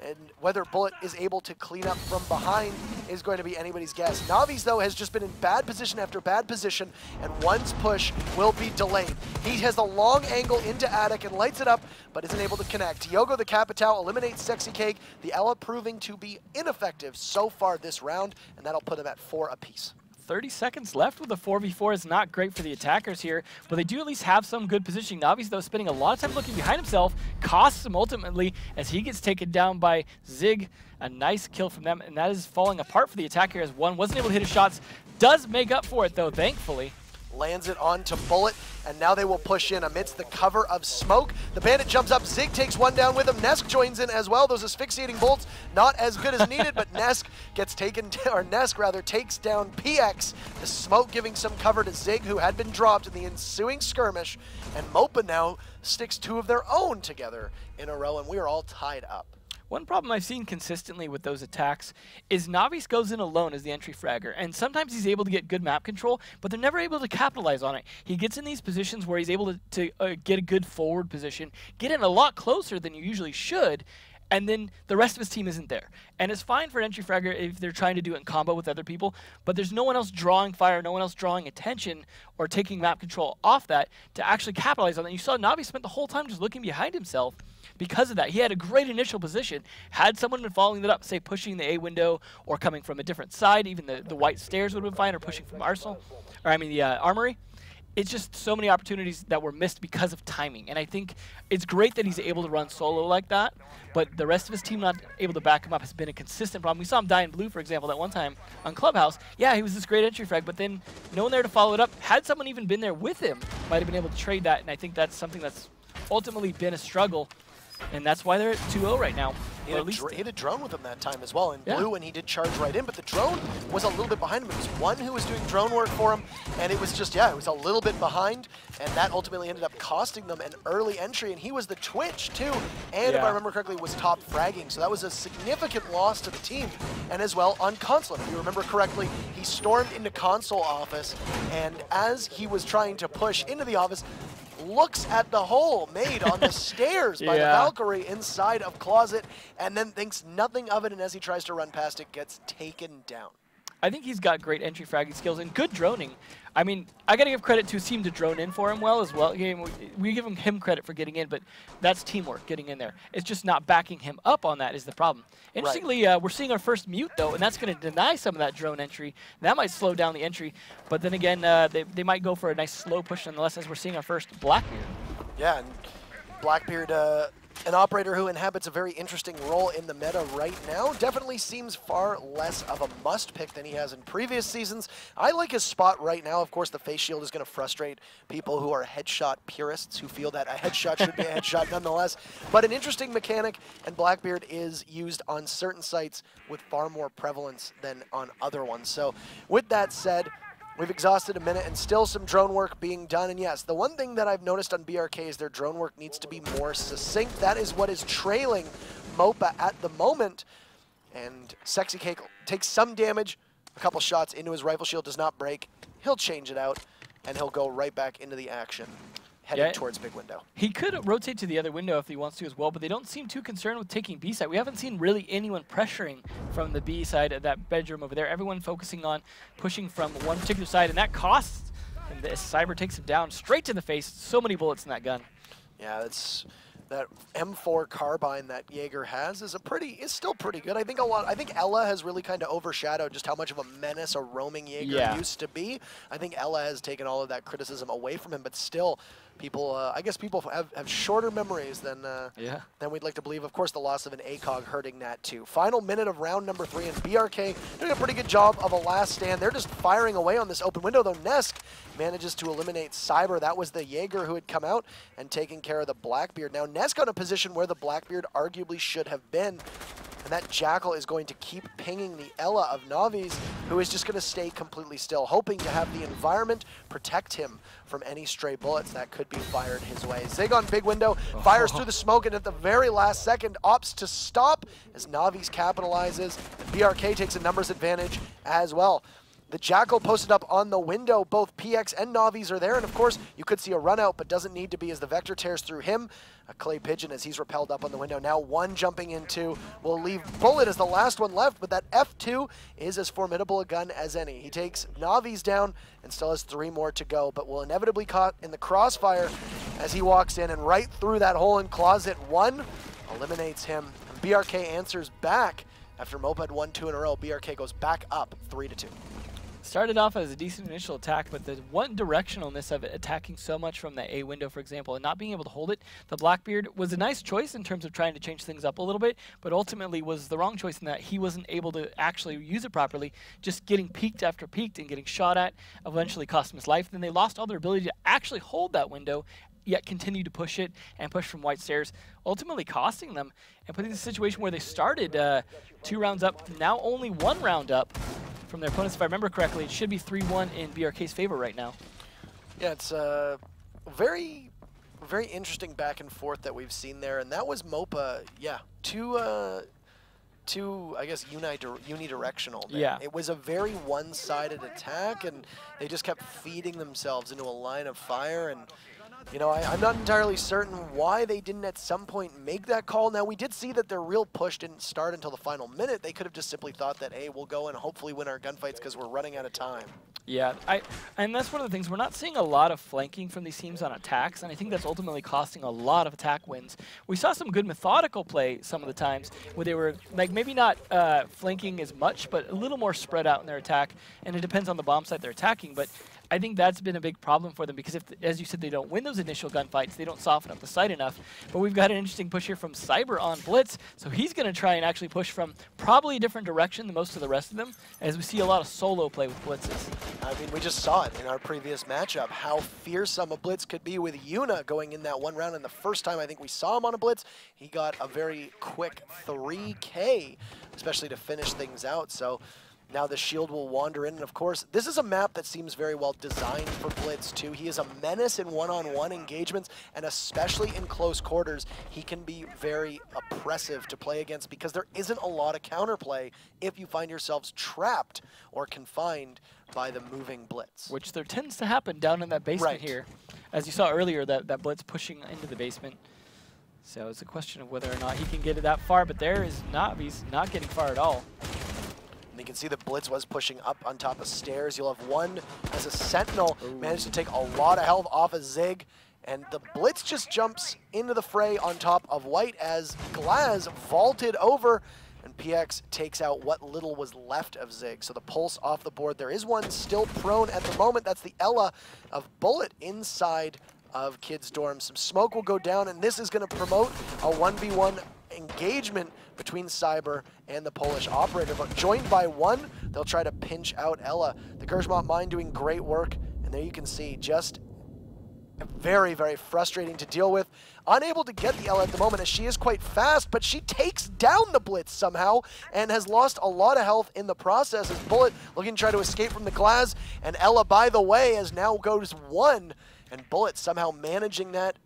and whether Bullet is able to clean up from behind is going to be anybody's guess. Navi's, though, has just been in bad position after bad position, and one's push will be delayed. He has the long angle into attic and lights it up, but isn't able to connect. Tiogo the Capitao eliminates Sexy Cake, the Ella proving to be ineffective so far this round, and that'll put him at 4 apiece. 30 seconds left with a 4v4 is not great for the attackers here, but they do at least have some good positioning. Navi's, though, spending a lot of time looking behind himself, costs him ultimately as he gets taken down by Zig. A nice kill from them, and that is falling apart for the attacker as one wasn't able to hit his shots. Does make up for it, though, thankfully. Lands it onto Bullet, and now they will push in amidst the cover of smoke. The Bandit jumps up, Zig takes one down with him, Nesk joins in as well. Those asphyxiating bolts, not as good as needed, but Nesk gets taken, or Nesk rather, takes down PX. The smoke giving some cover to Zig, who had been dropped in the ensuing skirmish, and MOPA now sticks 2 of their own together in a row, and we are all tied up. One problem I've seen consistently with those attacks is Navi's goes in alone as the entry fragger, and sometimes he's able to get good map control, but they're never able to capitalize on it. He gets in these positions where he's able to get a good forward position, get in a lot closer than you usually should, and then the rest of his team isn't there. And it's fine for an entry fragger if they're trying to do it in combo with other people, but there's no one else drawing fire, no one else drawing attention or taking map control off that to actually capitalize on it. You saw Navi spent the whole time just looking behind himself. Because of that, he had a great initial position. Had someone been following that up, say pushing the A window or coming from a different side, even the white stairs would have been fine, or pushing from Arsenal, or I mean the Armory. It's just so many opportunities that were missed because of timing. And I think it's great that he's able to run solo like that, but the rest of his team not able to back him up has been a consistent problem. We saw him die in blue, for example, that one time on Clubhouse. Yeah, he was this great entry frag, but then no one there to follow it up. Had someone even been there with him, might have been able to trade that, and I think that's something that's ultimately been a struggle. And that's why they're at 2-0 right now. He had a drone with him that time as well in blue, and he did charge right in, but the drone was a little bit behind him. It was one who was doing drone work for him, and it was just, yeah, it was a little bit behind, and that ultimately ended up costing them an early entry, and he was the Twitch too, and if I remember correctly, was top fragging, so that was a significant loss to the team. And as well, on Consulate, if you remember correctly, he stormed into console office, and as he was trying to push into the office, looks at the hole made on the stairs by the Valkyrie inside of closet, and then thinks nothing of it, and as he tries to run past it, gets taken down. I think he's got great entry fragging skills and good droning. I mean, I got to give credit to his team to drone in for him well as well. We give him credit for getting in, but that's teamwork, getting in there. It's just not backing him up on that is the problem. Interestingly, we're seeing our first mute, though, and that's going to deny some of that drone entry. That might slow down the entry, but then again, they might go for a nice slow push nonetheless as we're seeing our first Blackbeard. Yeah, and Blackbeard, an operator who inhabits a very interesting role in the meta right now, definitely seems far less of a must pick than he has in previous seasons. I like his spot right now. Of course, the face shield is going to frustrate people who are headshot purists who feel that a headshot should be a headshot nonetheless. But an interesting mechanic, and Blackbeard is used on certain sites with far more prevalence than on other ones. So with that said, we've exhausted a minute and still some drone work being done. And yes, the one thing that I've noticed on BRK is their drone work needs to be more succinct. That is what is trailing MOPA at the moment. And Sexy Cake takes some damage, a couple shots into his rifle shield, does not break. He'll change it out, and he'll go right back into the action, heading towards big window. He could rotate to the other window if he wants to as well, but they don't seem too concerned with taking B side. We haven't seen really anyone pressuring from the B side of that bedroom over there. Everyone focusing on pushing from one particular side, and that costs And the Cyber takes him down straight to the face. So many bullets in that gun. Yeah, it's that M4 carbine that Jaeger has is still pretty good. I think Ella has really kind of overshadowed just how much of a menace a roaming Jaeger used to be. I think Ella has taken all of that criticism away from him, but still, people, I guess people have shorter memories than we'd like to believe. Of course, the loss of an ACOG hurting that too. Final minute of round number 3, and BRK doing a pretty good job of a last stand. They're just firing away on this open window, though Nesk manages to eliminate Cyber. That was the Jaeger who had come out and taken care of the Blackbeard. Now Nesk on a position where the Blackbeard arguably should have been. And that Jackal is going to keep pinging the Ella of Navi's, who is just going to stay completely still, hoping to have the environment protect him from any stray bullets that could be fired his way. Zig on big window, fires through the smoke, and at the very last second opts to stop as Navi's capitalizes, and BRK takes a numbers advantage as well. The Jackal posted up on the window. Both PX and Navi's are there, and of course, you could see a run out, but doesn't need to be as the Vector tears through him. A Clay Pigeon as he's repelled up on the window. Now one jumping into will leave Bullet as the last one left, but that F2 is as formidable a gun as any. He takes Navi's down and still has 3 more to go, but will inevitably caught in the crossfire as he walks in and right through that hole in closet 1, eliminates him. And BRK answers back after MOPA had won 2 in a row. BRK goes back up 3-2. Started off as a decent initial attack, but the one directionalness of it, attacking so much from the A window, for example, and not being able to hold it, the Blackbeard was a nice choice in terms of trying to change things up a little bit, but ultimately was the wrong choice in that he wasn't able to actually use it properly, just getting peeked after peeked and getting shot at, eventually cost him his life. Then they lost all their ability to actually hold that window, yet continue to push it and push from white stairs, ultimately costing them and putting them in a situation where they started 2 rounds up, now only 1 round up from their opponents. If I remember correctly, it should be 3-1 in BRK's favor right now. Yeah, it's a very interesting back and forth that we've seen there, and that was MOPA, two I guess, unidirectional there. Yeah. It was a very one-sided attack, and they just kept feeding themselves into a line of fire, and you know, I'm not entirely certain why they didn't at some point make that call. Now, we did see that their real push didn't start until the final minute. They could have just simply thought that, hey, we'll go and hopefully win our gunfights because we're running out of time. Yeah, and that's one of the things. We're not seeing a lot of flanking from these teams on attacks, and I think that's ultimately costing a lot of attack wins. We saw some good methodical play some of the times where they were, like, maybe not flanking as much, but a little more spread out in their attack, and it depends on the bomb site they're attacking, but I think that's been a big problem for them because, if, as you said, they don't win those initial gunfights, they don't soften up the site enough. But we've got an interesting push here from Cyber on Blitz, so he's going to try and actually push from probably a different direction than most of the rest of them, as we see a lot of solo play with Blitzes. I mean, we just saw it in our previous matchup, how fearsome a Blitz could be with Yuna going in that 1 round. And the first time I think we saw him on a Blitz, he got a very quick 3K, especially to finish things out. So now the shield will wander in, and of course, this is a map that seems very well designed for Blitz too. He is a menace in one-on-one engagements, and especially in close quarters, he can be very oppressive to play against because there isn't a lot of counterplay if you find yourselves trapped or confined by the moving Blitz. Which there tends to happen down in that basement here. As you saw earlier, that Blitz pushing into the basement. So it's a question of whether or not he can get it that far, but there is not, he's not getting far at all. You can see the Blitz was pushing up on top of stairs. You'll have one as a Sentinel, managed to take a lot of health off of Zig, and the Blitz just jumps into the fray on top of White as Glaz vaulted over, and PX takes out what little was left of Zig. So the Pulse off the board. There is one still prone at the moment. That's the Ella of Bullet inside of Kids Dorm. Some smoke will go down, and this is going to promote a 1v1 engagement between Cyber and the Polish operator, but joined by one, they'll try to pinch out Ella. The Gershmont mine doing great work, and there you can see just very, very frustrating to deal with. Unable to get the Ella at the moment as she is quite fast, but she takes down the Blitz somehow and has lost a lot of health in the process as Bullet looking to try to escape from the Glaz, and Ella, by the way, as now goes 1, and Bullet somehow managing that.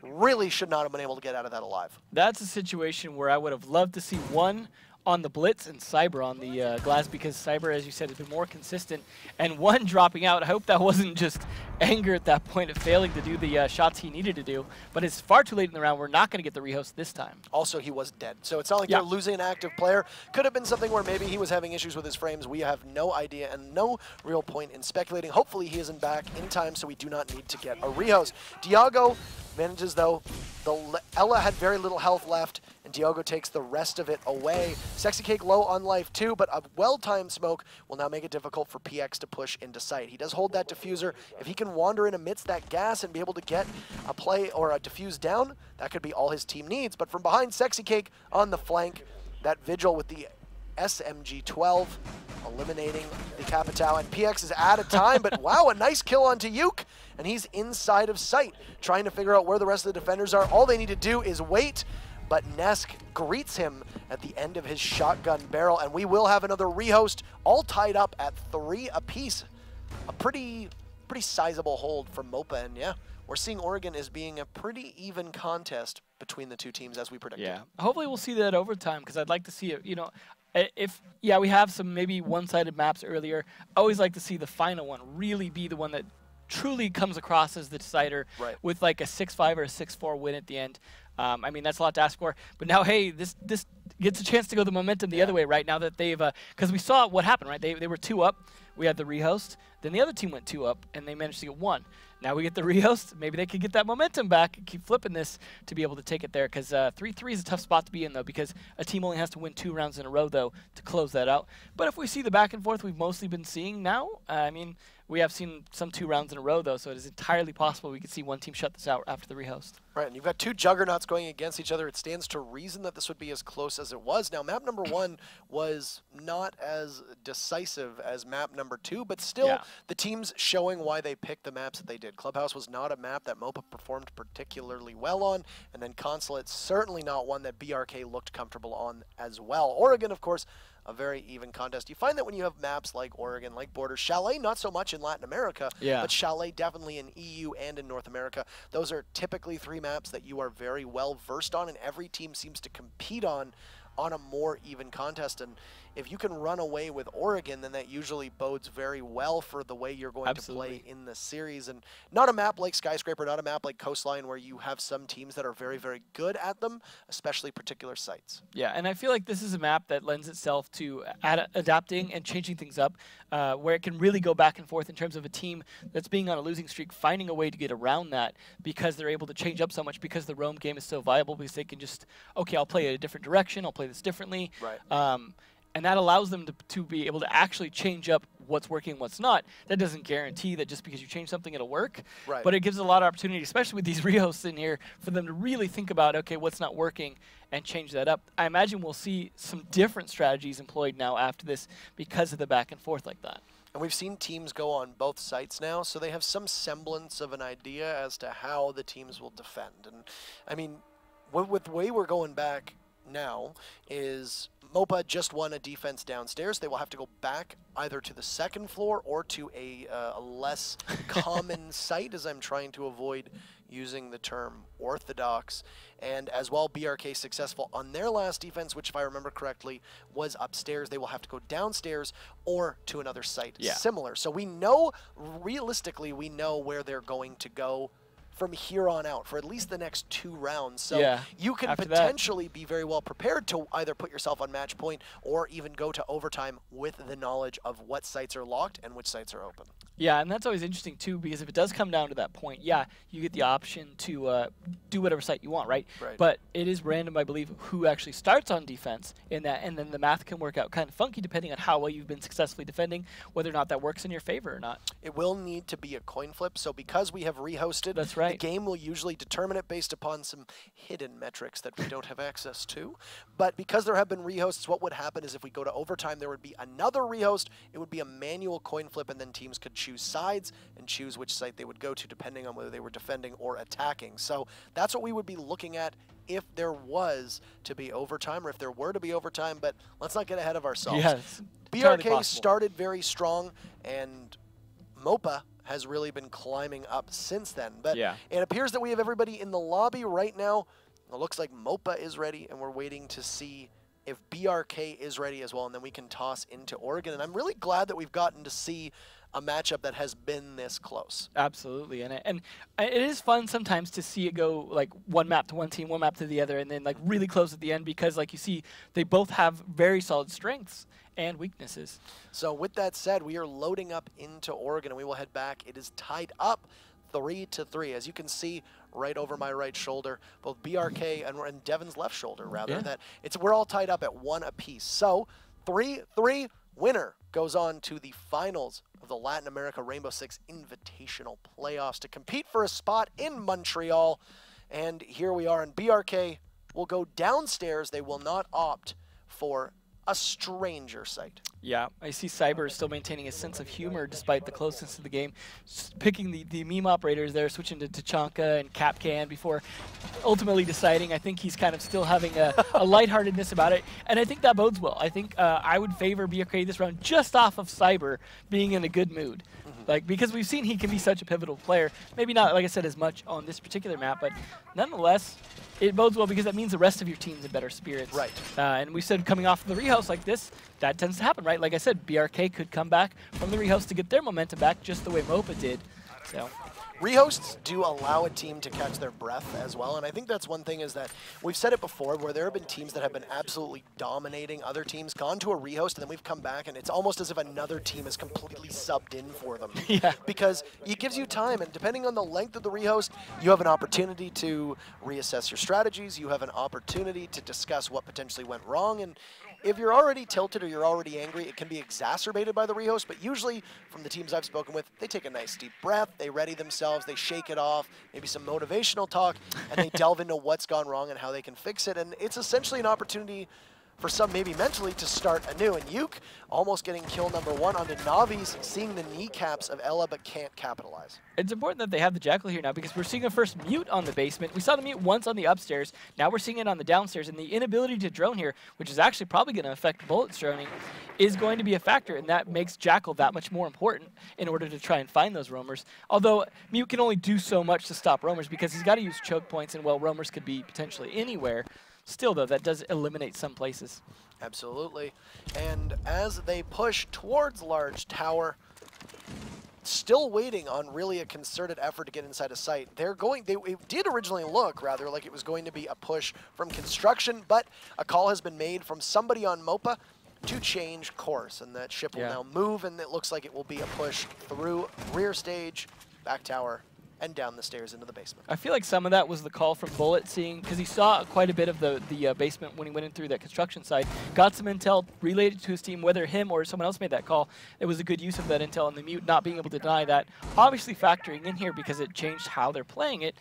Really should not have been able to get out of that alive. That's a situation where I would have loved to see one on the blitz and Cyber on the glass, because Cyber, as you said, has been more consistent. And one dropping out, I hope that wasn't just anger at that point of failing to do the shots he needed to do. But it's far too late in the round. We're not going to get the rehost this time. Also, he was dead. So it's not like they're losing an active player. Could have been something where maybe he was having issues with his frames. We have no idea and no real point in speculating. Hopefully he isn't back in time so we do not need to get a rehost. Diago manages, though. Ella had very little health left, and Diogo takes the rest of it away. Sexy Cake low on life too, but a well-timed smoke will now make it difficult for PX to push into sight. He does hold that diffuser. If he can wander in amidst that gas and be able to get a play or a diffuse down, that could be all his team needs. But from behind, Sexy Cake on the flank, that Vigil with the SMG-12 eliminating the Capitao, and PX is out of time, but wow, a nice kill onto Yuke, and he's inside of sight, trying to figure out where the rest of the defenders are. All they need to do is wait, but Nesk greets him at the end of his shotgun barrel, and we will have another rehost, all tied up at 3 apiece. A pretty sizable hold from MOPA, and yeah, we're seeing Oregon as being a pretty even contest between the two teams as we predicted. Yeah, hopefully we'll see that overtime, because I'd like to see it, you know, yeah, we have some maybe one-sided maps earlier. I always like to see the final one really be the one that truly comes across as the decider, with like a 6-5 or a 6-4 win at the end. I mean, that's a lot to ask for. But now, hey, this gets a chance to go the momentum the other way, right? Now that they've, because we saw what happened, right? They were 2 up. We had the rehost. Then the other team went 2 up, and they managed to get 1. Now we get the rehost. Maybe they could get that momentum back and keep flipping this to be able to take it there. Because 3-3 is a tough spot to be in, though, because a team only has to win 2 rounds in a row, though, to close that out. But if we see the back and forth we've mostly been seeing now, I mean, we have seen some 2 rounds in a row, though, so it is entirely possible we could see one team shut this out after the rehost. Right, and you've got 2 juggernauts going against each other. It stands to reason that this would be as close as it was. Now, map number 1 was not as decisive as map number 2, but still the teams showing why they picked the maps that they did. Clubhouse was not a map that MOPA performed particularly well on, and then Consulate certainly not one that BRK looked comfortable on as well. Oregon, of course, a very even contest. You find that when you have maps like Oregon, like Borders, Chalet not so much in Latin America, but Chalet definitely in EU and in North America. Those are typically 3 maps that you are very well versed on, and every team seems to compete on a more even contest. And if you can run away with Oregon, then that usually bodes very well for the way you're going to play in the series. And not a map like Skyscraper, not a map like Coastline, where you have some teams that are very, very good at them, especially particular sites. Yeah, and I feel like this is a map that lends itself to adapting and changing things up, where it can really go back and forth in terms of a team that's being on a losing streak, finding a way to get around that because they're able to change up so much, because the roam game is so viable, because they can just, okay, I'll play it a different direction, I'll play this differently. And that allows them to be able to actually change up what's working and what's not. That doesn't guarantee that just because you change something it'll work, but it gives a lot of opportunity, especially with these rehosts in here, for them to really think about, okay, what's not working, and change that up. I imagine we'll see some different strategies employed now after this because of the back and forth like that. And we've seen teams go on both sites now, so they have some semblance of an idea as to how the teams will defend. And I mean, with the way we're going back now is MOPA just won a defense downstairs. They will have to go back either to the 2nd floor or to a less common site, as I'm trying to avoid using the term orthodox. And as well, BRK successful on their last defense, which if I remember correctly was upstairs. They will have to go downstairs or to another site similar. So we know, realistically, we know where they're going to go from here on out for at least the next 2 rounds. So you can potentially be very well prepared to either put yourself on match point or even go to overtime with the knowledge of what sites are locked and which sites are open. Yeah, and that's always interesting too, because if it does come down to that point, you get the option to do whatever site you want, right? But it is random, I believe, who actually starts on defense in that, and then the math can work out kind of funky depending on how well you've been successfully defending, whether or not that works in your favor or not. It will need to be a coin flip, so because we have rehosted, the game will usually determine it based upon some hidden metrics that we don't have access to. But because there have been rehosts, what would happen is if we go to overtime, there would be another rehost. It would be a manual coin flip, and then teams could choose sides and choose which site they would go to depending on whether they were defending or attacking. So that's what we would be looking at if there was to be overtime, or if there were to be overtime, but let's not get ahead of ourselves. BRK started very strong, and MOPA has really been climbing up since then. But it appears that we have everybody in the lobby right now. It looks like MOPA is ready, and we're waiting to see if BRK is ready as well, and then we can toss into Oregon. And I'm really glad that we've gotten to see a matchup that has been this close. Absolutely, and it is fun sometimes to see it go like one map to one team, one map to the other, and then like really close at the end because like you see they both have very solid strengths and weaknesses. So with that said, we are loading up into Oregon, and we will head back. It is tied up 3-3, as you can see right over my right shoulder, both BRK and Devin's left shoulder, rather. Yeah. We're all tied up at 1 apiece. So 3-3 winner goes on to the finals of the Latin America Rainbow Six Invitational Playoffs to compete for a spot in Montreal. And here we are, and BRK will go downstairs. They will not opt for a stranger site. Yeah, I see Cyber still maintaining a sense of humor despite the closeness of the game. Just picking the meme operators there, switching to Tachanka and Capcan before ultimately deciding. I think he's kind of still having a lightheartedness about it, and I think that bodes well. I think I would favor BRK this round just off of Cyber being in a good mood. Like, because we've seen he can be such a pivotal player. Maybe not, like I said, as much on this particular map, but nonetheless, it bodes well because that means the rest of your team's in better spirits. Right. And we said coming off of the rehouse like this, that tends to happen, right? Like I said, BRK could come back from the rehouse to get their momentum back just the way MOPA did. So. Rehosts do allow a team to catch their breath as well, and I think that's one thing is that we've said it before where there have been teams that have been absolutely dominating other teams, gone to a rehost, and then we've come back and it's almost as if another team is completely subbed in for them. Yeah. Because it gives you time, and depending on the length of the rehost, you have an opportunity to reassess your strategies, you have an opportunity to discuss what potentially went wrong, and if you're already tilted or you're already angry, it can be exacerbated by the rehost, but usually from the teams I've spoken with, they take a nice deep breath, they ready themselves, they shake it off, maybe some motivational talk, and they delve into what's gone wrong and how they can fix it. And it's essentially an opportunity for some maybe mentally to start anew. And Yuke almost getting kill number 1 onto Navi's, seeing the kneecaps of Ella but can't capitalize. It's important that they have the Jackal here now because we're seeing a first mute on the basement. We saw the mute once on the upstairs. Now we're seeing it on the downstairs. And the inability to drone here, which is actually probably going to affect Bullet's droning, is going to be a factor. And that makes Jackal that much more important in order to try and find those roamers. Although mute can only do so much to stop roamers because he's got to use choke points. And while roamers could be potentially anywhere, still, though, that does eliminate some places. Absolutely. And as they push towards Large Tower, still waiting on really a concerted effort to get inside a site. It did originally look, rather, like it was going to be a push from construction, but a call has been made from somebody on MOPA to change course, and that ship will now move, and it looks like it will be a push through rear stage, back tower, and down the stairs into the basement. I feel like some of that was the call from Bullet, seeing because he saw quite a bit of the basement when he went in through that construction side. Got some intel, relayed it to his team, whether him or someone else made that call. It was a good use of that intel, and the mute not being able to deny that. Obviously factoring in here because it changed how they're playing it.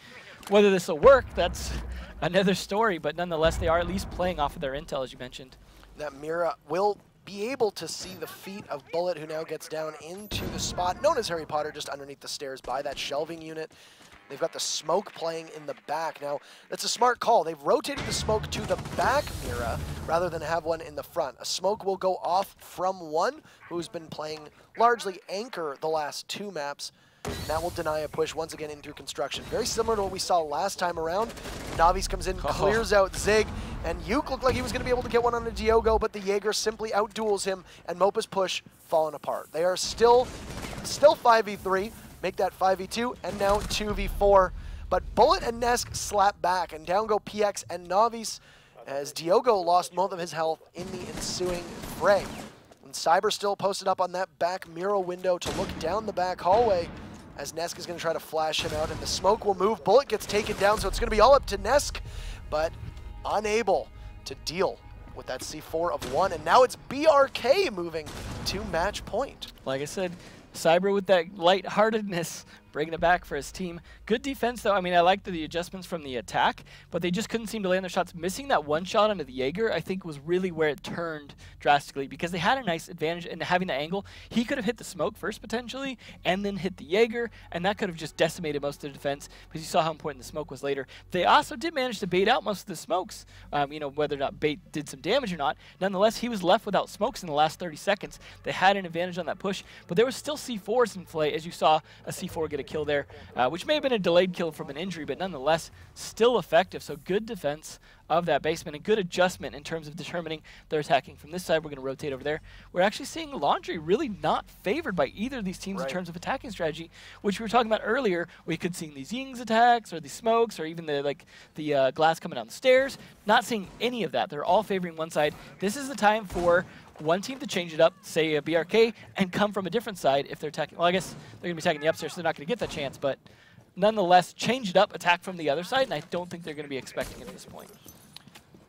Whether this will work, that's another story, but nonetheless, they are at least playing off of their intel, as you mentioned. That Mira will be able to see the feet of Bullet, who now gets down into the spot known as Harry Potter, just underneath the stairs by that shelving unit. They've got the smoke playing in the back. Now, that's a smart call. They've rotated the smoke to the back Mira rather than have one in the front. A smoke will go off from one who's been playing largely anchor the last 2 maps. That will deny a push once again in through construction. Very similar to what we saw last time around. Navi's comes in, clears out Zig, and Yuke looked like he was going to be able to get one on a Diogo, but the Jaeger simply outduels him, and MOPA's push falling apart. They are still 5v3, make that 5v2, and now 2v4. But Bullet and Nesk slap back, and down go PX and Navis, as Diogo lost most of his health in the ensuing fray. And Cyber still posted up on that back mural window to look down the back hallway, as Nesk is going to try to flash him out, and the smoke will move. Bullet gets taken down, so it's going to be all up to Nesk, but unable to deal with that C4 of 1, and now it's BRK moving to match point. Like I said, Cyber with that lightheartedness, bringing it back for his team. Good defense, though. I mean, I liked the adjustments from the attack, but they just couldn't seem to land their shots. Missing that one shot onto the Jaeger, I think, was really where it turned drastically, because they had a nice advantage in having the angle. He could have hit the smoke first, potentially, and then hit the Jaeger, and that could have just decimated most of the defense, because you saw how important the smoke was later. They also did manage to bait out most of the smokes, you know, whether or not bait did some damage or not. Nonetheless, he was left without smokes in the last 30 seconds. They had an advantage on that push, but there was still C4s in play, as you saw a C4 get a kill there, which may have been a delayed kill from an injury, but nonetheless still effective. So good defense of that basement and good adjustment in terms of determining they're attacking from this side. We're going to rotate over there. We're actually seeing Laundry really not favored by either of these teams in terms of attacking strategy, which we were talking about earlier. We could see these Yings attacks or these smokes or even the glass coming down the stairs. Not seeing any of that. They're all favoring one side. This is the time for one team to change it up, say a BRK, and come from a different side if they're attacking. Well, I guess they're going to be attacking the upstairs, so they're not going to get that chance, but nonetheless, change it up, attack from the other side, and I don't think they're going to be expecting it at this point.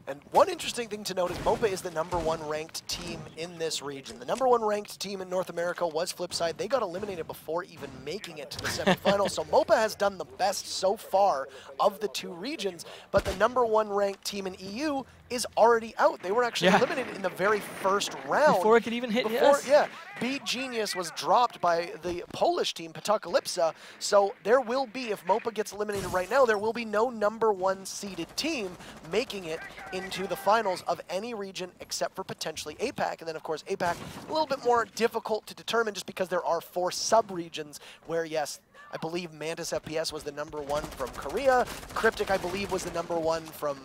And one interesting thing to note is MOPA is the #1 ranked team in this region. The #1 ranked team in North America was Flipside. They got eliminated before even making it to the semifinals. So MOPA has done the best so far of the two regions, but the #1 ranked team in EU is already out. They were actually eliminated in the very first round. Before it could even hit us. Yeah, Beat Genius was dropped by the Polish team, Patakalipsa. So there will be, if MOPA gets eliminated right now, there will be no #1 seeded team making it into the finals of any region except for potentially APAC. And then, of course, APAC, a little bit more difficult to determine just because there are 4 sub-regions where, yes, I believe Mantis FPS was the #1 from Korea. Cryptic, I believe, was the #1 from...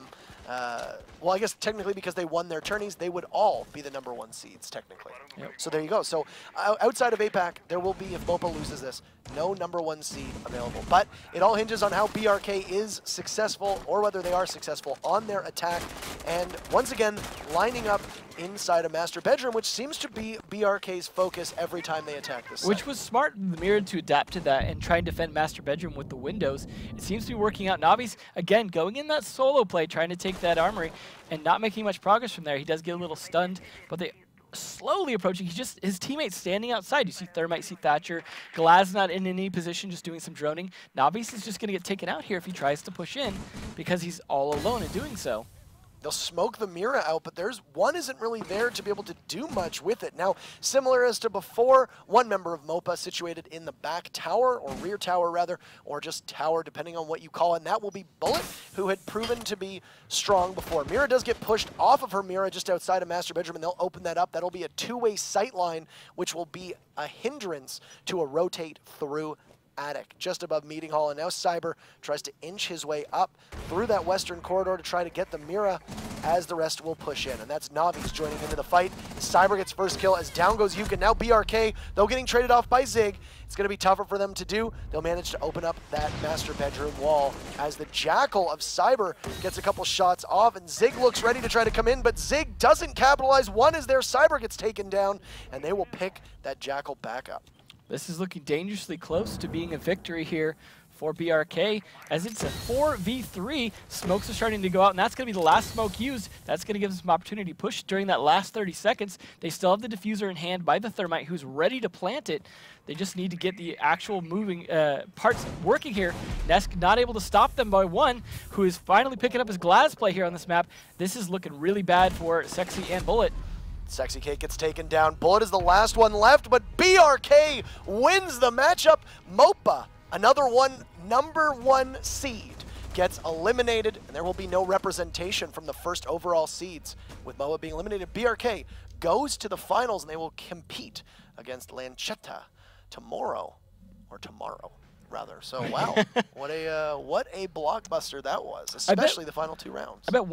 well, I guess technically because they won their tourneys, they would all be the #1 seeds, technically. Yep. So there you go. So outside of APAC, there will be, if MOPA loses this, no #1 seed available. But it all hinges on how BRK is successful, or whether they are successful on their attack. And once again, lining up inside a master bedroom, which seems to be BRK's focus every time they attack this Which site. was smart in the Mirror to adapt to that and try and defend master bedroom with the windows. It seems to be working out. Navi's, again, going in that solo play, trying to take that armory and not making much progress from there. He does get a little stunned, but they slowly approaching. His teammates standing outside. You see Thermite, you see Thatcher. Glaz not in any position, just doing some droning. Navis is just going to get taken out here if he tries to push in because he's all alone in doing so. They'll smoke the Mira out, but one isn't really there to be able to do much with it. Now, similar as to before, one member of MOPA situated in the back tower, or rear tower rather, or just tower depending on what you call it, and that will be Bullet, who had proven to be strong before. Mira does get pushed off of her Mira just outside of master bedroom, and they'll open that up. That'll be a 2-way sight line, which will be a hindrance to a rotate through attic just above meeting hall. And now Cyber tries to inch his way up through that western corridor to try to get the Mira, as the rest will push in. And that's Navi's joining into the fight. Cyber gets first kill as down goes Yuka. Now BRK, though getting traded off by Zig. It's going to be tougher for them to do. They'll manage to open up that master bedroom wall as the Jackal of Cyber gets a couple shots off, and Zig looks ready to try to come in, but Zig doesn't capitalize. One is there, Cyber gets taken down, and they will pick that Jackal back up. This is looking dangerously close to being a victory here for BRK, as it's a 4v3. Smokes are starting to go out, and that's going to be the last smoke used. That's going to give them some opportunity to push during that last 30 seconds. They still have the diffuser in hand by the Thermite, who's ready to plant it. They just need to get the actual moving parts working here. Nesk not able to stop them by one, who is finally picking up his Glaz play here on this map. This is looking really bad for Sexy and Bullet. Sexy K gets taken down. Bullet is the last one left, but BRK wins the matchup. MOPA, another #1 seed, gets eliminated, and there will be no representation from the first overall seeds. With MOPA being eliminated, BRK goes to the finals, and they will compete against Lancetta tomorrow, rather. So wow, what a blockbuster that was, especially the final 2 rounds. I bet